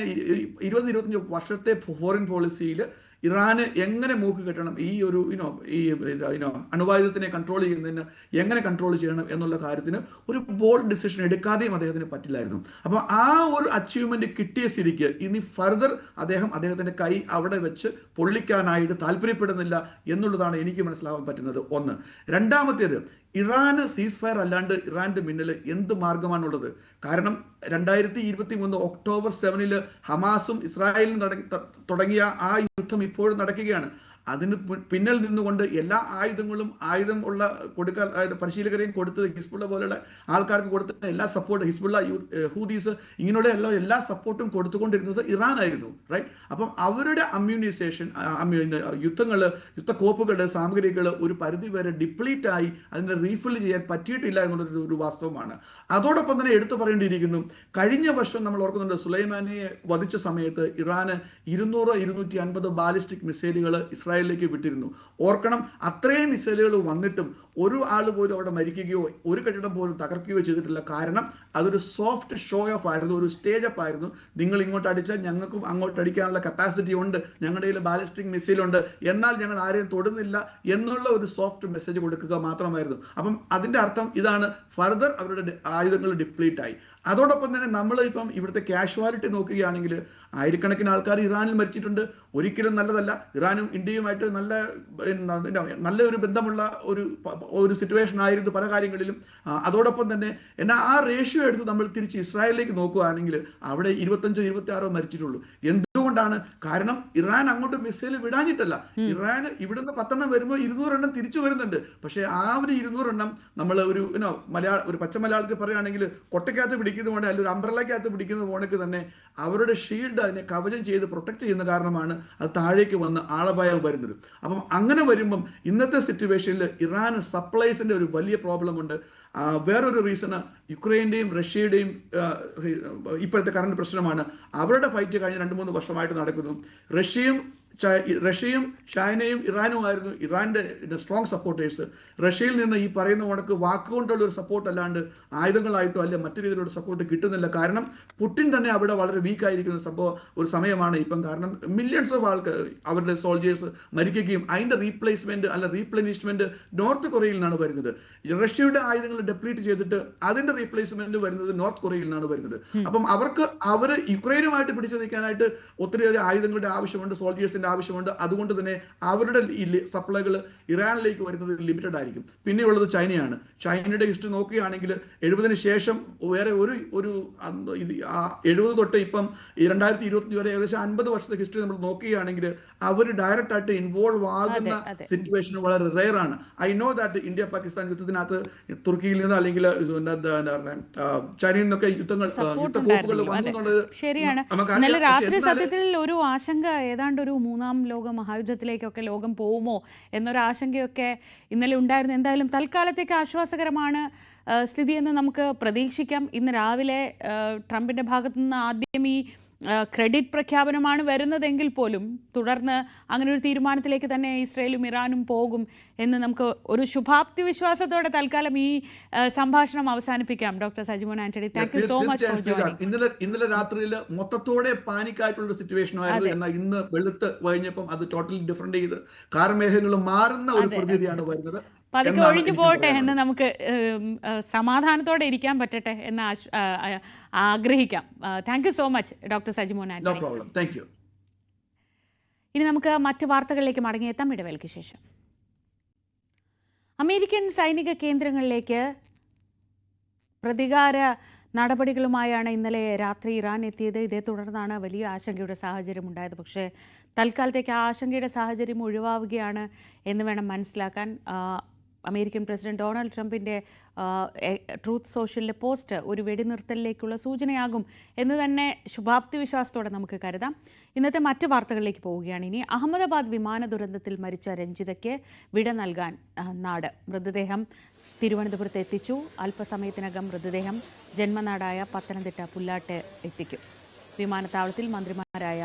20-25 വർഷത്തെ ഫോറിൻ പോളിസിയിൽ ഇറാന് എങ്ങനെ മൂക്ക് കെട്ടണം, ഈ ഒരു അണുവായുധത്തിനെ കൺട്രോൾ ചെയ്യുന്നതിന് എങ്ങനെ കൺട്രോൾ ചെയ്യണം എന്നുള്ള കാര്യത്തിന് ഒരു ബോൾഡ് ഡിസിഷൻ എടുക്കാതെയും അദ്ദേഹത്തിന് പറ്റില്ലായിരുന്നു. അപ്പോൾ ആ ഒരു അച്ചീവ്മെന്റ് കിട്ടിയ സ്ഥിതിക്ക് ഇനി ഫർദർ അദ്ദേഹത്തിന്റെ കൈ അവിടെ വെച്ച് പൊള്ളിക്കാനായിട്ട് താല്പര്യപ്പെടുന്നില്ല എന്നുള്ളതാണ് എനിക്ക് മനസ്സിലാവാൻ പറ്റുന്നത്. ഒന്ന്. രണ്ടാമത്തേത്, ഇറാന് സീസ് ഫയർ അല്ലാണ്ട് ഇറാന്റെ മുന്നിൽ എന്ത് മാർഗമാണുള്ളത്? കാരണം 2023 ഒക്ടോബർ 7 ഹമാസും ഇസ്രായേലും തുടങ്ങിയ ആ യുദ്ധം ഇപ്പോഴും നടക്കുകയാണ്. അതിന് പിന്നിൽ നിന്നുകൊണ്ട് എല്ലാ ആയുധം ഉള്ള കൊടുക്കാൻ, അതായത് പരിശീലകരെയും കൊടുത്തത് ഹിസ്ബുള്ള പോലെയുള്ള ആൾക്കാർക്ക് കൊടുത്ത എല്ലാ സപ്പോർട്ടും, ഹിസ്ബുള്ള ഹൂദീസ് ഇങ്ങനെയുള്ള എല്ലാ സപ്പോർട്ടും കൊടുത്തുകൊണ്ടിരുന്നത് ഇറാൻ ആയിരുന്നു, റൈറ്റ്? അപ്പം അവരുടെ അമ്മ്യൂണൈസേഷൻ, യുദ്ധക്കോപ്പുകളുടെ സാമഗ്രികൾ ഒരു പരിധി വരെ ഡിപ്ലീറ്റ് ആയി അതിനെ റീഫിൽ ചെയ്യാൻ പറ്റിയിട്ടില്ല എന്നുള്ളൊരു വാസ്തവമാണ്. അതോടൊപ്പം തന്നെ എടുത്തു പറയേണ്ടിയിരിക്കുന്നു, കഴിഞ്ഞ വർഷം നമ്മൾ ഓർക്കുന്നുണ്ട്, സുലൈമാനിയെ വധിച്ച സമയത്ത് ഇറാന് 200-250 ബാലിസ്റ്റിക് മിസൈലുകൾ ഇസ്രായേലിലേക്ക് വിട്ടിരുന്നു. ഓർക്കണം, അത്രയും മിസൈലുകൾ വന്നിട്ടും ഒരു ആൾ പോലും അവിടെ മരിക്കുകയോ ഒരു കെട്ടിടം പോലും തകർക്കുകയോ ചെയ്തിട്ടില്ല. കാരണം അതൊരു സോഫ്റ്റ് ഷോ ഓഫ് ആയിരുന്നു, ഒരു സ്റ്റേജ് അപ്പ് ആയിരുന്നു. നിങ്ങൾ ഇങ്ങോട്ട് അടിച്ചാൽ ഞങ്ങൾക്കും അങ്ങോട്ട് അടിക്കാനുള്ള കപ്പാസിറ്റി ഉണ്ട്, ഞങ്ങളുടെ കയ്യിൽ ബാലിസ്റ്റിക് മിസൈലുണ്ട്, എന്നാൽ ഞങ്ങൾ ആരെയും തൊടുന്നില്ല എന്നുള്ള ഒരു സോഫ്റ്റ് മെസ്സേജ് കൊടുക്കുക മാത്രമായിരുന്നു. അപ്പം അതിന്റെ അർത്ഥം ഇതാണ്, ഫർദർ അവരുടെ ആയുധങ്ങൾ ഡിപ്ലീറ്റ് ആയി. അതോടൊപ്പം തന്നെ നമ്മൾ ഇപ്പം ഇവിടുത്തെ കാഷ്വാലിറ്റി നോക്കുകയാണെങ്കിൽ ആയിരക്കണക്കിന് ആൾക്കാർ ഇറാനിൽ മരിച്ചിട്ടുണ്ട്. ഒരിക്കലും നല്ലതല്ല. ഇറാനും ഇന്ത്യയുമായിട്ട് നല്ലൊരു ബന്ധമുള്ള ഒരു സിറ്റുവേഷൻ ആയിരുന്നു പല കാര്യങ്ങളിലും. അതോടൊപ്പം തന്നെ എന്നാൽ ആ റേഷ്യോ എടുത്ത് നമ്മൾ തിരിച്ച് ഇസ്രായേലിലേക്ക് നോക്കുകയാണെങ്കിൽ അവിടെ 25-26 മരിച്ചിട്ടുള്ളൂ. എന്തുകൊണ്ടാണ്? കാരണം ഇറാൻ അങ്ങോട്ട് മിസൈൽ വിടാഞ്ഞിട്ടല്ല. ഇറാൻ ഇവിടുന്ന് 10 വരുമ്പോൾ 200 തിരിച്ചു വരുന്നുണ്ട്. പക്ഷേ ആ ഒരു 200 നമ്മൾ ഒരു പച്ച മലയാളത്തിൽ പറയുകയാണെങ്കിൽ കൊട്ടയ്ക്കകത്ത് പിടിക്കുന്ന പോലെ, അല്ലെങ്കിൽ ഒരു അംബ്രലയ്ക്കകത്ത് പിടിക്കുന്ന പോണക്ക് തന്നെ അവരുടെ ഷീൽഡ് അതിനെ കവചം ചെയ്ത് പ്രൊട്ടക്ട് ചെയ്യുന്ന കാരണമാണ് അത് താഴേക്ക് വന്ന് ആളപായം വരുന്നത്. അപ്പം അങ്ങനെ വരുമ്പം ഇന്നത്തെ സിറ്റുവേഷനിൽ ഇറാൻ സപ്ലൈസിന്റെ ഒരു വലിയ പ്രോബ്ലം ഉണ്ട്. വേറൊരു റീസണ് യുക്രൈൻ്റെയും റഷ്യയുടെയും ഇപ്പോഴത്തെ കറണ്ട് പ്രശ്നമാണ്. അവരുടെ ഫൈറ്റ് കഴിഞ്ഞ 2-3 വർഷമായിട്ട് നടക്കുന്നു. റഷ്യയും റഷ്യയും ചൈനയും ഇറാനുമായിരുന്നു ഇറാന്റെ സ്ട്രോങ് സപ്പോർട്ടേഴ്സ്. റഷ്യയിൽ നിന്ന് ഈ പറയുന്ന കണക്ക് വാക്കുകൊണ്ടുള്ള ഒരു സപ്പോർട്ട് അല്ലാണ്ട് ആയുധങ്ങളായിട്ടോ അല്ലെ മറ്റു രീതിയിലുള്ള സപ്പോർട്ട് കിട്ടുന്നില്ല. കാരണം പുടിൻ തന്നെ അവിടെ വളരെ വീക്കായിരിക്കുന്ന ഒരു സമയമാണ് ഇപ്പം. കാരണം മില്യൺസ് ഓഫ് ആൾക്ക് അവരുടെ സോൾജേഴ്സ് മരിക്കുകയും അതിന്റെ റീപ്ലേസ്മെന്റ് അല്ല റീപ്ലനിഷ്മെന്റ് നോർത്ത് കൊറിയയിൽ നിന്നാണ് വരുന്നത്. റഷ്യയുടെ ആയുധങ്ങൾ ഡെപ്ലീറ്റ് ചെയ്തിട്ട് അതിന്റെ റീപ്ലേസ്മെന്റ് വരുന്നത് നോർത്ത് കൊറിയയിൽ നിന്നാണ് വരുന്നത്. അപ്പം അവർ യുക്രൈനുമായിട്ട് പിടിച്ചു നിൽക്കാനായിട്ട് ഒത്തിരിയധികം ആയുധങ്ങളുടെ ആവശ്യമുണ്ട്, സോൾജേഴ്സിന്റെ ആവശ്യമുണ്ട്. അതുകൊണ്ട് തന്നെ അവരുടെ സപ്ലൈകൾ ഇറാനിലേക്ക് വരുന്നത് ലിമിറ്റഡ് ആയിരിക്കും. പിന്നെയുള്ളത് ചൈനയാണ്. ചൈനയുടെ ഹിസ്റ്ററി നോക്കുകയാണെങ്കിൽ 70-ന് ശേഷം വേറെ ഒരു 70 തൊട്ട് ഇപ്പം 2025 വരെ ഏകദേശം 50 വർഷത്തെ ഹിസ്റ്ററി നമ്മൾ നോക്കുകയാണെങ്കിൽ അവർ ഡയറക്റ്റ് ആയിട്ട് ഇൻവോൾവ് ആകുന്ന സിറ്റുവേഷൻ വളരെ റെയർ ആണ്. I know that India Pakistan യുദ്ധത്തിനകത്ത് തുർക്കിയിൽ നിന്ന് അല്ലെങ്കിൽ ചൈനയിൽ നിന്നൊക്കെ യുദ്ധക്കോപ്പുകൾ വന്നുള്ളത് ശരിയാണ്. ഇന്നലെ രാത്രി സത്യത്തിൽ ഒരു ആശങ്ക ഏതാണ്ട് ഒരു 3ാം ലോക മഹായുദ്ധത്തിലേക്കൊക്കെ ലോകം പോകുമോ എന്നൊരു ആശങ്കയൊക്കെ ഇന്നലെ ഉണ്ടായിരുന്നു. എന്തായാലും തൽക്കാലത്തേക്ക് ആശ്വാസകരമാണ് സ്ഥിതിയെന്ന് നമുക്ക് പ്രതീക്ഷിക്കാം. ഇന്ന് രാവിലെ ട്രംപിന്റെ ഭാഗത്തു നിന്ന് ആദ്യം ഈ ക്രെഡിറ്റ് പ്രഖ്യാപനമാണ് വരുന്നതെങ്കിൽ പോലും തുടർന്ന് അങ്ങനെ ഒരു തീരുമാനത്തിലേക്ക് തന്നെ ഇസ്രയേലും ഇറാനും പോകും എന്ന് നമുക്ക് ഒരു ശുഭാപ്തി വിശ്വാസത്തോടെ തൽക്കാലം ഈ സംഭാഷണം അവസാനിപ്പിക്കാം. Doctor Sajimon Antony, thank you so much for joining. ഇന്നലെ രാത്രിയിൽ മൊത്തത്തോടെ പാനിക്കായിട്ടുള്ള സിറ്റുവേഷൻ ആയിരുന്നു. എന്നാൽ ഇന്ന് വെളുത്ത് കഴിഞ്ഞപ്പം അത് ടോട്ടലി ഡിഫറെന്റ് ചെയ്ത് കാർമേഘങ്ങൾ മാറുന്ന ഒരു പ്രതീതിയാണ് വരുന്നത്. പതുക്കെ ഒഴിഞ്ഞു പോകട്ടെ എന്ന് നമുക്ക് സമാധാനത്തോടെ ഇരിക്കാൻ പറ്റട്ടെ എന്ന് ആഗ്രഹിക്കാം. Thank you so much doctor Sajimon Antony. ഇനി നമുക്ക് മറ്റു വാർത്തകളിലേക്ക് മടങ്ങിയെത്താം ഇടവേളയ്ക്ക് ശേഷം. അമേരിക്കൻ സൈനിക കേന്ദ്രങ്ങളിലേക്ക് പ്രതികാര നടപടികളുമായാണ് ഇന്നലെ രാത്രി ഇറാൻ എത്തിയത്. ഇതേ തുടർന്നാണ് വലിയ ആശങ്കയുടെ സാഹചര്യം ഉണ്ടായത്. പക്ഷേ തൽക്കാലത്തേക്ക് ആ ആശങ്കയുടെ സാഹചര്യം ഒഴിവാവുകയാണ് എന്ന് വേണം മനസ്സിലാക്കാൻ. അമേരിക്കൻ പ്രസിഡന്റ് ഡൊണാൾഡ് ട്രംപിൻ്റെ ട്രൂത്ത് സോഷ്യലിലെ പോസ്റ്റ് ഒരു വെടിനിർത്തലിലേക്കുള്ള സൂചനയാകും എന്ന് തന്നെ ശുഭാപ്തി വിശ്വാസത്തോടെ നമുക്ക് കരുതാം. ഇന്നത്തെ മറ്റ് വാർത്തകളിലേക്ക് പോവുകയാണ്. ഇനി അഹമ്മദാബാദ് വിമാന ദുരന്തത്തിൽ മരിച്ച രഞ്ജിതയ്ക്ക് വിട നൽകാൻ നാട്. മൃതദേഹം തിരുവനന്തപുരത്ത് എത്തിച്ചു. അല്പസമയത്തിനകം മൃതദേഹം ജന്മനാടായ പത്തനംതിട്ട പുല്ലാട്ട് എത്തിക്കും. വിമാനത്താവളത്തിൽ മന്ത്രിമാരായ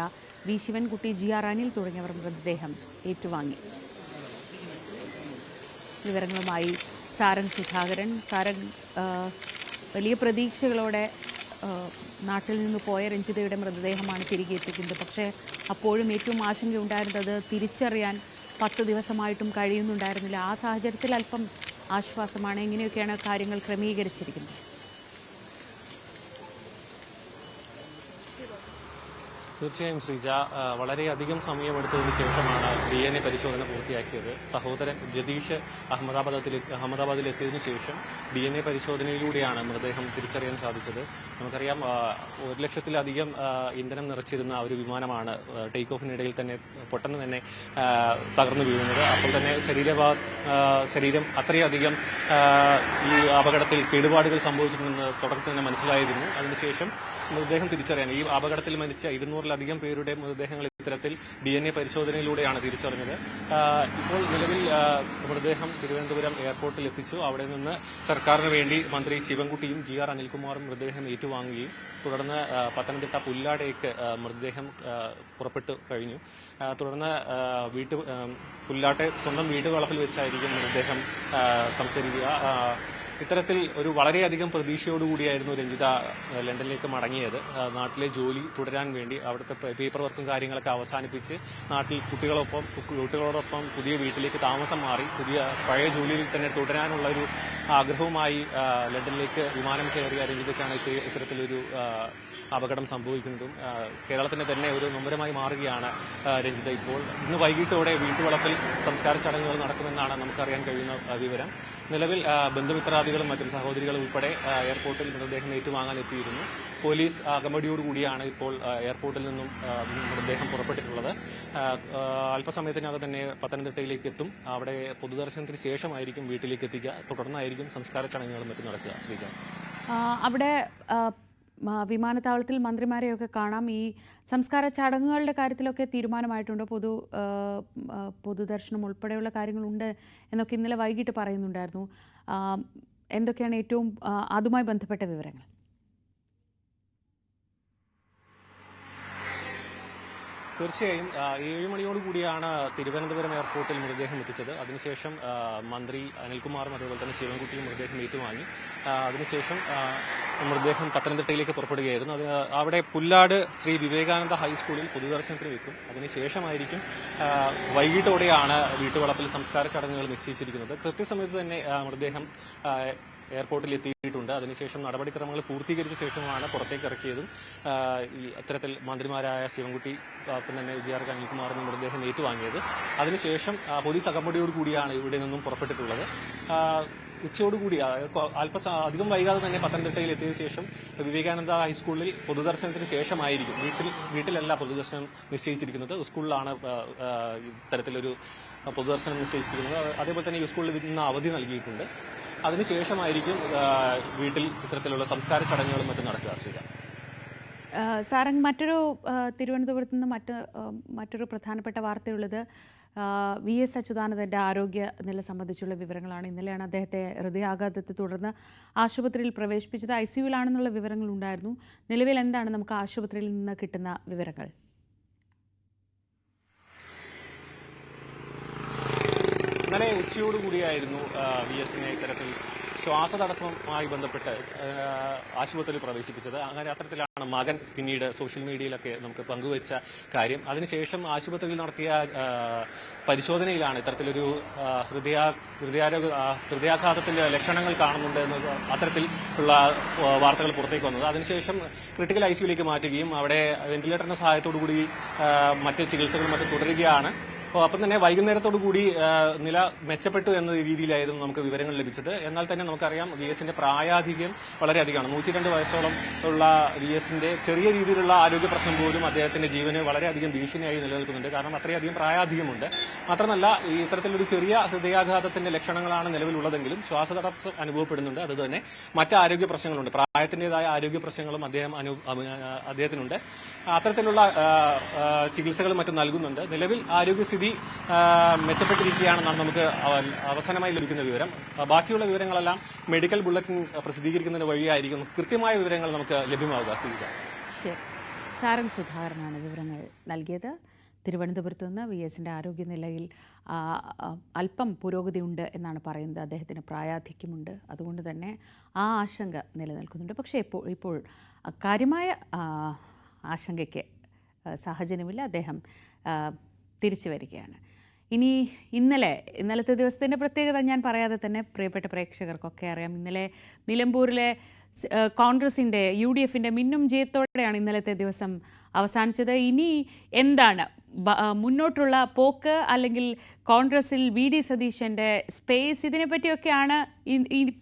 വി ശിവൻകുട്ടി, GR അനിൽ തുടങ്ങിയവർ മൃതദേഹം ഏറ്റുവാങ്ങി. വിവരങ്ങളുമായി സാരംഗ് സുധാകരൻ. സാരംഗ്, വലിയ പ്രതീക്ഷകളോടെ നാട്ടിൽ നിന്ന് പോയ രഞ്ജിതയുടെ മൃതദേഹമാണ് തിരികെ എത്തിക്കുന്നത്. പക്ഷേ അപ്പോഴും ഏറ്റവും ആശങ്കയുണ്ടായിരുന്നത് തിരിച്ചറിയാൻ 10 ദിവസമായിട്ടും കഴിയുന്നുണ്ടായിരുന്നില്ല. ആ സാഹചര്യത്തിൽ അല്പം ആശ്വാസമാണ്. എങ്ങനെയൊക്കെയാണ് കാര്യങ്ങൾ ക്രമീകരിച്ചിരിക്കുന്നത്? തീർച്ചയായും ശ്രീജ, വളരെയധികം സമയമെടുത്തതിന് ശേഷമാണ് DNA പരിശോധന പൂർത്തിയാക്കിയത്. സഹോദരൻ രതീഷ് അഹമ്മദാബാദിൽ എത്തിയതിനു ശേഷം DNA പരിശോധനയിലൂടെയാണ് മൃതദേഹം തിരിച്ചറിയാൻ സാധിച്ചത്. നമുക്കറിയാം, 1 ലക്ഷത്തിലധികം ഇന്ധനം നിറച്ചിരുന്ന ഒരു വിമാനമാണ് ടേക്ക് ഓഫിനിടയിൽ തന്നെ പെട്ടെന്ന് തന്നെ തകർന്നു വീഴുന്നത്. അപ്പോൾ തന്നെ ശരീരം അത്രയധികം ഈ അപകടത്തിൽ കേടുപാടുകൾ സംഭവിച്ചിട്ടുണ്ടെന്ന് തുടക്കത്തിൽ തന്നെ മനസ്സിലായിരുന്നു. അതിനുശേഷം മൃതദേഹം തിരിച്ചറിയാൻ ഈ അപകടത്തിൽ മരിച്ച 200-ലധികം പേരുടെ മൃതദേഹങ്ങൾ ഇത്തരത്തിൽ DNA പരിശോധനയിലൂടെയാണ് തിരിച്ചറിഞ്ഞത്. ഇപ്പോൾ നിലവിൽ മൃതദേഹം തിരുവനന്തപുരം എയർപോർട്ടിൽ എത്തിച്ചു. അവിടെ നിന്ന് സർക്കാരിന് വേണ്ടി മന്ത്രി ശിവൻകുട്ടിയും GR അനിൽകുമാറും മൃതദേഹം ഏറ്റുവാങ്ങുകയും തുടർന്ന് പത്തനംതിട്ട പുല്ലാടേക്ക് മൃതദേഹം പുറപ്പെട്ടു കഴിഞ്ഞു. തുടർന്ന് പുല്ലാട്ടെ സ്വന്തം വീട്ടുവളപ്പിൽ വെച്ചായിരിക്കും മൃതദേഹം സംസ്കരിക്കുക. ഇത്തരത്തിൽ ഒരു വളരെയധികം പ്രതീക്ഷയോടുകൂടിയായിരുന്നു രഞ്ജിത ലണ്ടനിലേക്ക് മടങ്ങിയത്. നാട്ടിലെ ജോലി തുടരാൻ വേണ്ടി അവിടുത്തെ പേപ്പർ വർക്കും കാര്യങ്ങളൊക്കെ അവസാനിപ്പിച്ച് നാട്ടിൽ കുട്ടികളോടൊപ്പം പുതിയ വീട്ടിലേക്ക് താമസം മാറി പഴയ ജോലിയിൽ തന്നെ തുടരാനുള്ള ഒരു ആഗ്രഹവുമായി ലണ്ടനിലേക്ക് വിമാനം കയറിയ രഞ്ജിതയ്ക്കാണ് ഇത്തരത്തിലൊരു അപകടം സംഭവിക്കുന്നതും കേരളത്തിന് തന്നെ ഒരു നൊമ്പരമായി മാറുകയാണ് രഞ്ജിത. ഇപ്പോൾ ഇന്ന് വൈകിട്ടോടെ വീട്ടുവളപ്പിൽ സംസ്കാര ചടങ്ങുകൾ നടക്കുമെന്നാണ് നമുക്കറിയാൻ കഴിയുന്ന വിവരം. നിലവിൽ ബന്ധുമിത്രാദികളും മറ്റും സഹോദരികളും ഉൾപ്പെടെ എയർപോർട്ടിൽ മൃതദേഹം ഏറ്റുവാങ്ങാൻ എത്തിയിരുന്നു. പോലീസ് അകമ്പടിയോടുകൂടിയാണ് ഇപ്പോൾ എയർപോർട്ടിൽ നിന്നും മൃതദേഹം പുറപ്പെട്ടിട്ടുള്ളത്. അല്പസമയത്തിനകം തന്നെ പത്തനംതിട്ടയിലേക്ക് എത്തും. അവിടെ പൊതുദർശനത്തിന് ശേഷമായിരിക്കും വീട്ടിലേക്ക് എത്തിക്കുക. തുടർന്നായിരിക്കും സംസ്കാര ചടങ്ങുകളും മറ്റും നടക്കുക. ശ്രീകാന്ത്, അവിടെ വിമാനത്താവളത്തിൽ മന്ത്രിമാരെയൊക്കെ കാണാം. ഈ സംസ്കാര ചടങ്ങുകളുടെ കാര്യത്തിലൊക്കെ തീരുമാനമായിട്ടുണ്ടോ? പൊതുദർശനം ഉൾപ്പെടെയുള്ള കാര്യങ്ങളുണ്ട് എന്നൊക്കെ ഇന്നലെ വൈകിട്ട് പറയുന്നുണ്ടായിരുന്നു. എന്തൊക്കെയാണ് ഏറ്റവും അതുമായി ബന്ധപ്പെട്ട വിവരങ്ങൾ? തീർച്ചയായും 7 മണിയോട് കൂടിയാണ് തിരുവനന്തപുരം എയർപോർട്ടിൽ മൃതദേഹം എത്തിച്ചത്. അതിനുശേഷം മന്ത്രി അനിൽകുമാറും അതേപോലെ തന്നെ ശിവൻകുട്ടിയും മൃതദേഹം ഏറ്റുവാങ്ങി. അതിനുശേഷം മൃതദേഹം പത്തനംതിട്ടയിലേക്ക് പുറപ്പെടുകയായിരുന്നു. അവിടെ പുല്ലാട് ശ്രീ വിവേകാനന്ദ ഹൈസ്കൂളിൽ പൊതുദർശനത്തിന് വെക്കും. അതിനുശേഷമായിരിക്കും വൈകിട്ടോടെയാണ് വീട്ടുവളപ്പിൽ സംസ്കാര ചടങ്ങുകൾ നിശ്ചയിച്ചിരിക്കുന്നത്. കൃത്യസമയത്ത് തന്നെ മൃതദേഹം എയർപോർട്ടിൽ എത്തിയിട്ടുണ്ട്. അതിനുശേഷം നടപടിക്രമങ്ങൾ പൂർത്തീകരിച്ച ശേഷമാണ് പുറത്തേക്ക് ഇറക്കിയതും അത്തരത്തിൽ മന്ത്രിമാരായ ശിവൻകുട്ടി പിന്നെ ജി.ആർ. അനിൽകുമാറിന് മൃതദേഹം ഏറ്റുവാങ്ങിയത്. അതിനുശേഷം പോലീസ് അകമ്പടിയോട് കൂടിയാണ് ഇവിടെ നിന്നും പുറപ്പെട്ടിട്ടുള്ളത്. ഉച്ചയോടുകൂടി അധികം വൈകാതെ തന്നെ പത്തനംതിട്ടയിൽ എത്തിയ ശേഷം വിവേകാനന്ദ ഹൈസ്കൂളിൽ പൊതുദർശനത്തിന് ശേഷമായിരിക്കും, വീട്ടിലല്ല പൊതുദർശനം നിശ്ചയിച്ചിരിക്കുന്നത്, സ്കൂളിലാണ് ഇത്തരത്തിലൊരു പൊതുദർശനം നിശ്ചയിച്ചിരിക്കുന്നത്. അതേപോലെ തന്നെ ഈ സ്കൂളിൽ ഇന്ന് അവധി നൽകിയിട്ടുണ്ട്. അതിനുശേഷമായിരിക്കും വീട്ടിൽ ഇത്തരത്തിലുള്ള സംസ്കാര ചടങ്ങുകളും മറ്റും നടക്കുക. ശ്രീരാം സാരംഗ്, തിരുവനന്തപുരത്ത് നിന്ന് മറ്റൊരു പ്രധാനപ്പെട്ട വാർത്തയുള്ളത് VS അച്യുതാനന്ദന്റെ ആരോഗ്യ നില സംബന്ധിച്ചുള്ള വിവരങ്ങളാണ്. ഇന്നലെയാണ് അദ്ദേഹത്തെ ഹൃദയാഘാതത്തെ തുടർന്ന് ആശുപത്രിയിൽ പ്രവേശിപ്പിച്ചത്. ICUവിലാണെന്നുള്ള വിവരങ്ങൾ ഉണ്ടായിരുന്നു. നിലവിൽ എന്താണ് നമുക്ക് ആശുപത്രിയിൽ നിന്ന് കിട്ടുന്ന വിവരങ്ങൾ? ഇന്നലെ ഉച്ചയോടുകൂടിയായിരുന്നു VSനെ ഇത്തരത്തിൽ ശ്വാസതടസ്സവുമായി ബന്ധപ്പെട്ട് ആശുപത്രിയിൽ പ്രവേശിപ്പിച്ചത്. അങ്ങനെ അത്തരത്തിലാണ് മകൻ പിന്നീട് സോഷ്യൽ മീഡിയയിലൊക്കെ നമുക്ക് പങ്കുവച്ച കാര്യം. അതിനുശേഷം ആശുപത്രിയിൽ നടത്തിയ പരിശോധനയിലാണ് ഇത്തരത്തിലൊരു ഹൃദയാഘാതത്തിന്റെ ലക്ഷണങ്ങൾ കാണുന്നുണ്ട് എന്ന് അത്തരത്തിൽ ഉള്ള വാർത്തകൾ പുറത്തേക്ക് വന്നത്. അതിനുശേഷം ക്രിട്ടിക്കൽ ICUവിലേക്ക് മാറ്റുകയും അവിടെ വെന്റിലേറ്ററിന്റെ സഹായത്തോടു കൂടി മറ്റ് ചികിത്സകളും മറ്റും തുടരുകയാണ്. അപ്പം തന്നെ വൈകുന്നേരത്തോടു കൂടി നില മെച്ചപ്പെട്ടു എന്ന രീതിയിലായിരുന്നു നമുക്ക് വിവരങ്ങൾ ലഭിച്ചത്. എന്നാൽ തന്നെ നമുക്കറിയാം VSന്റെ പ്രായാധിക്യം വളരെയധികമാണ്. 102 വയസ്സോളം ഉള്ള VSന്റെ ചെറിയ രീതിയിലുള്ള ആരോഗ്യ പ്രശ്നം പോലും അദ്ദേഹത്തിന്റെ ജീവന് വളരെയധികം ഭീഷണിയായി നിലനിൽക്കുന്നുണ്ട്. കാരണം അത്രയധികം പ്രായാധികമുണ്ട്. മാത്രമല്ല ഈ ഇത്തരത്തിലൊരു ചെറിയ ഹൃദയാഘാതത്തിന്റെ ലക്ഷണങ്ങളാണ് നിലവിലുള്ളതെങ്കിലും ശ്വാസതടസ്സം അനുഭവപ്പെടുന്നുണ്ട്. അതുതന്നെ മറ്റ് ആരോഗ്യ പ്രശ്നങ്ങളുണ്ട്, പ്രായത്തിന്റേതായ ആരോഗ്യ പ്രശ്നങ്ങളും അദ്ദേഹത്തിനുണ്ട്. അത്തരത്തിലുള്ള ചികിത്സകളും മറ്റും നൽകുന്നുണ്ട്. നിലവിൽ ആരോഗ്യസ്ഥിതി മെച്ചപ്പെട്ടിരിക്കുകയാണെന്നാണ് നമുക്ക് അവസാനമായി ലഭിക്കുന്ന വിവരം. ബാക്കിയുള്ള വിവരങ്ങളെല്ലാം മെഡിക്കൽ ബുള്ളറ്റിൻ പ്രസിദ്ധീകരിക്കുന്നതിന് വഴിയായിരിക്കും കൃത്യമായ വിവരങ്ങൾ നമുക്ക് ലഭ്യമാവുക. ശരി, സാരംഗ് സുധാകരനാണ് വിവരങ്ങൾ നൽകിയത്. തിരുവനന്തപുരത്ത് നിന്ന് VSന്റെ ആരോഗ്യനിലയിൽ അല്പം പുരോഗതിയുണ്ട് എന്നാണ് പറയുന്നത്. അദ്ദേഹത്തിന് പ്രായാധിക്യമുണ്ട്, അതുകൊണ്ട് തന്നെ ആ ആശങ്ക നിലനിൽക്കുന്നുണ്ട്. പക്ഷേ ഇപ്പോൾ കാര്യമായ ആശങ്കയ്ക്ക് സാഹചര്യമില്ല. അദ്ദേഹം തിരിച്ചു വരികയാണ്. ഇനി ഇന്നലത്തെ ദിവസത്തിൻ്റെ പ്രത്യേകത ഞാൻ പറയാതെ തന്നെ പ്രിയപ്പെട്ട പ്രേക്ഷകർക്കൊക്കെ അറിയാം. ഇന്നലെ നിലമ്പൂരിലെ കോൺഗ്രസിൻ്റെ UDFന്റെ മിന്നും ജയത്തോടെയാണ് ഇന്നലത്തെ ദിവസം അവസാനിച്ചത്. ഇനി എന്താണ് മുന്നോട്ടുള്ള പോക്ക്, അല്ലെങ്കിൽ കോൺഗ്രസിൽ VD സതീശൻ്റെ സ്പേസ്, ഇതിനെപ്പറ്റിയൊക്കെയാണ്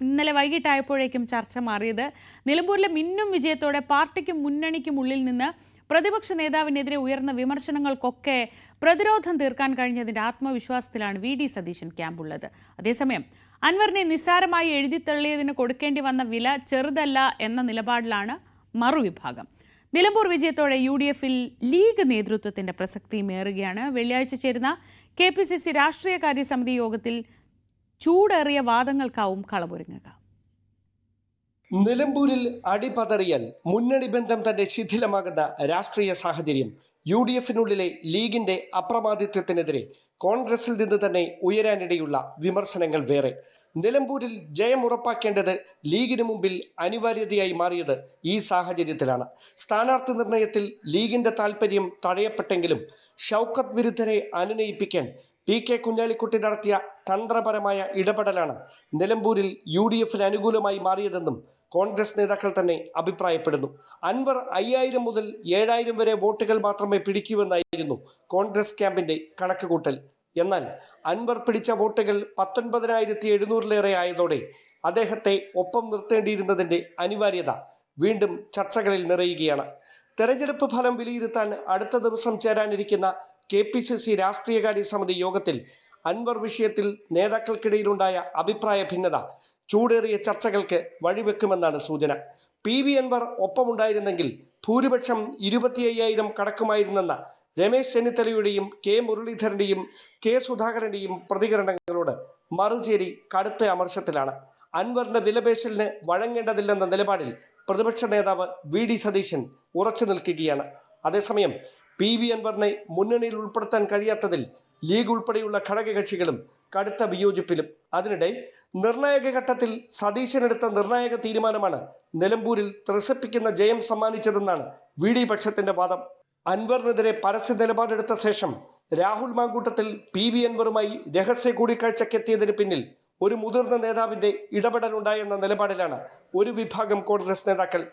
ഇന്നലെ വൈകിട്ടായപ്പോഴേക്കും ചർച്ച മാറിയത്. നിലമ്പൂരിലെ മിന്നും വിജയത്തോടെ പാർട്ടിക്കും മുന്നണിക്കും ഉള്ളിൽ നിന്ന് പ്രതിപക്ഷ നേതാവിനെതിരെ ഉയർന്ന വിമർശനങ്ങൾക്കൊക്കെ പ്രതിരോധം തീർക്കാൻ കഴിഞ്ഞതിന്റെ ആത്മവിശ്വാസത്തിലാണ് VD സതീശൻ ക്യാമ്പുള്ളത്. അതേസമയം അൻവറിനെ നിസ്സാരമായി എഴുതിത്തള്ളിയതിന് കൊടുക്കേണ്ടി വന്ന വില ചെറുതല്ല എന്ന നിലപാടിലാണ് മറുവിഭാഗം. നിലമ്പൂർ വിജയത്തോടെ UDFൽ ലീഗ് നേതൃത്വത്തിന്റെ പ്രസക്തിയും ഏറുകയാണ്. വെള്ളിയാഴ്ച ചേരുന്ന KPCC രാഷ്ട്രീയകാര്യ സമിതി യോഗത്തിൽ ചൂടേറിയ വാദങ്ങൾക്കാവും കളമൊരുങ്ങുക. നിലമ്പൂരിൽ അടിപതറിയാൽ മുന്നണി ബന്ധം തന്നെ ശിഥിലമാകുന്ന രാഷ്ട്രീയ സാഹചര്യം. UDFനുള്ളിലെ ലീഗിന്റെ അപ്രമാദിത്വത്തിനെതിരെ കോൺഗ്രസിൽ നിന്ന് തന്നെ ഉയരാനിടയുള്ള വിമർശനങ്ങൾ വേറെ. നിലമ്പൂരിൽ ജയം ഉറപ്പാക്കേണ്ടത് ലീഗിന് മുമ്പിൽ അനിവാര്യതയായി മാറിയത് ഈ സാഹചര്യത്തിലാണ്. സ്ഥാനാർത്ഥി നിർണയത്തിൽ ലീഗിന്റെ താൽപര്യം തടയപ്പെട്ടെങ്കിലും ഷൗക്കത്ത് വിരുദ്ധരെ അനുനയിപ്പിക്കാൻ PK കുഞ്ഞാലിക്കുട്ടി നടത്തിയ തന്ത്രപരമായ ഇടപെടലാണ് നിലമ്പൂരിൽ UDFന് അനുകൂലമായി മാറിയതെന്നും കോൺഗ്രസ് നേതാക്കൾ തന്നെ അഭിപ്രായപ്പെടുന്നു. അൻവർ 5000 മുതൽ 7000 വരെ വോട്ടുകൾ മാത്രമേ പിടിക്കൂവെന്നായിരുന്നു കോൺഗ്രസ് ക്യാമ്പിന്റെ കണക്കുകൂട്ടൽ. എന്നാൽ അൻവർ പിടിച്ച വോട്ടുകൾ 19,700-ലേറെ ആയതോടെ അദ്ദേഹത്തെ ഒപ്പം നിർത്തേണ്ടിയിരുന്നതിന്റെ അനിവാര്യത വീണ്ടും ചർച്ചകളിൽ നിറയുകയാണ്. തെരഞ്ഞെടുപ്പ് ഫലം വിലയിരുത്താൻ അടുത്ത ദിവസം ചേരാനിരിക്കുന്ന KPCC രാഷ്ട്രീയകാര്യ സമിതി യോഗത്തിൽ അൻവർ വിഷയത്തിൽ നേതാക്കൾക്കിടയിലുണ്ടായ അഭിപ്രായ ഭിന്നത ചൂടേറിയ ചർച്ചകൾക്ക് വഴിവെക്കുമെന്നാണ് സൂചന. PV അൻവർ ഒപ്പമുണ്ടായിരുന്നെങ്കിൽ ഭൂരിപക്ഷം 25,000 കടക്കുമായിരുന്നെന്ന രമേശ് ചെന്നിത്തലയുടെയും K മുരളീധരന്റെയും K സുധാകരന്റെയും പ്രതികരണങ്ങളോട് മറുചേരി കടുത്ത അമർഷത്തിലാണ്. അൻവറിന്റെ വിലപേശലിന് വഴങ്ങേണ്ടതില്ലെന്ന നിലപാടിൽ പ്രതിപക്ഷ നേതാവ് VD സതീശൻ ഉറച്ചു നിൽക്കുകയാണ്. അതേസമയം PV അൻവറിനെ മുന്നണിയിൽ ഉൾപ്പെടുത്താൻ കഴിയാത്തതിൽ ലീഗ് ഉൾപ്പെടെയുള്ള ഘടകകക്ഷികളും കടുത്ത വിയോജിപ്പിലും. അതിനിടെ നിർണായക ഘട്ടത്തിൽ സതീശനെടുത്ത നിർണായക തീരുമാനമാണ് നിലമ്പൂരിൽ ത്രസിപ്പിക്കുന്ന ജയം സമ്മാനിച്ചതെന്നാണ് VD പക്ഷത്തിന്റെ വാദം. അൻവറിനെതിരെ പരസ്യ നിലപാടെടുത്ത ശേഷം രാഹുൽ മാങ്കൂട്ടത്തിൽ PV അൻവറുമായി രഹസ്യ കൂടിക്കാഴ്ചയ്ക്കെത്തിയതിന് പിന്നിൽ ഒരു മുതിർന്ന നേതാവിന്റെ ഇടപെടലുണ്ടായെന്ന നിലപാടിലാണ് ഒരു വിഭാഗം കോൺഗ്രസ് നേതാക്കൾ.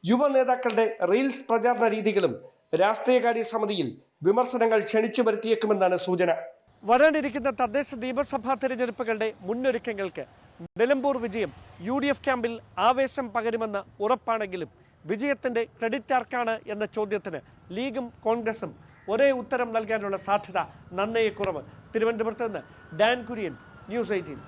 യുവ നേതാക്കളുടെ റീൽസ് പ്രചാരണ രീതികളും രാഷ്ട്രീയകാര്യ സമിതിയിൽ വിമർശനങ്ങൾ ക്ഷണിച്ചു വരുത്തിയേക്കുമെന്നാണ് സൂചന. വരാനിരിക്കുന്ന തദ്ദേശ നിയമസഭാ തെരഞ്ഞെടുപ്പുകളുടെ മുന്നൊരുക്കങ്ങൾക്ക് നിലമ്പൂർ വിജയം UDF ക്യാമ്പിൽ ആവേശം പകരുമെന്ന ഉറപ്പാണെങ്കിലും വിജയത്തിന്റെ ക്രെഡിറ്റ് ആർക്കാണ് എന്ന ചോദ്യത്തിന് ലീഗും കോൺഗ്രസും ഒരേ ഉത്തരം നൽകാനുള്ള സാധ്യത നന്നേ കുറവ്. തിരുവനന്തപുരത്ത് നിന്ന് ഡാൻ കുര്യൻ, News 18.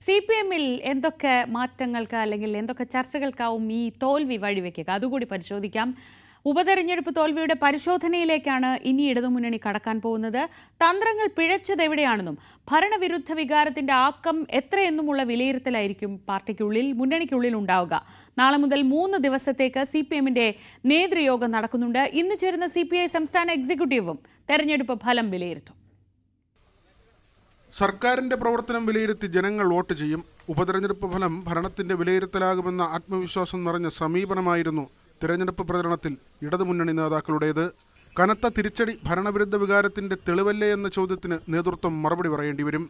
CPM-ൽ എന്തൊക്കെ മാറ്റങ്ങൾക്ക് അല്ലെങ്കിൽ എന്തൊക്കെ ചർച്ചകൾക്കാവും ഈ തോൽവി വഴിവെക്കുക, അതുകൂടി പരിശോധിക്കാം. ഉപതെരഞ്ഞെടുപ്പ് തോൽവിയുടെ പരിശോധനയിലേക്കാണ് ഇനി ഇടതുമുന്നണി കടക്കാൻ പോകുന്നത്. തന്ത്രങ്ങൾ പിഴച്ചതെവിടെയാണെന്നും ഭരണവിരുദ്ധ വികാരത്തിന്റെ ആക്കം എത്രയെന്നുമുള്ള വിലയിരുത്തലായിരിക്കും പാർട്ടിക്കുള്ളിൽ, മുന്നണിക്കുള്ളിൽ ഉണ്ടാവുക. നാളെ മുതൽ 3 ദിവസത്തേക്ക് CPM-ന്റെ നേതൃയോഗം നടക്കുന്നുണ്ട്. ഇന്ന് ചേരുന്ന CPI സംസ്ഥാന എക്സിക്യൂട്ടീവും തെരഞ്ഞെടുപ്പ് ഫലം വിലയിരുത്തും. സർക്കാരിന്റെ പ്രവർത്തനം വിലയിരുത്തി ജനങ്ങൾ വോട്ട് ചെയ്യും. ഉപതെരഞ്ഞെടുപ്പ് ഫലം ഭരണത്തിന്റെ വിലയിരുത്തലാകുമെന്ന ആത്മവിശ്വാസം നിറഞ്ഞ സമീപനമായിരുന്നു തിരഞ്ഞെടുപ്പ് പ്രചരണത്തിൽ ഇടതുമുന്നണി നേതാക്കളുടേത്. കനത്ത തിരിച്ചടി ഭരണവിരുദ്ധ വികാരത്തിന്റെ തെളിവല്ലേ എന്ന ചോദ്യത്തിന് നേതൃത്വം മറുപടി പറയേണ്ടി വരും.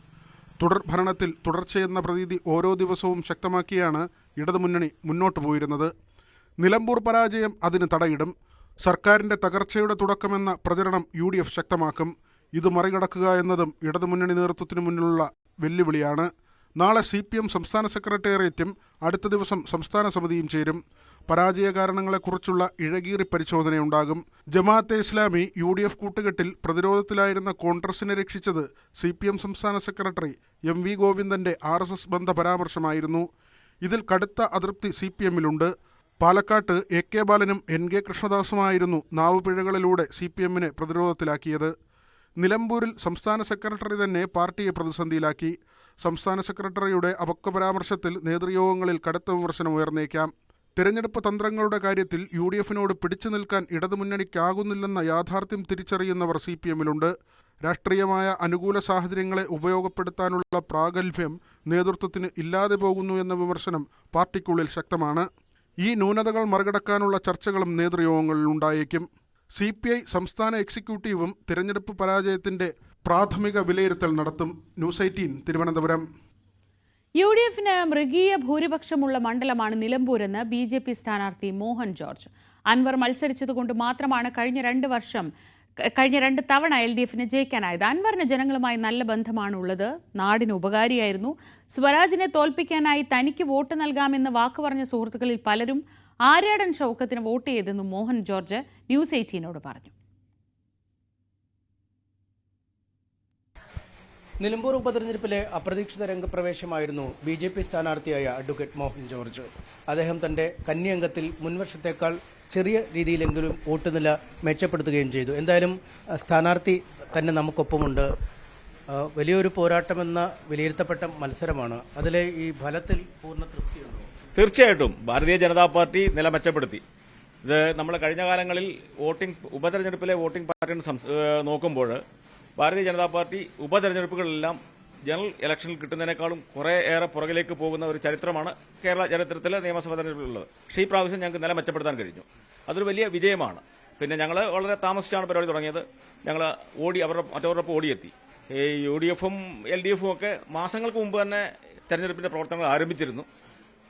തുടർ ഭരണത്തിൽ തുടർച്ചയെന്ന പ്രതീതി ഓരോ ദിവസവും ശക്തമാക്കിയാണ് ഇടതുമുന്നണി മുന്നോട്ട് പോയിരുന്നത്. നിലമ്പൂർ പരാജയം അതിന് തടയിടും. സർക്കാരിന്റെ തകർച്ചയുടെ തുടക്കമെന്ന പ്രചരണം UDF ശക്തമാക്കും. ഇത് മറികടക്കുക എന്നതും ഇടതുമുന്നണി നേതൃത്വത്തിന് മുന്നിലുള്ള വെല്ലുവിളിയാണ്. നാളെ CPM സംസ്ഥാന സെക്രട്ടേറിയറ്റും അടുത്ത ദിവസം സംസ്ഥാന സമിതിയും ചേരും. പരാജയ കാരണങ്ങളെക്കുറിച്ചുള്ള ഇഴകീറി പരിശോധനയുണ്ടാകും. ജമാഅത്തെ ഇസ്ലാമി UDF കൂട്ടുകെട്ടിൽ പ്രതിരോധത്തിലായിരുന്ന കോൺഗ്രസിനെ രക്ഷിച്ചത് CPM സംസ്ഥാന സെക്രട്ടറി MV ഗോവിന്ദന്റെ RSS ബന്ധ പരാമർശമായിരുന്നു. ഇതിൽ കടുത്ത അതൃപ്തി CPM-ലുണ്ട്. പാലക്കാട്ട് AK ബാലനും NK കൃഷ്ണദാസുമായിരുന്നു നാവുപിഴകളിലൂടെ CPM-നെ പ്രതിരോധത്തിലാക്കിയത്. നിലമ്പൂരിൽ സംസ്ഥാന സെക്രട്ടറി തന്നെ പാർട്ടിയെ പ്രതിസന്ധിയിലാക്കി. സംസ്ഥാന സെക്രട്ടറിയുടെ അപക്വ പരാമർശത്തിൽ നേതൃയോഗങ്ങളിൽ കടുത്ത വിമർശനം ഉയർന്നേക്കാം. തിരഞ്ഞെടുപ്പ് തന്ത്രങ്ങളുടെ കാര്യത്തിൽ UDF-നോട് പിടിച്ചു നിൽക്കാൻ ഇടതുമുന്നണിക്കാകുന്നില്ലെന്ന യാഥാർത്ഥ്യം തിരിച്ചറിയുന്നവർ CPM-ലുണ്ട്. രാഷ്ട്രീയമായ അനുകൂല സാഹചര്യങ്ങളെ ഉപയോഗപ്പെടുത്താനുള്ള പ്രാഗൽഭ്യം നേതൃത്വത്തിന് ഇല്ലാതെ പോകുന്നു എന്ന വിമർശനം പാർട്ടിക്കുള്ളിൽ ശക്തമാണ്. ഈ ന്യൂനതകൾ മറികടക്കാനുള്ള ചർച്ചകളും നേതൃയോഗങ്ങളിൽ ഉണ്ടായേക്കും. CPI സംസ്ഥാന എക്സിക്യൂട്ടീവും തിരഞ്ഞെടുപ്പ് പരാജയത്തിന്റെ പ്രാഥമിക വിലയിരുത്തൽ നടത്തും. News 18 തിരുവനന്തപുരം. UDF-ന് മൃഗീയ ഭൂരിപക്ഷമുള്ള മണ്ഡലമാണ് നിലമ്പൂരെന്ന് BJP സ്ഥാനാർത്ഥി മോഹൻ ജോർജ്. അൻവർ മത്സരിച്ചതുകൊണ്ട് മാത്രമാണ് കഴിഞ്ഞ 2 തവണ LDF-ന് ജയിക്കാനായത്. അൻവറിന് ജനങ്ങളുമായി നല്ല ബന്ധമാണുള്ളത്. നാടിന് ഉപകാരിയായിരുന്നു. സ്വരാജിനെ തോൽപ്പിക്കാനായി തനിക്ക് വോട്ട് നൽകാമെന്ന് വാക്ക് പറഞ്ഞ സുഹൃത്തുക്കളിൽ പലരും ആര്യാടൻ ഷൗക്കത്തിന് വോട്ട് ചെയ്തെന്നും മോഹൻ ജോർജ് News 18-നോട് പറഞ്ഞു. നിലമ്പൂർ ഉപതെരഞ്ഞെടുപ്പിലെ അപ്രതീക്ഷിത രംഗപ്രവേശമായിരുന്നു BJP സ്ഥാനാർത്ഥിയായ അഡ്വക്കേറ്റ് മോഹൻ ജോർജ്. അദ്ദേഹം തന്റെ കന്നിയംഗത്തിൽ മുൻവർഷത്തേക്കാൾ ചെറിയ രീതിയിലെങ്കിലും വോട്ട് നില മെച്ചപ്പെടുത്തുകയും ചെയ്തു. എന്തായാലും സ്ഥാനാർത്ഥി തന്നെ നമുക്കൊപ്പമുണ്ട്. വലിയൊരു പോരാട്ടമെന്ന വിലയിരുത്തപ്പെട്ട മത്സരമാണ്. അതിലെ ഈ ഫലത്തിൽ പൂർണ്ണ തൃപ്തിയുണ്ടോ? തീർച്ചയായിട്ടും ഭാരതീയ ജനതാ പാർട്ടി നില മെച്ചപ്പെടുത്തി. ഇത് നമ്മൾ കഴിഞ്ഞ കാലങ്ങളിൽ ഉപതെരഞ്ഞെടുപ്പിലെ വോട്ടിംഗ് പാറ്റേൺ നോക്കുമ്പോൾ ഭാരതീയ ജനതാ പാർട്ടി ഉപതെരഞ്ഞെടുപ്പുകളെല്ലാം ജനറൽ ഇലക്ഷനിൽ കിട്ടുന്നതിനേക്കാളും കുറേ ഏറെ പുറകിലേക്ക് പോകുന്ന ഒരു ചരിത്രമാണ് കേരള ചരിത്രത്തിലെ നിയമസഭാ തെരഞ്ഞെടുപ്പിലുള്ളത്. പക്ഷേ ഈ പ്രാവശ്യം ഞങ്ങൾക്ക് നില മെച്ചപ്പെടുത്താൻ കഴിഞ്ഞു. അതൊരു വലിയ വിജയമാണ്. പിന്നെ ഞങ്ങൾ വളരെ താമസിച്ചാണ് പരിപാടി തുടങ്ങിയത്. ഞങ്ങൾ മറ്റവരോടൊപ്പം ഓടിയെത്തി. ഈ UDF-ഉം LDF-ഉം ഒക്കെ മാസങ്ങൾക്ക് മുമ്പ് തന്നെ തെരഞ്ഞെടുപ്പിന്റെ പ്രവർത്തനങ്ങൾ ആരംഭിച്ചിരുന്നു.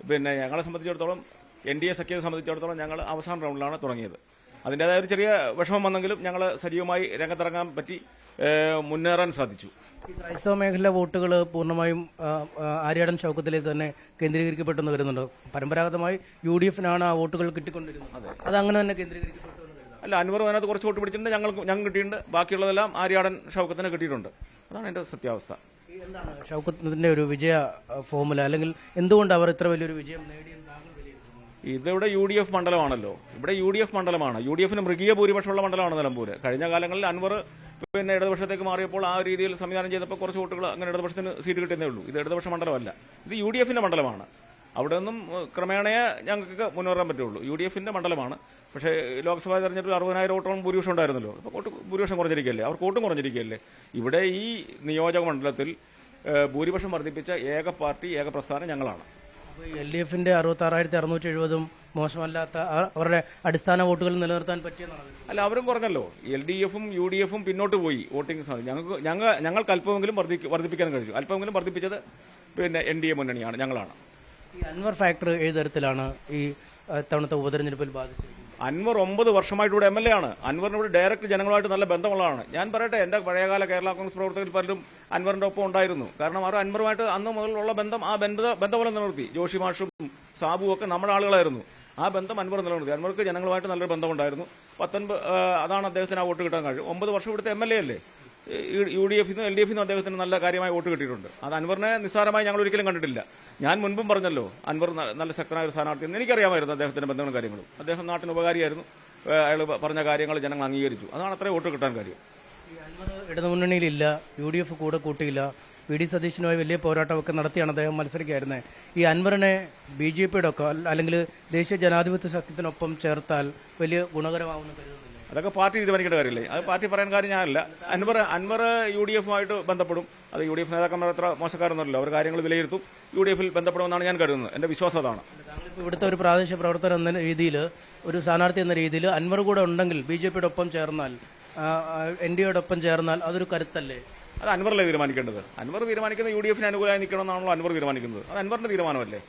പിന്നെ ഞങ്ങളെ സംബന്ധിച്ചിടത്തോളം NDA സഖ്യത്തെ സംബന്ധിച്ചിടത്തോളം ഞങ്ങൾ അവസാന റൗണ്ടിലാണ് തുടങ്ങിയത്. അതിൻ്റെതായ ഒരു ചെറിയ വിഷമം വന്നെങ്കിലും ഞങ്ങൾ സജീവമായി രംഗത്തിറങ്ങാൻ പറ്റി, മുന്നേറാൻ സാധിച്ചു. ക്രൈസ്തവ മേഖല വോട്ടുകൾ പൂർണ്ണമായും ആര്യാടൻ ഷൗക്കത്തിലേക്ക് തന്നെ കേന്ദ്രീകരിക്കപ്പെട്ടെന്ന് വരുന്നുണ്ട്. പരമ്പരാഗതമായി UDF-നാണ് ആ വോട്ടുകൾ കിട്ടിക്കൊണ്ടിരുന്നത്. അത് അങ്ങനെ തന്നെ കേന്ദ്രീകരിക്കപ്പെട്ടു. അല്ല, അൻവർ അതിനകത്ത് കുറച്ച് വോട്ട് പിടിച്ചിട്ടുണ്ട്, ഞങ്ങൾ കിട്ടിയിട്ടുണ്ട്. ബാക്കിയുള്ളതെല്ലാം ആര്യാടൻ ഷൗക്കത്തിന് കിട്ടിയിട്ടുണ്ട്. അതാണ് എൻ്റെ സത്യാവസ്ഥ. എന്താണ് ഷൗക്കത്തിന്റെ ഒരു വിജയ ഫോർമുല, അല്ലെങ്കിൽ എന്തുകൊണ്ട് അവർ ഇത്ര വലിയൊരു വിജയം നേടിയെന്ന് താങ്കൾ വിലയിരുത്തുന്നു? ഇതിവിടെ UDF മണ്ഡലമാണല്ലോ. ഇവിടെ UDF മണ്ഡലമാണ്. UDF-ന് മൃഗീയ ഭൂരിപക്ഷമുള്ള മണ്ഡലമാണ് നിലമ്പൂര്. കഴിഞ്ഞ കാലങ്ങളിൽ അൻവർ പിന്നെ ഇടതുപക്ഷത്തേക്ക് മാറിയപ്പോൾ ആ രീതിയിൽ സംവിധാനം ചെയ്തപ്പോൾ കുറച്ച് വോട്ടുകൾ അങ്ങനെ ഇടതുപക്ഷത്തിന് സീറ്റ് കിട്ടുന്നേ ഉള്ളൂ. ഇത് ഇടതുപക്ഷ മണ്ഡലമല്ല, ഇത് UDF-ന്റെ മണ്ഡലമാണ്. അവിടെ നിന്നും ക്രമേണ ഞങ്ങൾക്ക് മുന്നേറാൻ പറ്റുള്ളൂ. UDFന്റെ മണ്ഡലമാണ്. പക്ഷേ ലോക്സഭാ തെരഞ്ഞെടുപ്പിൽ 60,000 വോട്ടോളം ഭൂരിപക്ഷം ഉണ്ടായിരുന്നല്ലോ. അപ്പോൾ ഭൂരിപക്ഷം കുറഞ്ഞിരിക്കുകയല്ലേ, അവർക്ക് വോട്ടും കുറഞ്ഞിരിക്കുകയല്ലേ. ഇവിടെ ഈ നിയോജക മണ്ഡലത്തിൽ ഭൂരിപക്ഷം വർദ്ധിപ്പിച്ച ഏക പാർട്ടി, ഏക പ്രസ്ഥാനം ഞങ്ങളാണ്. അപ്പോൾ LDFന്റെ 66,670 മോശമല്ലാത്ത അവരുടെ അടിസ്ഥാന വോട്ടുകൾ നിലനിർത്താൻ പറ്റിയെന്നാണ്. അല്ല, അവരും കുറഞ്ഞല്ലോ. LDFും UDFും പിന്നോട്ട് പോയി വോട്ടിംഗ് സാധ്യത. ഞങ്ങൾക്ക് അല്പമെങ്കിലും വർദ്ധിപ്പിക്കാൻ കഴിഞ്ഞു. അല്പമെങ്കിലും വർദ്ധിപ്പിച്ചത് പിന്നെ NDA മുന്നണിയാണ്, ഞങ്ങളാണ്. ഈ അൻവർ ഫാക്ടർ ഏത് തരത്തിലാണ് ഈ തവണത്തെ ഉപതെരഞ്ഞെടുപ്പിൽ ബാധിച്ചിരിക്കുന്നത്? അൻവർ 9 വർഷമായിട്ടൂടെ MLA ആണ്. അൻവറിനോട് ഡയറക്റ്റ് ജനങ്ങളുമായിട്ട് നല്ല ബന്ധമുള്ളതാണ്. ഞാൻ പറയട്ടെ, എൻ്റെ പഴയകാല കേരള കോൺഗ്രസ് പ്രവർത്തകരിൽ പലരും അൻവറിൻ്റെ ഒപ്പം ഉണ്ടായിരുന്നു. കാരണം അവർ അൻവറുമായിട്ട് അന്ന് മുതലുള്ള ബന്ധം, ആ ബന്ധം പോലെ നിലനിർത്തി. ജോഷി മാഷും സാബുവും ഒക്കെ നമ്മുടെ ആളുകളായിരുന്നു. ആ ബന്ധം അൻവർ നിലനിർത്തി. അൻവർക്ക് ജനങ്ങളുമായിട്ട് നല്ലൊരു ബന്ധമുണ്ടായിരുന്നു. 19 അതാണ് അദ്ദേഹത്തിന് ആ വോട്ട് കിട്ടാൻ കഴിയും. 9 വർഷം ഇവിടുത്തെ MLA അല്ലേ. UDFിന്നും LDFിന്നും അദ്ദേഹത്തിന് നല്ല കാര്യമായ വോട്ട് കിട്ടിയിട്ടുണ്ട്. അത് അൻവറിനെ നിസ്സാരമായി ഞങ്ങൾ ഒരിക്കലും കണ്ടിട്ടില്ല. ഞാൻ മുൻപും പറഞ്ഞല്ലോ, അൻവർ നല്ല ശക്തനായ ഒരു സ്ഥാനാർത്ഥിയെന്ന് എനിക്കറിയാമായിരുന്നു. അദ്ദേഹത്തിന്റെ ബന്ധങ്ങളും കാര്യങ്ങളും. അദ്ദേഹം നാട്ടിന് ഉപകാരിയായിരുന്നു. അയാൾ പറഞ്ഞ കാര്യങ്ങൾ ജനങ്ങൾ അംഗീകരിച്ചു. അതാണ് അത്രയും വോട്ട് കിട്ടാൻ കാര്യം. ഈ അൻവർ ഇടതുമുന്നണിയിലില്ല, UDF കൂടെ കൂട്ടിയില്ല, VD സതീശനുമായി വലിയ പോരാട്ടമൊക്കെ നടത്തിയാണ് അദ്ദേഹം മത്സരിക്കായിരുന്നത്. ഈ അൻവറിനെ BJPയുടെ ഒക്കെ അല്ലെങ്കിൽ ദേശീയ ജനാധിപത്യ സഖ്യത്തിനൊപ്പം ചേർത്താൽ വലിയ ഗുണകരമാവുമെന്ന് കരുതുന്നില്ല? അതൊക്കെ പാർട്ടി തീരുമാനിക്കേണ്ട കാര്യമില്ലേ. അത് പാർട്ടി പറയാൻ കാര്യം ഞാനല്ല. അൻവർ UDFുമായിട്ട് ബന്ധപ്പെടും. അത് UDF നേതാക്കന്മാർ അത്ര മോശക്കാരൊന്നുമല്ലോ. അവർ കാര്യങ്ങൾ വിലയിരുത്തും. UDFിൽ ബന്ധപ്പെടുമെന്നാണ് ഞാൻ കരുതുന്നത്. എൻ്റെ വിശ്വാസം അതാണ്. താങ്കളിപ്പോൾ ഇവിടുത്തെ ഒരു പ്രാദേശിക പ്രവർത്തകർ എന്ന രീതിയിൽ, ഒരു സ്ഥാനാർത്ഥി എന്ന രീതിയിൽ അൻവർ കൂടെ ഉണ്ടെങ്കിൽ BJPയുടെ ഒപ്പം ചേർന്നാൽ, NDAയോടൊപ്പം ചേർന്നാൽ അതൊരു കരുത്തല്ലേ? അത് അൻവറല്ലേ തീരുമാനിക്കേണ്ടത്. അൻവർ തീരുമാനിക്കുന്നത് UDFിന് അനുകൂലമായി നിൽക്കണമെന്നാണല്ലോ അൻവർ തീരുമാനിക്കുന്നത്. അത് അൻവറിന്റെ തീരുമാനമല്ലേ.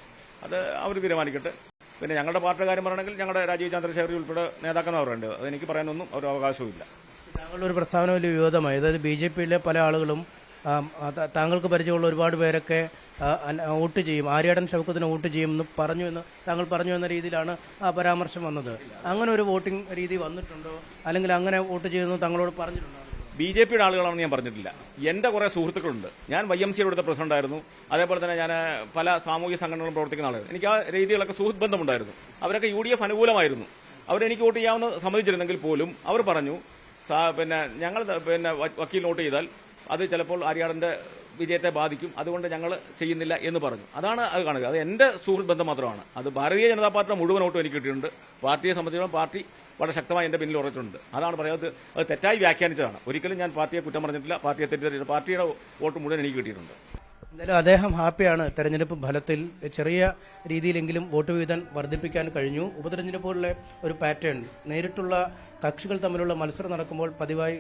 അത് അവർ തീരുമാനിക്കട്ടെ. പിന്നെ ഞങ്ങളുടെ പാർട്ടിയുടെ കാര്യം പറയണമെങ്കിൽ ഞങ്ങളുടെ രാജീവ് ചന്ദ്രശേഖർ ഉൾപ്പെടെ നേതാക്കന്മാർ വേണ്ടത്. അതെനിക്ക് പറയാനൊന്നും ഒരു അവകാശവും ഇല്ല. താങ്കളുടെ ഒരു പ്രസ്താവന വലിയ വിവാദമായി. അതായത് BJPയിലെ പല ആളുകളും താങ്കൾക്ക് പരിചയമുള്ള ഒരുപാട് പേരൊക്കെ വോട്ട് ചെയ്യും, ആര്യാടൻ ഷൗക്കത്തിന് വോട്ട് ചെയ്യുമെന്ന് താങ്കൾ പറഞ്ഞു എന്ന രീതിയിലാണ് ആ പരാമർശം വന്നത്. അങ്ങനെ ഒരു വോട്ടിംഗ് രീതി വന്നിട്ടുണ്ടോ, അല്ലെങ്കിൽ അങ്ങനെ വോട്ട് ചെയ്യുമെന്ന് താങ്കളോട് പറഞ്ഞിട്ടുണ്ടോ? BJPയുടെ ആളുകളാണെന്ന് ഞാൻ പറഞ്ഞിട്ടില്ല. എൻ്റെ കുറേ സുഹൃത്തുക്കളുണ്ട്. ഞാൻ YMCയുടെ ഇവിടുത്തെ പ്രസിഡന്റ് ആയിരുന്നു. അതേപോലെ തന്നെ ഞാൻ പല സാമൂഹിക സംഘടനകളും പ്രവർത്തിക്കുന്ന ആളായിരുന്നു. എനിക്ക് ആ രീതികളൊക്കെ സുഹൃത്ത് ബന്ധമുണ്ടായിരുന്നു. അവരൊക്കെ UDF അനുകൂലമായിരുന്നു. അവരെനിക്ക് വോട്ട് ചെയ്യാമെന്ന് സമ്മതിച്ചിരുന്നെങ്കിൽ പോലും അവർ പറഞ്ഞു, പിന്നെ ഞങ്ങൾ വക്കീൽ വോട്ട് ചെയ്താൽ അത് ചിലപ്പോൾ ആര്യാടൻ്റെ വിജയത്തെ ബാധിക്കും, അതുകൊണ്ട് ഞങ്ങൾ ചെയ്യുന്നില്ല എന്ന് പറഞ്ഞു. അതാണ് അത് കാണുക. അത് എൻ്റെ സുഹൃത്ത് ബന്ധം മാത്രമാണ്. അത് ഭാരതീയ ജനതാ പാർട്ടിയുടെ മുഴുവൻ വോട്ടും എനിക്ക് കിട്ടിയിട്ടുണ്ട്. പാർട്ടിയെ സംബന്ധിച്ചിടത്തോളം പാർട്ടി വളരെ ശക്തമായി എൻ്റെ പിന്നിൽ ഉറച്ചിട്ടുണ്ട്. അതാണ് പറയുന്നത്. അത് തെറ്റായി വ്യാഖ്യാനിച്ചതാണ്. ഒരിക്കലും ഞാൻ പാർട്ടിയെ കുറ്റം പറഞ്ഞിട്ടില്ല, പാർട്ടിയെ തെറ്റിദ്ധരിച്ചില്ല. പാർട്ടിയുടെ വോട്ട് മുഴുവൻ എനിക്ക് കിട്ടിയിട്ടുണ്ട്. എന്തായാലും അദ്ദേഹം ഹാപ്പിയാണ്. തെരഞ്ഞെടുപ്പ് ഫലത്തിൽ ചെറിയ രീതിയിലെങ്കിലും വോട്ട് വീതം വർദ്ധിപ്പിക്കാൻ കഴിഞ്ഞു. ഉപതെരഞ്ഞെടുപ്പുകളിലെ ഒരു പാറ്റേൺ, നേരിട്ടുള്ള കക്ഷികൾ തമ്മിലുള്ള മത്സരം നടക്കുമ്പോൾ പതിവായി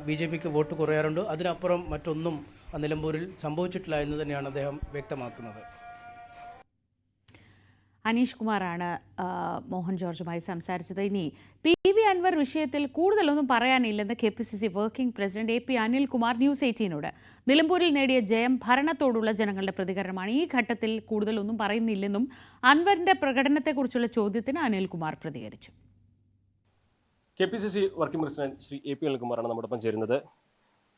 BJPക്ക് വോട്ട് കുറയാറുണ്ട്. അതിനപ്പുറം മറ്റൊന്നും നിലമ്പൂരിൽ സംഭവിച്ചിട്ടില്ല എന്ന് തന്നെയാണ് അദ്ദേഹം വ്യക്തമാക്കുന്നത്. അനീഷ് കുമാറാണ് മോഹൻ ജോർജുമായി സംസാരിച്ചത്. ഇനി PV അൻവർ വിഷയത്തിൽ കൂടുതലൊന്നും പറയാനില്ലെന്ന് KPCC working president AP Anilkumar news 18നോട്. നിലമ്പൂരിൽ നേടിയ ജയം ഭരണത്തോടുള്ള ജനങ്ങളുടെ പ്രതികരണമാണ്. ഈ ഘട്ടത്തിൽ കൂടുതലൊന്നും പറയുന്നില്ലെന്നും അൻവറിന്റെ പ്രകടനത്തെക്കുറിച്ചുള്ള ചോദ്യത്തിന് അനിൽകുമാർ പ്രതികരിച്ചു. KPCC working president Shri AP അനിൽകുമാറാണ് നമ്മോടൊപ്പം ചേരുന്നത്.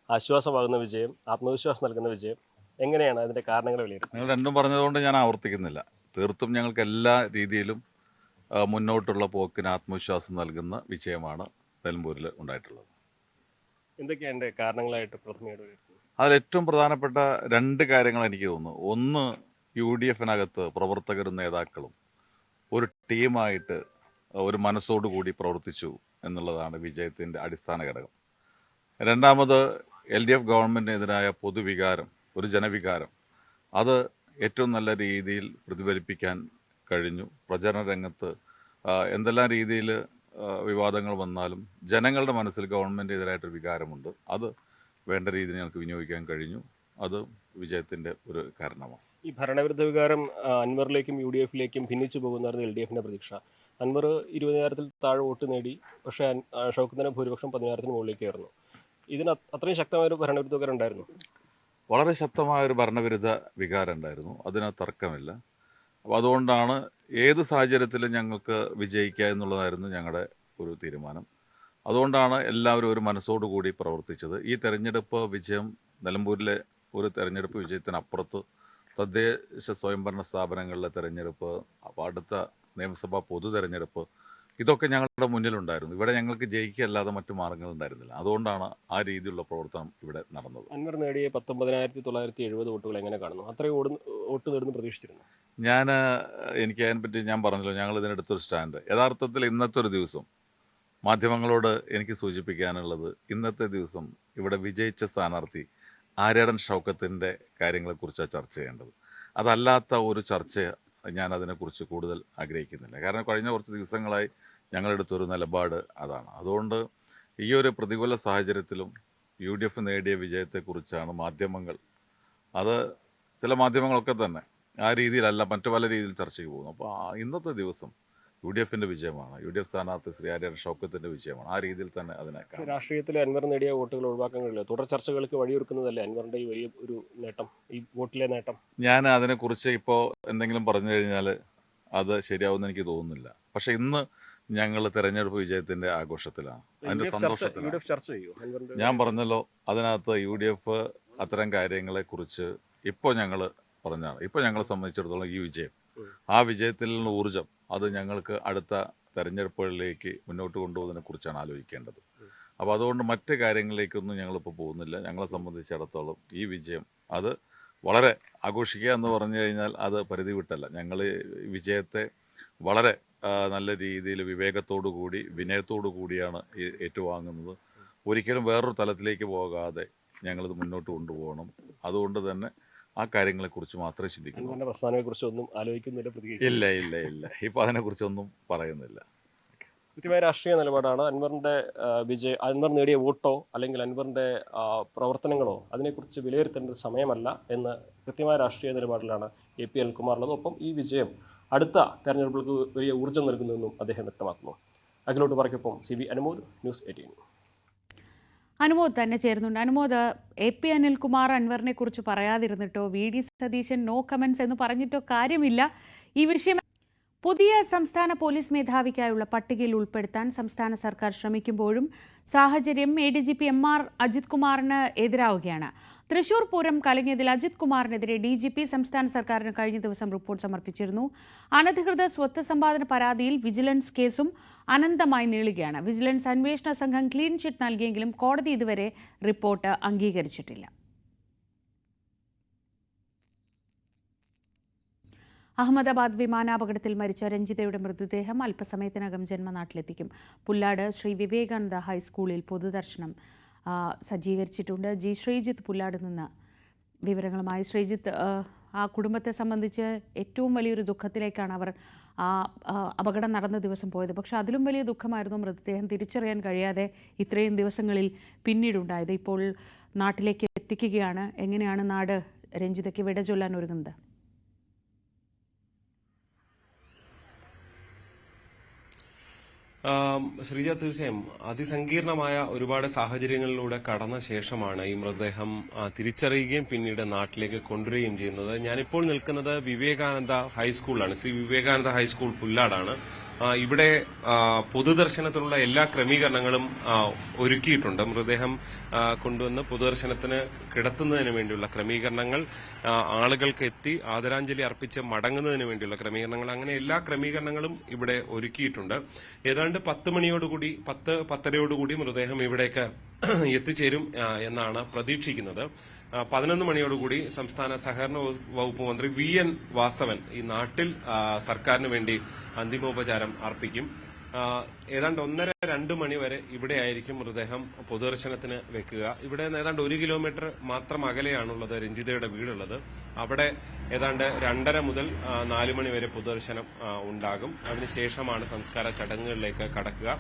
ആശ്വാസമാകുന്ന വിജയം, ആത്മവിശ്വാസം നൽകുന്ന വിജയം, എങ്ങനെയാണ് അതിന്റെ കാരണങ്ങൾ വിലയിരുത്തുന്നത്? നിങ്ങൾ രണ്ടും പറഞ്ഞതുകൊണ്ട് ഞാൻ ആവർത്തിക്കുന്നില്ല. തീർത്തും ഞങ്ങൾക്ക് എല്ലാ രീതിയിലും മുന്നോട്ടുള്ള പോക്കിന് ആത്മവിശ്വാസം നൽകുന്ന വിജയമാണ് നിലമ്പൂരിൽ ഉണ്ടായിട്ടുള്ളത്. എന്തൊക്കെയാണ് കാരണങ്ങളായിട്ട് പ്രഥമയോട് വിലയിരുത്തുന്നത്? അതിൽ ഏറ്റവും പ്രധാനപ്പെട്ട 2 കാര്യങ്ങൾ എനിക്ക് തോന്നുന്നു. ഒന്ന്, UDFിനകത്ത് പ്രവർത്തകരും നേതാക്കളും ഒരു ടീമായിട്ട് ഒരു മനസ്സോടുകൂടി പ്രവർത്തിച്ചു എന്നുള്ളതാണ് വിജയത്തിൻ്റെ അടിസ്ഥാന ഘടകം. രണ്ടാമത്, LDF ഗവൺമെൻറ്റിനെതിരായ പൊതുവികാരം, ഒരു ജനവികാരം, അത് ഏറ്റവും നല്ല രീതിയിൽ പ്രതിഫലിപ്പിക്കാൻ കഴിഞ്ഞു. പ്രചരണ രംഗത്ത് എന്തെല്ലാം രീതിയിൽ വിവാദങ്ങൾ വന്നാലും ജനങ്ങളുടെ മനസ്സിൽ ഗവൺമെൻറ്റിനെതിരായിട്ടൊരു വികാരമുണ്ട്. അത് വേണ്ട രീതിയിൽ ഞങ്ങൾക്ക് വിനിയോഗിക്കാൻ കഴിഞ്ഞു. അത് വിജയത്തിൻ്റെ ഒരു കാരണമാണ്. ഈ ഭരണവിരുദ്ധ വികാരം അൻവറിലേക്കും UDFിലേക്കും ഭിന്നിച്ചു പോകുന്നതായിരുന്നു LDFിൻ്റെ പ്രതീക്ഷ. അൻവർ 20,000-ൽ താഴെ വോട്ട് നേടി. പക്ഷേ ഷൗക്കത്തിന് ഭൂരിപക്ഷം 10,000-ന് മുകളിലേക്ക് കയറുന്നു. ഇതിന് അത്രയും ശക്തമായൊരു ഭരണവിരുദ്ധ വികാരം ഉണ്ടായിരുന്നു. വളരെ ശക്തമായൊരു ഭരണവിരുദ്ധ വികാരം ഉണ്ടായിരുന്നു, അതിന് തർക്കമില്ല. അപ്പോൾ അതുകൊണ്ടാണ് ഏത് സാഹചര്യത്തിലും ഞങ്ങൾക്ക് വിജയിക്കുക എന്നുള്ളതായിരുന്നു ഞങ്ങളുടെ ഒരു തീരുമാനം. അതുകൊണ്ടാണ് എല്ലാവരും ഒരു മനസ്സോടുകൂടി പ്രവർത്തിച്ചത്. ഈ തെരഞ്ഞെടുപ്പ് വിജയം നിലമ്പൂരിലെ ഒരു തെരഞ്ഞെടുപ്പ് വിജയത്തിനപ്പുറത്ത് തദ്ദേശ സ്വയംഭരണ സ്ഥാപനങ്ങളിലെ തെരഞ്ഞെടുപ്പ്, അടുത്ത നിയമസഭാ പൊതു തെരഞ്ഞെടുപ്പ്, ഇതൊക്കെ ഞങ്ങളുടെ മുന്നിലുണ്ടായിരുന്നു. ഇവിടെ ഞങ്ങൾക്ക് ജയിക്കുകയല്ലാതെ മറ്റു മാർഗ്ഗങ്ങൾ ഉണ്ടായിരുന്നില്ല. അതുകൊണ്ടാണ് ആ രീതിയിലുള്ള പ്രവർത്തനം ഇവിടെ നടന്നത്. അൻവർ നേടിയ 19,970 വോട്ടുകൾ എങ്ങനെ കാണുന്നു? അത്രയും വോട്ട് നേടുന്നു പ്രതീക്ഷിച്ചിരുന്നു? എനിക്ക് അതിനെപ്പറ്റി ഞാൻ പറഞ്ഞല്ലോ, ഞങ്ങൾ ഇതിനെടുത്തൊരു സ്റ്റാൻഡ്. യഥാർത്ഥത്തിൽ ഇന്നത്തെ ഒരു ദിവസം മാധ്യമങ്ങളോട് എനിക്ക് സൂചിപ്പിക്കാനുള്ളത്, ഇന്നത്തെ ദിവസം ഇവിടെ വിജയിച്ച സ്ഥാനാർത്ഥി ആര്യാടൻ ഷൗക്കത്തിൻ്റെ കാര്യങ്ങളെക്കുറിച്ചാണ് ചർച്ച ചെയ്യേണ്ടത്. അതല്ലാത്ത ഒരു ചർച്ച ഞാൻ അതിനെക്കുറിച്ച് കൂടുതൽ ആഗ്രഹിക്കുന്നില്ല. കാരണം കഴിഞ്ഞ കുറച്ച് ദിവസങ്ങളായി ഞങ്ങളെടുത്തൊരു നിലപാട് അതാണ്. അതുകൊണ്ട് ഈ ഒരു പ്രതികൂല സാഹചര്യത്തിലും UDF നേടിയ വിജയത്തെക്കുറിച്ചാണ് മാധ്യമങ്ങൾ, അത് ചില മാധ്യമങ്ങളൊക്കെ തന്നെ ആ രീതിയിലല്ല, മറ്റു പല രീതിയിൽ ചർച്ചയ്ക്ക് പോകുന്നു. അപ്പോൾ ഇന്നത്തെ ദിവസം UDFന്റെ വിജയമാണ്, UDF സ്ഥാനാർത്ഥി ശ്രീ ആര്യാടൻ ഷൗക്കത്തിന്റെ വിജയമാണ്. ആ രീതിയിൽ തന്നെ അതിനെ രാഷ്ട്രീയത്തിൽ അൻവർ നേടിയ വോട്ടുകൾ ഒഴിവാക്കാൻ കഴിയില്ല. തുടർ ചർച്ചകൾക്ക് വഴിയൊരുക്കുന്നതല്ലേ അൻവറിന്റെ ഈ വലിയ ഒരു നേട്ടം, ഈ വോട്ടിലെ നേട്ടം? ഞാൻ അതിനെക്കുറിച്ച് ഇപ്പോൾ എന്തെങ്കിലും പറഞ്ഞു കഴിഞ്ഞാൽ അത് ശരിയാവുമെന്ന് എനിക്ക് തോന്നുന്നില്ല. പക്ഷെ ഇന്ന് ഞങ്ങൾ തെരഞ്ഞെടുപ്പ് വിജയത്തിന്റെ ആഘോഷത്തിലാണ്, അതിന്റെ സന്തോഷത്തിലാണ്. ഞാൻ പറഞ്ഞല്ലോ, അതിനകത്ത് UDF അത്തരം കാര്യങ്ങളെക്കുറിച്ച് ഇപ്പോൾ ഞങ്ങൾ പറഞ്ഞാണ്. ഇപ്പോൾ ഞങ്ങളെ സംബന്ധിച്ചിടത്തോളം ഈ വിജയം, ആ വിജയത്തിൽ നിന്നുള്ള ഊർജം, അത് ഞങ്ങൾക്ക് അടുത്ത തെരഞ്ഞെടുപ്പുകളിലേക്ക് മുന്നോട്ട് കൊണ്ടുപോകുന്നതിനെ കുറിച്ചാണ് ആലോചിക്കേണ്ടത്. അപ്പോൾ അതുകൊണ്ട് മറ്റ് കാര്യങ്ങളിലേക്കൊന്നും ഞങ്ങളിപ്പോൾ പോകുന്നില്ല. ഞങ്ങളെ സംബന്ധിച്ചിടത്തോളം ഈ വിജയം അത് വളരെ ആഘോഷിക്കുക എന്ന് പറഞ്ഞു കഴിഞ്ഞാൽ അത് പരിധി വിട്ടല്ല. ഞങ്ങൾ വിജയത്തെ വളരെ നല്ല രീതിയിൽ വിവേകത്തോടു കൂടി വിനയത്തോടു കൂടിയാണ് ഏറ്റുവാങ്ങുന്നത്. ഒരിക്കലും വേറൊരു തലത്തിലേക്ക് പോകാതെ ഞങ്ങളിത് മുന്നോട്ട് കൊണ്ടുപോകണം. അതുകൊണ്ട് തന്നെ ആ കാര്യങ്ങളെക്കുറിച്ച് മാത്രമേ ചിന്തിക്കുന്നു. പ്രസ്ഥാനത്തെക്കുറിച്ചൊന്നും ആലോചിക്കുന്നില്ല? ഇല്ല ഇല്ല ഇല്ല, ഇപ്പോൾ അതിനെക്കുറിച്ചൊന്നും പറയുന്നില്ല. കൃത്യമായ രാഷ്ട്രീയ നിലപാടാണ്. അൻവറിന്റെ അൻവർ നേടിയ വോട്ടോ അല്ലെങ്കിൽ അൻവറിന്റെ പ്രവർത്തനങ്ങളോ അതിനെക്കുറിച്ച് വിലയിരുത്തേണ്ട സമയമല്ല എന്ന് കൃത്യമായ രാഷ്ട്രീയ നിലപാടിലാണ് AP അനിൽകുമാറുള്ളത്. ഒപ്പം ഈ വിജയം അടുത്ത തെരഞ്ഞെടുപ്പുകൾക്ക് വലിയ ഊർജ്ജം നൽകുന്നുവെന്നും അദ്ദേഹം വ്യക്തമാക്കുന്നു. അഖിലോട്ട് പറയ്ക്കൊപ്പം CB അനുമോദ്, ന്യൂസ് 18. അനുമോദ് തന്നെ ചേരുന്നുണ്ട്. അനുമോദ്, AP അനിൽകുമാർ അൻവറിനെ കുറിച്ച് പറയാതിരുന്നിട്ടോ VD സതീശൻ നോ കമന്റ്സ് എന്ന് പറഞ്ഞിട്ടോ കാര്യമില്ല. ഈ വിഷയം പുതിയ സംസ്ഥാന പോലീസ് മേധാവിക്കായുള്ള പട്ടികയിൽ ഉൾപ്പെടുത്താൻ സംസ്ഥാന സർക്കാർ ശ്രമിക്കുമ്പോഴും സാഹചര്യം ADGP MR അജിത് കുമാറിന് എതിരാവുകയാണ്. തൃശൂർ പൂരം കലങ്ങിയതിൽ അജിത് കുമാറിനെതിരെ DGP സംസ്ഥാന സർക്കാരിന് കഴിഞ്ഞ ദിവസം റിപ്പോർട്ട് സമർപ്പിച്ചിരുന്നു. അനധികൃത സ്വത്ത് സമ്പാദന പരാതിയിൽ വിജിലൻസ് കേസും അനന്തമായി നീളുകയാണ്. വിജിലൻസ് അന്വേഷണ സംഘം ക്ലീൻ ചിറ്റ് നൽകിയെങ്കിലും കോടതി ഇതുവരെ റിപ്പോർട്ട് അംഗീകരിച്ചിട്ടില്ല. അഹമ്മദാബാദ് വിമാനാപകടത്തിൽ മരിച്ച രഞ്ജിതയുടെ മൃതദേഹം അല്പസമയത്തിനകം ജന്മനാട്ടിലെത്തിക്കും. പുല്ലാട് ശ്രീ വിവേകാനന്ദ ഹൈസ്കൂളിൽ പൊതുദർശനം സജ്ജീകരിച്ചിട്ടുണ്ട്. ശ്രീജിത്ത് പുല്ലാട് നിന്ന് വിവരങ്ങളുമായി. ശ്രീജിത്ത്, ആ കുടുംബത്തെ സംബന്ധിച്ച് ഏറ്റവും വലിയൊരു ദുഃഖത്തിലേക്കാണ് അവർ ആ അപകടം നടന്ന ദിവസം പോയത്. പക്ഷെ അതിലും വലിയ ദുഃഖമായിരുന്നു മൃതദേഹം തിരിച്ചറിയാൻ കഴിയാതെ ഇത്രയും ദിവസങ്ങളിൽ പിന്നീടുണ്ടായത്. ഇപ്പോൾ നാട്ടിലേക്ക് എത്തിക്കുകയാണ്. എങ്ങനെയാണ് നാട് രഞ്ജിതയ്ക്ക് വിട ചൊല്ലാൻ ഒരുങ്ങുന്നത്? ശ്രീജ, തീർച്ചയായും അതിസങ്കീർണമായ ഒരുപാട് സാഹചര്യങ്ങളിലൂടെ കടന്ന ശേഷമാണ് ഈ മൃതദേഹം തിരിച്ചറിയുകയും പിന്നീട് നാട്ടിലേക്ക് കൊണ്ടുവരികയും ചെയ്യുന്നത്. ഞാനിപ്പോൾ നിൽക്കുന്നത് വിവേകാനന്ദ ഹൈസ്കൂളിലാണ്. ശ്രീ വിവേകാനന്ദ ഹൈസ്കൂൾ പുല്ലാടാണ്. ഇവിടെ പൊതുദർശനത്തിനുള്ള എല്ലാ ക്രമീകരണങ്ങളും ഒരുക്കിയിട്ടുണ്ട്. മൃതദേഹം കൊണ്ടുവന്ന് പൊതുദർശനത്തിന് കിടത്തുന്നതിന് വേണ്ടിയുള്ള ക്രമീകരണങ്ങൾ, ആളുകൾക്ക് എത്തി ആദരാഞ്ജലി അർപ്പിച്ച് മടങ്ങുന്നതിന് വേണ്ടിയുള്ള ക്രമീകരണങ്ങൾ, അങ്ങനെ എല്ലാ ക്രമീകരണങ്ങളും ഇവിടെ ഒരുക്കിയിട്ടുണ്ട്. ഏതാണ്ട് 10 മണിയോടുകൂടി 10:30 മൃതദേഹം ഇവിടേക്ക് എത്തിച്ചേരും എന്നാണ് പ്രതീക്ഷിക്കുന്നത്. 11 മണിയോടുകൂടി സംസ്ഥാന സഹകരണ വകുപ്പ് മന്ത്രി VN വാസവൻ ഈ നാട്ടിൽ സർക്കാരിന് വേണ്ടി അന്തിമോപചാരം അർപ്പിക്കും. ഏതാണ്ട് 1:30-2 മണി വരെ ഇവിടെ ആയിരിക്കും മൃതദേഹം പൊതുദർശനത്തിന് വെക്കുക. ഇവിടെ നിന്ന് ഏതാണ്ട് 1 കിലോമീറ്റർ മാത്രം അകലെയാണുള്ളത് രഞ്ജിതയുടെ വീടുള്ളത്. അവിടെ ഏതാണ്ട് 2:30 മുതൽ 4 മണി വരെ പൊതുദർശനം ഉണ്ടാകും. അതിനുശേഷമാണ് സംസ്കാര ചടങ്ങുകളിലേക്ക് കടക്കുക.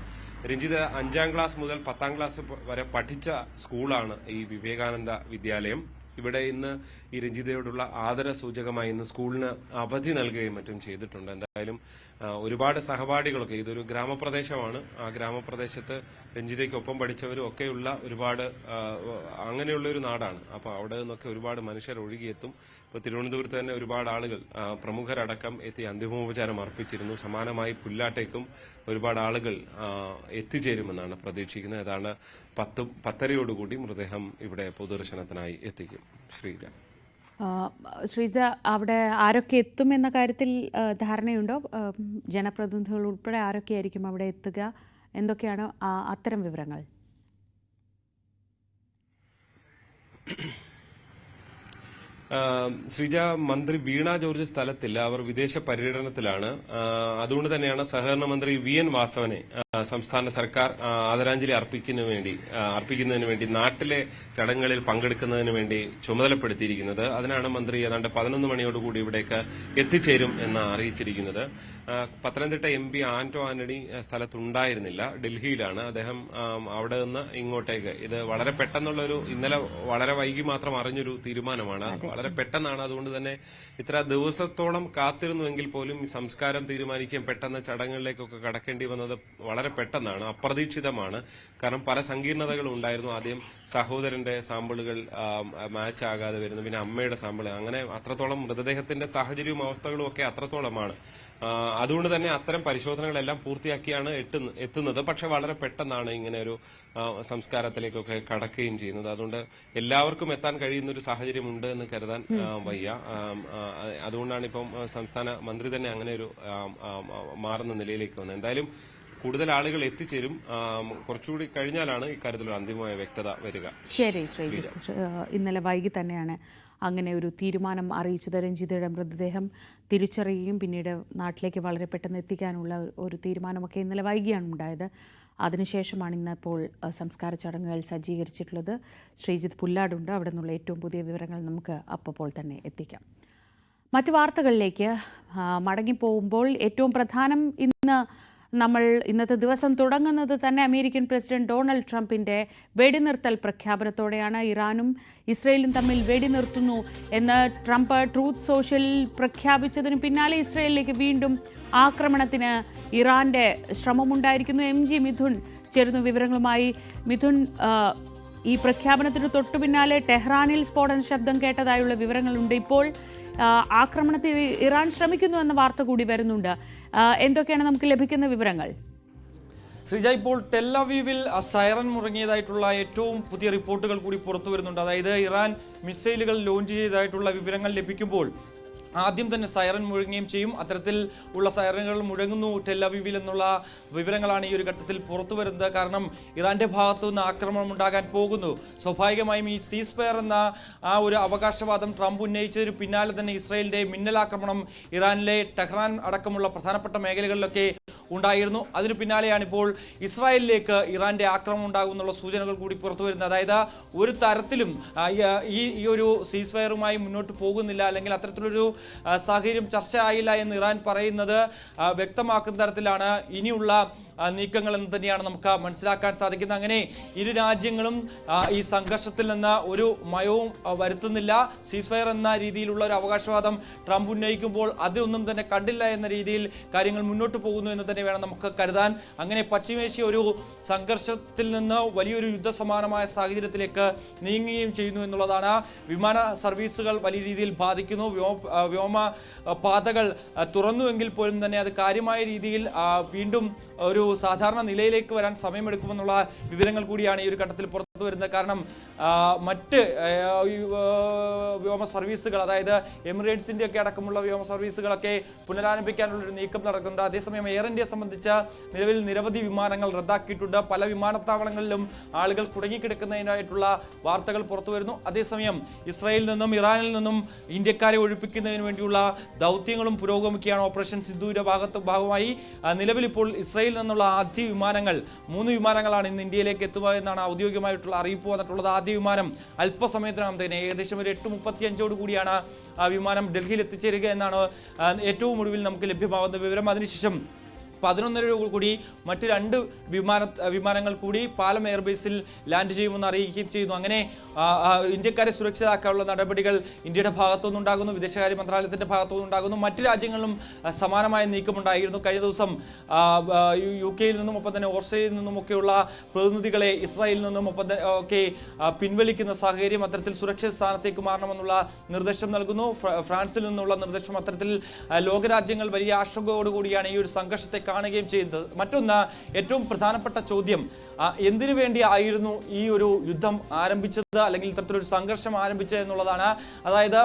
രഞ്ജിത 5ാം ക്ലാസ് മുതൽ 10ാം ക്ലാസ് വരെ പഠിച്ച സ്കൂളാണ് ഈ വിവേകാനന്ദ വിദ്യാലയം. ഇവിടെ ഇന്ന് ഈ രഞ്ജിതയോടുള്ള ആദര സൂചകമായി ഇന്ന് സ്കൂളിന് അവധി നൽകുകയും മറ്റും ചെയ്തിട്ടുണ്ട്. എന്തായാലും ഒരുപാട് സഹപാഠികളൊക്കെ, ഇതൊരു ഗ്രാമപ്രദേശമാണ്. ആ ഗ്രാമപ്രദേശത്ത് രഞ്ജിതയ്ക്കൊപ്പം പഠിച്ചവരും ഒക്കെയുള്ള ഒരുപാട് അങ്ങനെയുള്ള ഒരു നാടാണ്. അപ്പോൾ അവിടെ നിന്നൊക്കെ ഒരുപാട് മനുഷ്യർ ഒഴുകിയെത്തും. ഇപ്പോൾ തിരുവനന്തപുരത്ത് തന്നെ ഒരുപാട് ആളുകൾ, പ്രമുഖരടക്കം എത്തി അന്തിമോപചാരം അർപ്പിച്ചിരുന്നു. സമാനമായി പുല്ലാട്ടേക്കും ഒരുപാട് ആളുകൾ എത്തിച്ചേരുമെന്നാണ് പ്രതീക്ഷിക്കുന്നത്. ഏതാണ്ട് 10:30 മൃതദേഹം ഇവിടെ പൊതുദർശനത്തിനായി എത്തിക്കും. ശ്രീജ, അവിടെ ആരൊക്കെ എത്തും എന്ന കാര്യത്തിൽ ധാരണയുണ്ടോ? ജനപ്രതിനിധികൾ ഉൾപ്പെടെ ആരൊക്കെയായിരിക്കും അവിടെ എത്തുക? എന്തൊക്കെയാണ് അത്തരം വിവരങ്ങൾ? ശ്രീജ, മന്ത്രി വീണ ജോർജ് സ്ഥലത്തില്ല, അവർ വിദേശ പര്യടനത്തിലാണ്. അതുകൊണ്ട് തന്നെയാണ് സഹകരണ മന്ത്രി VN വാസവനെ സംസ്ഥാന സർക്കാർ ആദരാഞ്ജലി അർപ്പിക്കുന്നതിന് വേണ്ടി നാട്ടിലെ ചടങ്ങുകളിൽ പങ്കെടുക്കുന്നതിന് വേണ്ടി ചുമതലപ്പെടുത്തിയിരിക്കുന്നത്. അതിനാണ് മന്ത്രി ഏതാണ്ട് 11 മണിയോടുകൂടി ഇവിടേക്ക് എത്തിച്ചേരും എന്ന് അറിയിച്ചിരിക്കുന്നത്. പത്തനംതിട്ട MP ആന്റോ ആന്റണി സ്ഥലത്തുണ്ടായിരുന്നില്ല, ഡൽഹിയിലാണ്. അദ്ദേഹം അവിടെ നിന്ന് ഇങ്ങോട്ടേക്ക്, ഇത് വളരെ പെട്ടെന്നുള്ളൊരു, ഇന്നലെ വളരെ വൈകി മാത്രം അറിഞ്ഞൊരു തീരുമാനമാണ്, വളരെ പെട്ടെന്നാണ്. അതുകൊണ്ട് തന്നെ ഇത്ര ദിവസത്തോളം കാത്തിരുന്നുവെങ്കിൽ പോലും ഈ സംസ്കാരം തീരുമാനിക്കുകയും പെട്ടെന്ന് ചടങ്ങുകളിലേക്കൊക്കെ കടക്കേണ്ടി വന്നത് വളരെ പെട്ടെന്നാണ്, അപ്രതീക്ഷിതമാണ്. കാരണം പല സങ്കീർണതകളും ഉണ്ടായിരുന്നു. ആദ്യം സഹോദരന്റെ സാമ്പിളുകൾ മാച്ച് ആകാതെ വരുന്നു, പിന്നെ അമ്മയുടെ സാമ്പിൾ, അങ്ങനെ അത്രത്തോളം മൃതദേഹത്തിന്റെ സാഹചര്യവും അവസ്ഥകളും ഒക്കെ അത്രത്തോളമാണ്. അതുകൊണ്ട് തന്നെ അത്തരം പരിശോധനകളെല്ലാം പൂർത്തിയാക്കിയാണ് എത്തുന്നത്. പക്ഷെ വളരെ പെട്ടെന്നാണ് ഇങ്ങനെ ഒരു സംസ്കാരത്തിലേക്കൊക്കെ കടക്കുകയും ചെയ്യുന്നത്. അതുകൊണ്ട് എല്ലാവർക്കും എത്താൻ കഴിയുന്ന ഒരു സാഹചര്യം ഉണ്ട് എന്ന് കരുതാൻ വയ്യ. അതുകൊണ്ടാണ് ഇപ്പം സംസ്ഥാന മന്ത്രി തന്നെ അങ്ങനെ ഒരു മാറുന്ന നിലയിലേക്ക് വന്നത്. എന്തായാലും കൂടുതൽ ആളുകൾ എത്തിച്ചേരും. കുറച്ചുകൂടി കഴിഞ്ഞാലാണ് ഇക്കാര്യത്തിൽ അന്തിമമായ വ്യക്തത വരിക. ശരി ശ്രീജിത്ത്, ഇന്നലെ വൈകി തന്നെയാണ് അങ്ങനെ ഒരു തീരുമാനം അറിയിച്ചത്. രഞ്ജിതയുടെ മൃതദേഹം തിരിച്ചറിയുകയും പിന്നീട് നാട്ടിലേക്ക് വളരെ പെട്ടെന്ന് എത്തിക്കാനുള്ള ഒരു തീരുമാനമൊക്കെ ഇന്നലെ വൈകിയാണ് ഉണ്ടായത്. അതിനുശേഷമാണ് ഇന്നിപ്പോൾ സംസ്കാര ചടങ്ങുകൾ സജ്ജീകരിച്ചിട്ടുള്ളത്. ശ്രീജിത്ത് പുല്ലാടുണ്ട്, അവിടെ നിന്നുള്ള ഏറ്റവും പുതിയ വിവരങ്ങൾ നമുക്ക് അപ്പോൾ തന്നെ എത്തിക്കാം. മറ്റു വാർത്തകളിലേക്ക് മടങ്ങിപ്പോകുമ്പോൾ ഏറ്റവും പ്രധാനം, ഇന്നത്തെ ദിവസം തുടങ്ങുന്നത് തന്നെ അമേരിക്കൻ പ്രസിഡന്റ് ഡൊണാൾഡ് ട്രംപിന്റെ വെടിനിർത്തൽ പ്രഖ്യാപനത്തോടെയാണ്. ഇറാനും ഇസ്രയേലും തമ്മിൽ വെടിനിർത്തുന്നു എന്ന് ട്രംപ് ട്രൂത്ത് സോഷ്യലിൽ പ്രഖ്യാപിച്ചതിന് പിന്നാലെ ഇസ്രയേലിലേക്ക് വീണ്ടും ആക്രമണത്തിന് ഇറാന്റെ ശ്രമമുണ്ടായിരിക്കുന്നു. MG മിഥുൻ ചേരുന്നു വിവരങ്ങളുമായി. മിഥുൻ, ഈ പ്രഖ്യാപനത്തിന് തൊട്ടു പിന്നാലെ ടെഹ്റാനിൽ സ്ഫോടന ശബ്ദം കേട്ടതായുള്ള വിവരങ്ങളുണ്ട്. ഇപ്പോൾ ആക്രമണത്തിൽ ഇറാൻ ശ്രമിക്കുന്നു എന്ന വാർത്ത കൂടി വരുന്നുണ്ട്. എന്തൊക്കെയാണ് നമുക്ക് ലഭിക്കുന്ന വിവരങ്ങൾ? ശ്രീജ, ഇപ്പോൾ ടെല്ലവീവിൽ സൈറൻ മുഴങ്ങിയതായിട്ടുള്ള ഏറ്റവും പുതിയ റിപ്പോർട്ടുകൾ കൂടി പുറത്തു വരുന്നുണ്ട്. അതായത് ഇറാൻ മിസൈലുകൾ ലോഞ്ച് ചെയ്തതായിട്ടുള്ള വിവരങ്ങൾ ലഭിക്കുമ്പോൾ ആദ്യം തന്നെ സൈറൻ മുഴങ്ങുകയും ചെയ്യും. അത്തരത്തിൽ ഉള്ള സൈറനുകൾ മുഴങ്ങുന്നു ടെല്ലവീവിൽ എന്നുള്ള വിവരങ്ങളാണ് ഈ ഒരു ഘട്ടത്തിൽ പുറത്തു വരുന്നത്. കാരണം ഇറാന്റെ ഭാഗത്തു നിന്ന് ആക്രമണം ഉണ്ടാകാൻ പോകുന്നു. സ്വാഭാവികമായും ഈ സീസ്ഫയർ എന്ന ആ ഒരു അവകാശവാദം ട്രംപ് ഉന്നയിച്ചതിന് പിന്നാലെ തന്നെ ഇസ്രായേലിന്റെ മിന്നലാക്രമണം ഇറാനിലെ ടെഹ്റാൻ അടക്കമുള്ള പ്രധാനപ്പെട്ട മേഖലകളിലൊക്കെ ഉണ്ടായിരുന്നു. അതിന് പിന്നാലെയാണ് ഇപ്പോൾ ഇസ്രായേലിലേക്ക് ഇറാന്റെ ആക്രമണം ഉണ്ടാകുമെന്നുള്ള സൂചനകൾ കൂടി പുറത്തു വരുന്നത്. അതായത് ഒരു തരത്തിലും ഈ ഒരു സീസ്ഫയറുമായി മുന്നോട്ട് പോകുന്നില്ല, അല്ലെങ്കിൽ അത്തരത്തിലൊരു സാഹചര്യം ചർച്ച ആയില്ല എന്ന് ഇറാൻ പറയുന്നത് വ്യക്തമാക്കുന്ന തരത്തിലാണ് ഇനിയുള്ള നീക്കങ്ങൾ എന്ന് തന്നെയാണ് നമുക്ക് മനസ്സിലാക്കാൻ സാധിക്കുന്നത്. അങ്ങനെ ഇരു രാജ്യങ്ങളും ഈ സംഘർഷത്തിൽ നിന്ന് ഒരു മയവും വരുത്തുന്നില്ല. സീസ്ഫയർ എന്ന രീതിയിലുള്ള ഒരു അവകാശവാദം ട്രംപ് ഉന്നയിക്കുമ്പോൾ അതൊന്നും തന്നെ കണ്ടില്ല എന്ന രീതിയിൽ കാര്യങ്ങൾ മുന്നോട്ട് പോകുന്നു എന്ന് തന്നെ വേണം നമുക്ക് കരുതാൻ. അങ്ങനെ പശ്ചിമേഷ്യ ഒരു സംഘർഷത്തിൽ നിന്ന് വലിയൊരു യുദ്ധസമാനമായ സാഹചര്യത്തിലേക്ക് നീങ്ങുകയും ചെയ്യുന്നു എന്നുള്ളതാണ്. വിമാന സർവീസുകൾ വലിയ രീതിയിൽ ബാധിക്കുന്നു. വ്യോമ പാതകൾ തുറന്നുവെങ്കിൽ പോലും തന്നെ അത് കാര്യമായ രീതിയിൽ വീണ്ടും ഒരു സാധാരണ നിലയിലേക്ക് വരാൻ സമയമെടുക്കുമെന്നുള്ള വിവരങ്ങൾ കൂടിയാണ് ഈ ഒരു ഘട്ടത്തിൽ പുറത്തു വരുന്നത്. കാരണം മറ്റ് വ്യോമ സർവീസുകൾ, അതായത് എമിറേറ്റ്സിന്റെ ഒക്കെ അടക്കമുള്ള വ്യോമ സർവീസുകളൊക്കെ പുനരാരംഭിക്കാനുള്ളൊരു നീക്കം നടക്കുന്നുണ്ട്. അതേസമയം എയർ ഇന്ത്യയെ സംബന്ധിച്ച നിലവിൽ നിരവധി വിമാനങ്ങൾ റദ്ദാക്കിയിട്ടുണ്ട്. പല വിമാനത്താവളങ്ങളിലും ആളുകൾ കുടുങ്ങിക്കിടക്കുന്നതിനായിട്ടുള്ള വാർത്തകൾ പുറത്തു വരുന്നു. അതേസമയം ഇസ്രായേലിൽ നിന്നും ഇറാനിൽ നിന്നും ഇന്ത്യക്കാരെ ഒഴിപ്പിക്കുന്നതിന് വേണ്ടിയുള്ള ദൗത്യങ്ങളും പുരോഗമിക്കുകയാണ്. ഓപ്പറേഷൻ സിന്ധുവിന്റെ ഭാഗമായി നിലവിൽ ഇപ്പോൾ ഇസ്രായേലിൽ നിന്നുള്ള ആദ്യ വിമാനങ്ങൾ 3 വിമാനങ്ങളാണ് ഇന്ന് ഇന്ത്യയിലേക്ക് എത്തുക എന്നാണ് ഔദ്യോഗികമായിട്ടുള്ള അറിയിപ്പ് വന്നിട്ടുള്ളത്. ആദ്യ വിമാനം അല്പസമയത്തിനകം തന്നെ ഏകദേശം ഒരു 8:35 കൂടിയാണ് ആ വിമാനം ഡൽഹിയിൽ എത്തിച്ചേരുക എന്നാണ് ഏറ്റവും ഒടുവിൽ നമുക്ക് ലഭ്യമാകുന്ന വിവരം. അതിനുശേഷം 11:30 കൂടി മറ്റ് 2 വിമാനങ്ങൾ കൂടി പാലം എയർബേസിൽ ലാൻഡ് ചെയ്യുമെന്ന് അറിയിക്കുകയും ചെയ്യുന്നു. അങ്ങനെ ഇന്ത്യക്കാരെ സുരക്ഷിതരാക്കാനുള്ള നടപടികൾ ഇന്ത്യയുടെ ഭാഗത്തുനിന്നുണ്ടാകുന്നു, വിദേശകാര്യ മന്ത്രാലയത്തിന്റെ ഭാഗത്തുനിന്നുണ്ടാകുന്നു. മറ്റ് രാജ്യങ്ങളിലും സമാനമായ നീക്കമുണ്ടായിരുന്നു. കഴിഞ്ഞ ദിവസം UK നിന്നും ഒപ്പം തന്നെ ഓസ്ട്രേലിയയിൽ നിന്നുമൊക്കെയുള്ള പ്രതിനിധികളെ ഇസ്രായേലിൽ നിന്നും ഒക്കെ പിൻവലിക്കുന്ന സാഹചര്യം, അത്തരത്തിൽ സുരക്ഷിത സ്ഥാനത്തേക്ക് മാറണമെന്നുള്ള നിർദ്ദേശം നൽകുന്നു. ഫ്രാൻസിൽ നിന്നുള്ള നിർദ്ദേശം. അത്തരത്തിൽ ലോകരാജ്യങ്ങൾ വലിയ ആശങ്കയോടുകൂടിയാണ് ഈ ഒരു സംഘർഷത്തെ കാണുകയും ചെയ്യുന്നത്. മറ്റൊന്ന്, ഏറ്റവും പ്രധാനപ്പെട്ട ചോദ്യം, എന്തിനു വേണ്ടി ആയിരുന്നു ഈ ഒരു യുദ്ധം ആരംഭിച്ചത്, അല്ലെങ്കിൽ ഇത്തരത്തിലൊരു സംഘർഷം ആരംഭിച്ചത് എന്നുള്ളതാണ്. അതായത്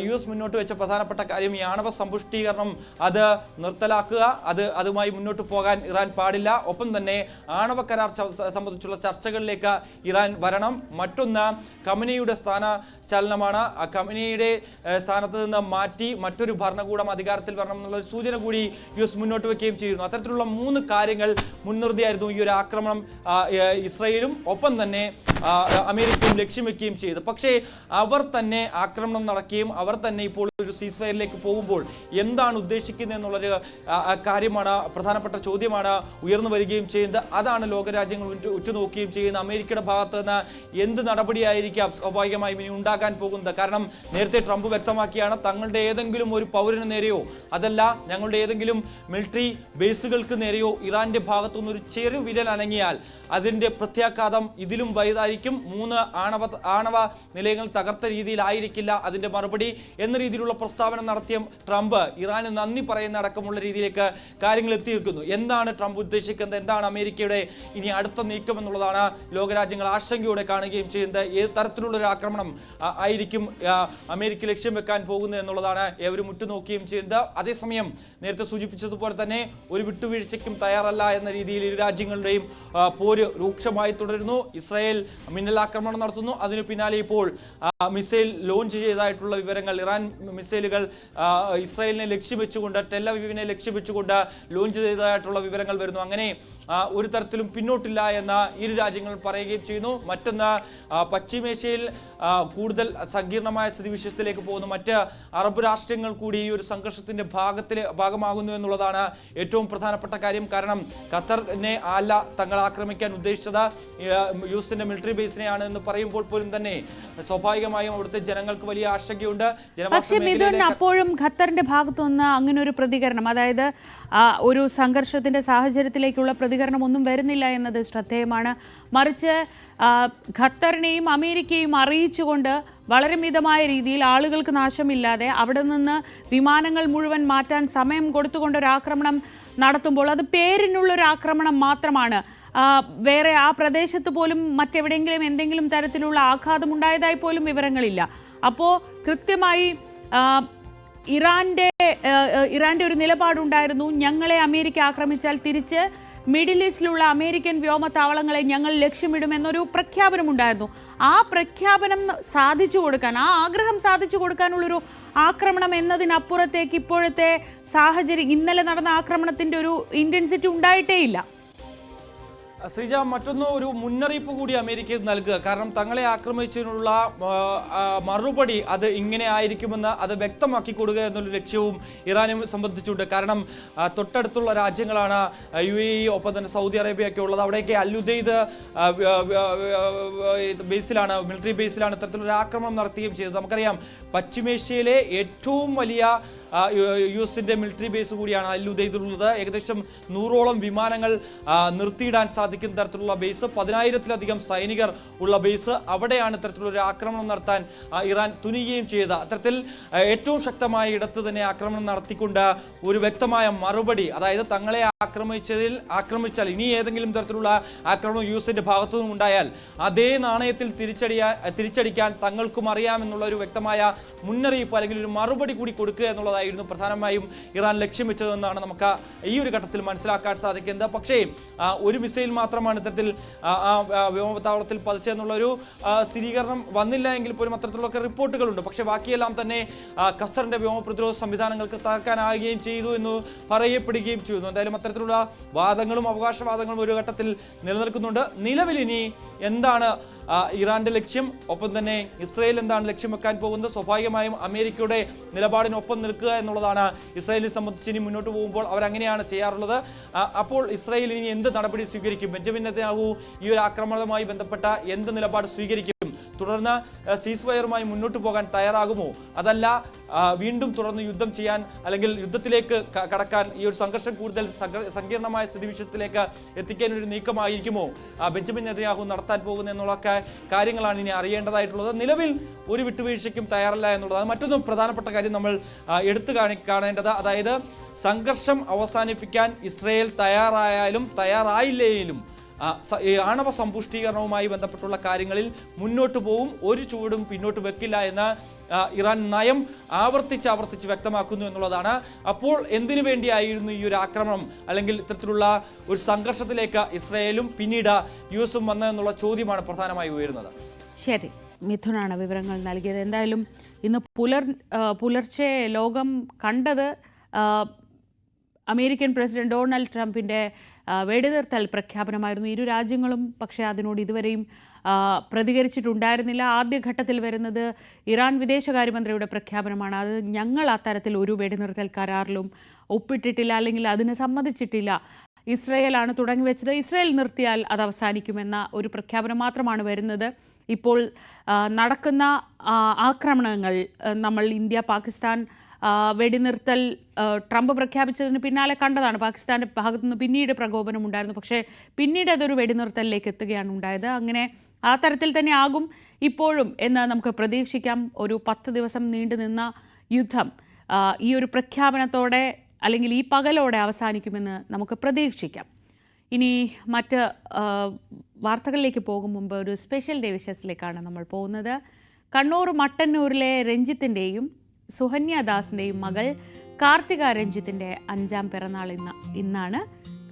US മുന്നോട്ട് വെച്ച പ്രധാനപ്പെട്ട കാര്യം ഈ ആണവ സമ്പുഷ്ടീകരണം അത് നിർത്തലാക്കുക, അതുമായി മുന്നോട്ട് പോകാൻ ഇറാൻ പാടില്ല. ഒപ്പം തന്നെ ആണവ കരാർ സംബന്ധിച്ചുള്ള ചർച്ചകളിലേക്ക് ഇറാൻ വരണം. മറ്റൊന്ന്, ഖമനയുടെ സ്ഥാനചലനമാണ്. ഖമനയുടെ സ്ഥാനത്ത് നിന്ന് മാറ്റി മറ്റൊരു ഭരണകൂടം അധികാരത്തിൽ വരണം എന്നുള്ള സൂചന കൂടി US മുന്നോട്ട് വെക്കുകയും ചെയ്യുന്നു. അത്തരത്തിലുള്ള 3 കാര്യങ്ങൾ മുൻനിർത്തിയായിരുന്നു ഈ ഒരു ആക്രമണം ഇസ്രയേലും ഒപ്പം തന്നെ അമേരിക്കയും ലക്ഷ്യം വെക്കുകയും ചെയ്തു. പക്ഷേ അവർ തന്നെ ആക്രമണം നടക്കുകയും അവർ തന്നെ ഇപ്പോൾ ഒരു സീസ്ഫയറിലേക്ക് പോകുമ്പോൾ എന്താണ് ഉദ്ദേശിക്കുന്നത് എന്നുള്ളൊരു കാര്യമാണ്, പ്രധാനപ്പെട്ട ചോദ്യമാണ് ഉയർന്നു വരികയും ചെയ്യുന്നത്. അതാണ് ലോകരാജ്യങ്ങൾ ഉറ്റുനോക്കുകയും ചെയ്യുന്നത്. അമേരിക്കയുടെ ഭാഗത്ത് നിന്ന് എന്ത് നടപടിയായിരിക്കാം സ്വാഭാവികമായും ഇനി ഉണ്ടാകാൻ പോകുന്നത്. കാരണം നേരത്തെ ട്രംപ് വ്യക്തമാക്കിയാണ്, തങ്ങളുടെ ഏതെങ്കിലും ഒരു പൗരന് നേരെയോ അതല്ല ഞങ്ങളുടെ ഏതെങ്കിലും മിലിറ്ററി ബേസുകൾക്ക് നേരെയോ ഇറാന്റെ ഭാഗത്തുനിന്ന് ഒരു ചെറു വിരൽ അനങ്ങിയാൽ അതിന്റെ പ്രത്യാഘാതം ഇതിലും വലുതായിരിക്കും. 3 ആണവ നിലയങ്ങൾ തകർത്ത രീതിയിലായിരിക്കില്ല അതിന്റെ മറുപടി എന്ന രീതിയിലുള്ള പ്രസ്താവന നടത്തിയ ട്രംപ് ഇറാന് നന്ദി പറയുന്ന അടക്കമുള്ള രീതിയിലേക്ക് കാര്യങ്ങൾ എത്തിയിരിക്കുന്നു. എന്താണ് ട്രംപ് ഉദ്ദേശിക്കുന്നത്, എന്താണ് അമേരിക്കയുടെ ഇനി അടുത്ത നീക്കം എന്നുള്ളതാണ് ലോകരാജ്യങ്ങൾ ആശങ്കയോടെ കാണുകയും ചെയ്യുന്നത്. ഏത് തരത്തിലുള്ളൊരു ആക്രമണം ആയിരിക്കും അമേരിക്ക ലക്ഷ്യം വെക്കാൻ പോകുന്നത് എന്നുള്ളതാണ് ഏവരും ഉറ്റുനോക്കുകയും ചെയ്യുന്നത്. അതേസമയം നേരത്തെ സൂചിപ്പിച്ചതുപോലെ തന്നെ ഒരു വിട്ടുവീഴ്ചയ്ക്കും തയ്യാറല്ല എന്ന രീതിയിൽ ഇരു രാജ്യങ്ങളുടെയും പോര് രൂക്ഷമായി തുടരുന്നു. ഇസ്രായേൽ മിന്നലാക്രമണം നടത്തുന്നു. അതിനു പിന്നാലെ ഇപ്പോൾ മിസൈൽ ലോഞ്ച് ചെയ്തതായിട്ടുള്ള വിവരങ്ങൾ, ഇറാൻ മിസൈലുകൾ ഇസ്രായേലിനെ ലക്ഷ്യം വെച്ചുകൊണ്ട്, ടെൽ-അവീവിനെ ലക്ഷ്യം വെച്ചുകൊണ്ട് ലോഞ്ച് ചെയ്തതായിട്ടുള്ള വിവരങ്ങൾ വരുന്നു. അങ്ങനെ ഒരു തരത്തിലും പിന്നോട്ടില്ല എന്ന് ഇരു രാജ്യങ്ങളും പറയുകയും ചെയ്യുന്നു. മറ്റൊന്ന്, പശ്ചിമേഷ്യയിൽ കൂടുതൽ സങ്കീർണമായ സ്ഥിതിവിശേഷത്തിലേക്ക് പോകുന്നു. മറ്റ് അറബ് രാഷ്ട്രങ്ങൾ കൂടി ഈ ഒരു സംഘർഷത്തിന്റെ ഭാഗമാകുന്നു എന്നുള്ളതാണ് ഏറ്റവും പ്രധാനപ്പെട്ട കാര്യം. കാരണം ഖത്തറിനെ അല്ല തങ്ങൾ ആക്രമിക്കാൻ ഉദ്ദേശിച്ചത്, യുഎസിന്റെ മിലിറ്ററി ബേസിനെയാണ് എന്ന് പറയുമ്പോൾ പോലും തന്നെ സ്വാഭാവികമായും അവിടുത്തെ ജനങ്ങൾക്ക് വലിയ ആശങ്കയുണ്ട്. പക്ഷേ മിഥുൻ, അപ്പോഴും ഖത്തറിന്റെ ഭാഗത്തു നിന്ന് അങ്ങനെ ഒരു പ്രതികരണം, അതായത് ഒരു സംഘർഷത്തിന്റെ സാഹചര്യത്തിലേക്കുള്ള പ്രതികരണം ഒന്നും വരുന്നില്ല എന്നത് ശ്രദ്ധേയമാണ്. മറിച്ച് ഖത്തറിനെയും അമേരിക്കയും അറിയിച്ചുകൊണ്ട് വളരെ മിതമായ രീതിയിൽ ആളുകൾക്ക് നാശമില്ലാതെ അവിടെ നിന്ന് വിമാനങ്ങൾ മുഴുവൻ മാറ്റാൻ സമയം കൊടുത്തുകൊണ്ടൊരാക്രമണം നടത്തുമ്പോൾ അത് പേരിനുള്ളൊരു ആക്രമണം മാത്രമാണ്. വേറെ ആ പ്രദേശത്ത് പോലും മറ്റെവിടെയെങ്കിലും എന്തെങ്കിലും തരത്തിലുള്ള ആഘാതം ഉണ്ടായതായി പോലും വിവരങ്ങളില്ല. അപ്പോൾ കൃത്യമായി ഇറാന്റെ ഒരു നിലപാടുണ്ടായിരുന്നു, ഞങ്ങളെ അമേരിക്ക ആക്രമിച്ചാൽ തിരിച്ച് മിഡിൽ ഈസ്റ്റിലുള്ള അമേരിക്കൻ വ്യോമത്താവളങ്ങളെ ഞങ്ങൾ ലക്ഷ്യമിടുമെന്നൊരു പ്രഖ്യാപനമുണ്ടായിരുന്നു. ആ പ്രഖ്യാപനം സാധിച്ചു കൊടുക്കാൻ, ആ ആഗ്രഹം സാധിച്ചു കൊടുക്കാനുള്ളൊരു ആക്രമണം എന്നതിനപ്പുറത്തേക്ക് ഇപ്പോഴത്തെ സാഹചര്യം, ഇന്നലെ നടന്ന ആക്രമണത്തിന്റെ ഒരു ഇന്റൻസിറ്റി ഉണ്ടായിട്ടേയില്ല. ശ്രീജ, മറ്റൊന്ന്, ഒരു മുന്നറിയിപ്പ് കൂടി അമേരിക്ക നൽകുക. കാരണം തങ്ങളെ ആക്രമിച്ചതിനുള്ള മറുപടി അത് ഇങ്ങനെ ആയിരിക്കുമെന്ന് അത് വ്യക്തമാക്കി കൊടുക്കുക എന്നുള്ള ലക്ഷ്യവും ഇറാനെ സംബന്ധിച്ചുണ്ട്. കാരണം തൊട്ടടുത്തുള്ള രാജ്യങ്ങളാണ് UAE, ഒപ്പം തന്നെ സൗദി അറേബ്യ ഒക്കെ ഉള്ളത്. അവിടെയൊക്കെ അൽ-ഉദൈദ് ബേസിലാണ്, മിലിറ്ററി ബേസിലാണ് ഇത്തരത്തിലൊരു ആക്രമണം നടത്തുകയും ചെയ്തത്. നമുക്കറിയാം പശ്ചിമേഷ്യയിലെ ഏറ്റവും വലിയ യുഎസിന്റെ മിലിറ്ററി ബേസ് കൂടിയാണ് അൽ-ഉദൈദിലുള്ളത്. ഏകദേശം 100ഓളം വിമാനങ്ങൾ നിർത്തിയിടാൻ സാധിക്കുന്ന തരത്തിലുള്ള ബേസ്, 10,000-ലധികം സൈനികർ ഉള്ള ബേസ്, അവിടെയാണ് ഇത്തരത്തിലൊരു ആക്രമണം നടത്താൻ ഇറാൻ തുനിയുകയും ചെയ്തത്. അത്തരത്തിൽ ഏറ്റവും ശക്തമായ ഇടത്ത് തന്നെ ആക്രമണം നടത്തിക്കൊണ്ട് ഒരു വ്യക്തമായ മറുപടി, അതായത് തങ്ങളെ ആക്രമിച്ചാൽ ഇനി ഏതെങ്കിലും തരത്തിലുള്ള ആക്രമണം യുഎസിന്റെ ഭാഗത്തു നിന്നും ഉണ്ടായാൽ അതേ നാണയത്തിൽ തിരിച്ചടിക്കാൻ തങ്ങൾക്കും അറിയാമെന്നുള്ള ഒരു വ്യക്തമായ മുന്നറിയിപ്പ് അല്ലെങ്കിൽ ഒരു മറുപടി കൂടി കൊടുക്കുക എന്നുള്ളതായിരുന്നു പ്രധാനമായും ഇറാൻ ലക്ഷ്യം വെച്ചതെന്നാണ് നമുക്ക് ഈ ഒരു ഘട്ടത്തിൽ മനസ്സിലാക്കാൻ സാധിക്കുന്നത്. പക്ഷേ ഒരു മിസൈൽ മാത്രമാണ് ഇത്തരത്തിൽ വ്യോമത്താവളത്തിൽ പതിച്ചതെന്നുള്ള ഒരു സ്ഥിരീകരണം വന്നില്ല എങ്കിൽ പോലും അത്തരത്തിലുള്ള റിപ്പോർട്ടുകളുണ്ട്. പക്ഷേ ബാക്കിയെല്ലാം തന്നെ ഖത്തറിന്റെ വ്യോമ പ്രതിരോധ സംവിധാനങ്ങൾക്ക് തകർക്കാനാകുകയും ചെയ്തു എന്ന് പറയപ്പെടുകയും ചെയ്യുന്നു. എന്തായാലും അത്തരത്തിലുള്ള വാദങ്ങളും അവകാശവാദങ്ങളും ഒരു ഘട്ടത്തിൽ നിലനിൽക്കുന്നുണ്ട്. നിലവിൽ ഇനി എന്താണ് ഇറാന്റെ ലക്ഷ്യം, ഒപ്പം തന്നെ ഇസ്രായേൽ എന്താണ് ലക്ഷ്യം വെക്കാൻ പോകുന്നത്? സ്വാഭാവികമായും അമേരിക്കയുടെ നിലപാടിനൊപ്പം നിൽക്കുക എന്നുള്ളതാണ് ഇസ്രായേലിനെ സംബന്ധിച്ച് ഇനി മുന്നോട്ട് പോകുമ്പോൾ അവരങ്ങനെയാണ് ചെയ്യാറുള്ളത്. അപ്പോൾ ഇസ്രായേൽ ഇനി എന്ത് നടപടി സ്വീകരിക്കും? ബെഞ്ചമിൻ നെതന്യാഹു ഈ ഒരു ആക്രമണവുമായി ബന്ധപ്പെട്ട എന്ത് നിലപാട് സ്വീകരിക്കും? തുടർന്ന് സീസ് ഫയറുമായി മുന്നോട്ട് പോകാൻ തയ്യാറാകുമോ? അതല്ല വീണ്ടും തുറന്ന് യുദ്ധം ചെയ്യാൻ അല്ലെങ്കിൽ യുദ്ധത്തിലേക്ക് കടക്കാൻ, ഈ ഒരു സംഘർഷം കൂടുതൽ സങ്കീർണമായ സ്ഥിതിവിശേഷത്തിലേക്ക് എത്തിക്കാൻ ഒരു നീക്കമായിരിക്കുമോ ബെഞ്ചമിൻ നെതന്യാഹു നടത്താൻ പോകുന്നത് എന്നുള്ള കാര്യങ്ങളാണ് ഇനി അറിയേണ്ടതായിട്ടുള്ളത്. നിലവിൽ ഒരു വിട്ടുവീഴ്ചയ്ക്കും തയ്യാറല്ല എന്നുള്ളതാണ് മറ്റൊന്നും പ്രധാനപ്പെട്ട കാര്യം നമ്മൾ എടുത്തു കാണേണ്ടത്. അതായത് സംഘർഷം അവസാനിപ്പിക്കാൻ ഇസ്രയേൽ തയ്യാറായാലും തയ്യാറായില്ലേലും ആണവ സമ്പുഷ്ടീകരണവുമായി ബന്ധപ്പെട്ടുള്ള കാര്യങ്ങളിൽ മുന്നോട്ട് പോകും, ഒരു ചുവടും പിന്നോട്ട് വെക്കില്ല എന്ന് ഇറാൻ നയം ആവർത്തിച്ച് വ്യക്തമാക്കുന്നു എന്നുള്ളതാണ്. അപ്പോൾ എന്തിനു വേണ്ടിയായിരുന്നു ഈ ഒരു ആക്രമണം അല്ലെങ്കിൽ ഇത്തരത്തിലുള്ള ഒരു സംഘർഷത്തിലേക്ക് ഇസ്രയേലും പിന്നീട് യുഎസും വന്നതെന്നുള്ള ചോദ്യമാണ് പ്രധാനമായി ഉയരുന്നത്. ശരി, മിഥുനാണ് വിവരങ്ങൾ നൽകിയത്. എന്തായാലും ഇന്ന് പുലർച്ചെ ലോകം കണ്ടത് അമേരിക്കൻ പ്രസിഡന്റ് ഡൊണാൾഡ് ട്രംപിൻ്റെ വെടിനിർത്തൽ പ്രഖ്യാപനമായിരുന്നു. ഇരു രാജ്യങ്ങളും പക്ഷേ അതിനോട് ഇതുവരെയും പ്രതികരിച്ചിട്ടുണ്ടായിരുന്നില്ല. ആദ്യഘട്ടത്തിൽ വരുന്നത് ഇറാൻ വിദേശകാര്യമന്ത്രിയുടെ പ്രഖ്യാപനമാണ്. അത് ഞങ്ങൾ അത്തരത്തിൽ ഒരു വെടിനിർത്തൽ കരാറിലും ഒപ്പിട്ടിട്ടില്ല, അല്ലെങ്കിൽ അതിന് സമ്മതിച്ചിട്ടില്ല, ഇസ്രയേലാണ് തുടങ്ങിവെച്ചത്, ഇസ്രയേൽ നിർത്തിയാൽ അത് അവസാനിക്കുമെന്ന ഒരു പ്രഖ്യാപനം മാത്രമാണ് വരുന്നത്. ഇപ്പോൾ നടക്കുന്ന ആക്രമണങ്ങൾ നമ്മൾ ഇന്ത്യ പാകിസ്ഥാൻ വെടിനിർത്തൽ ട്രംപ് പ്രഖ്യാപിച്ചതിന് പിന്നാലെ കണ്ടതാണ്. പാകിസ്ഥാന്റെ ഭാഗത്തുനിന്ന് പിന്നീട് പ്രകോപനമുണ്ടായിരുന്നു, പക്ഷേ പിന്നീട് അതൊരു വെടിനിർത്തലിലേക്ക് എത്തുകയാണ് ഉണ്ടായത്. അങ്ങനെ ആ തരത്തിൽ തന്നെ ആകും ഇപ്പോഴും എന്ന് നമുക്ക് പ്രതീക്ഷിക്കാം. ഒരു 10 ദിവസം നീണ്ടു നിന്ന യുദ്ധം ഈ ഒരു പ്രഖ്യാപനത്തോടെ അല്ലെങ്കിൽ ഈ പകലോടെ അവസാനിക്കുമെന്ന് നമുക്ക് പ്രതീക്ഷിക്കാം. ഇനി മറ്റ് വാർത്തകളിലേക്ക് പോകും മുമ്പ് ഒരു സ്പെഷ്യൽ ഡേ വിഷസിലേക്കാണ് നമ്മൾ പോകുന്നത്. കണ്ണൂർ മട്ടന്നൂരിലെ രഞ്ജിത്തിൻ്റെയും സുഹന്യ ദാസിൻ്റെയും മകൾ കാർത്തിക രഞ്ജിത്തിൻ്റെ 5ാം പിറന്നാൾ ഇന്നാണ്.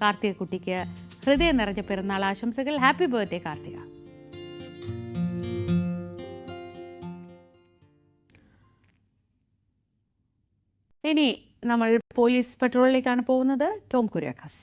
കാർത്തിക കുട്ടിക്ക് ഹൃദയം നിറഞ്ഞ പിറന്നാൾ ആശംസകൾ. Happy birthday Karthika. ഇനി നമ്മൾ പോലീസ് പെട്രോളിലേക്കാണ് പോകുന്നത്. ടോം കുര്യാക്കോസ്.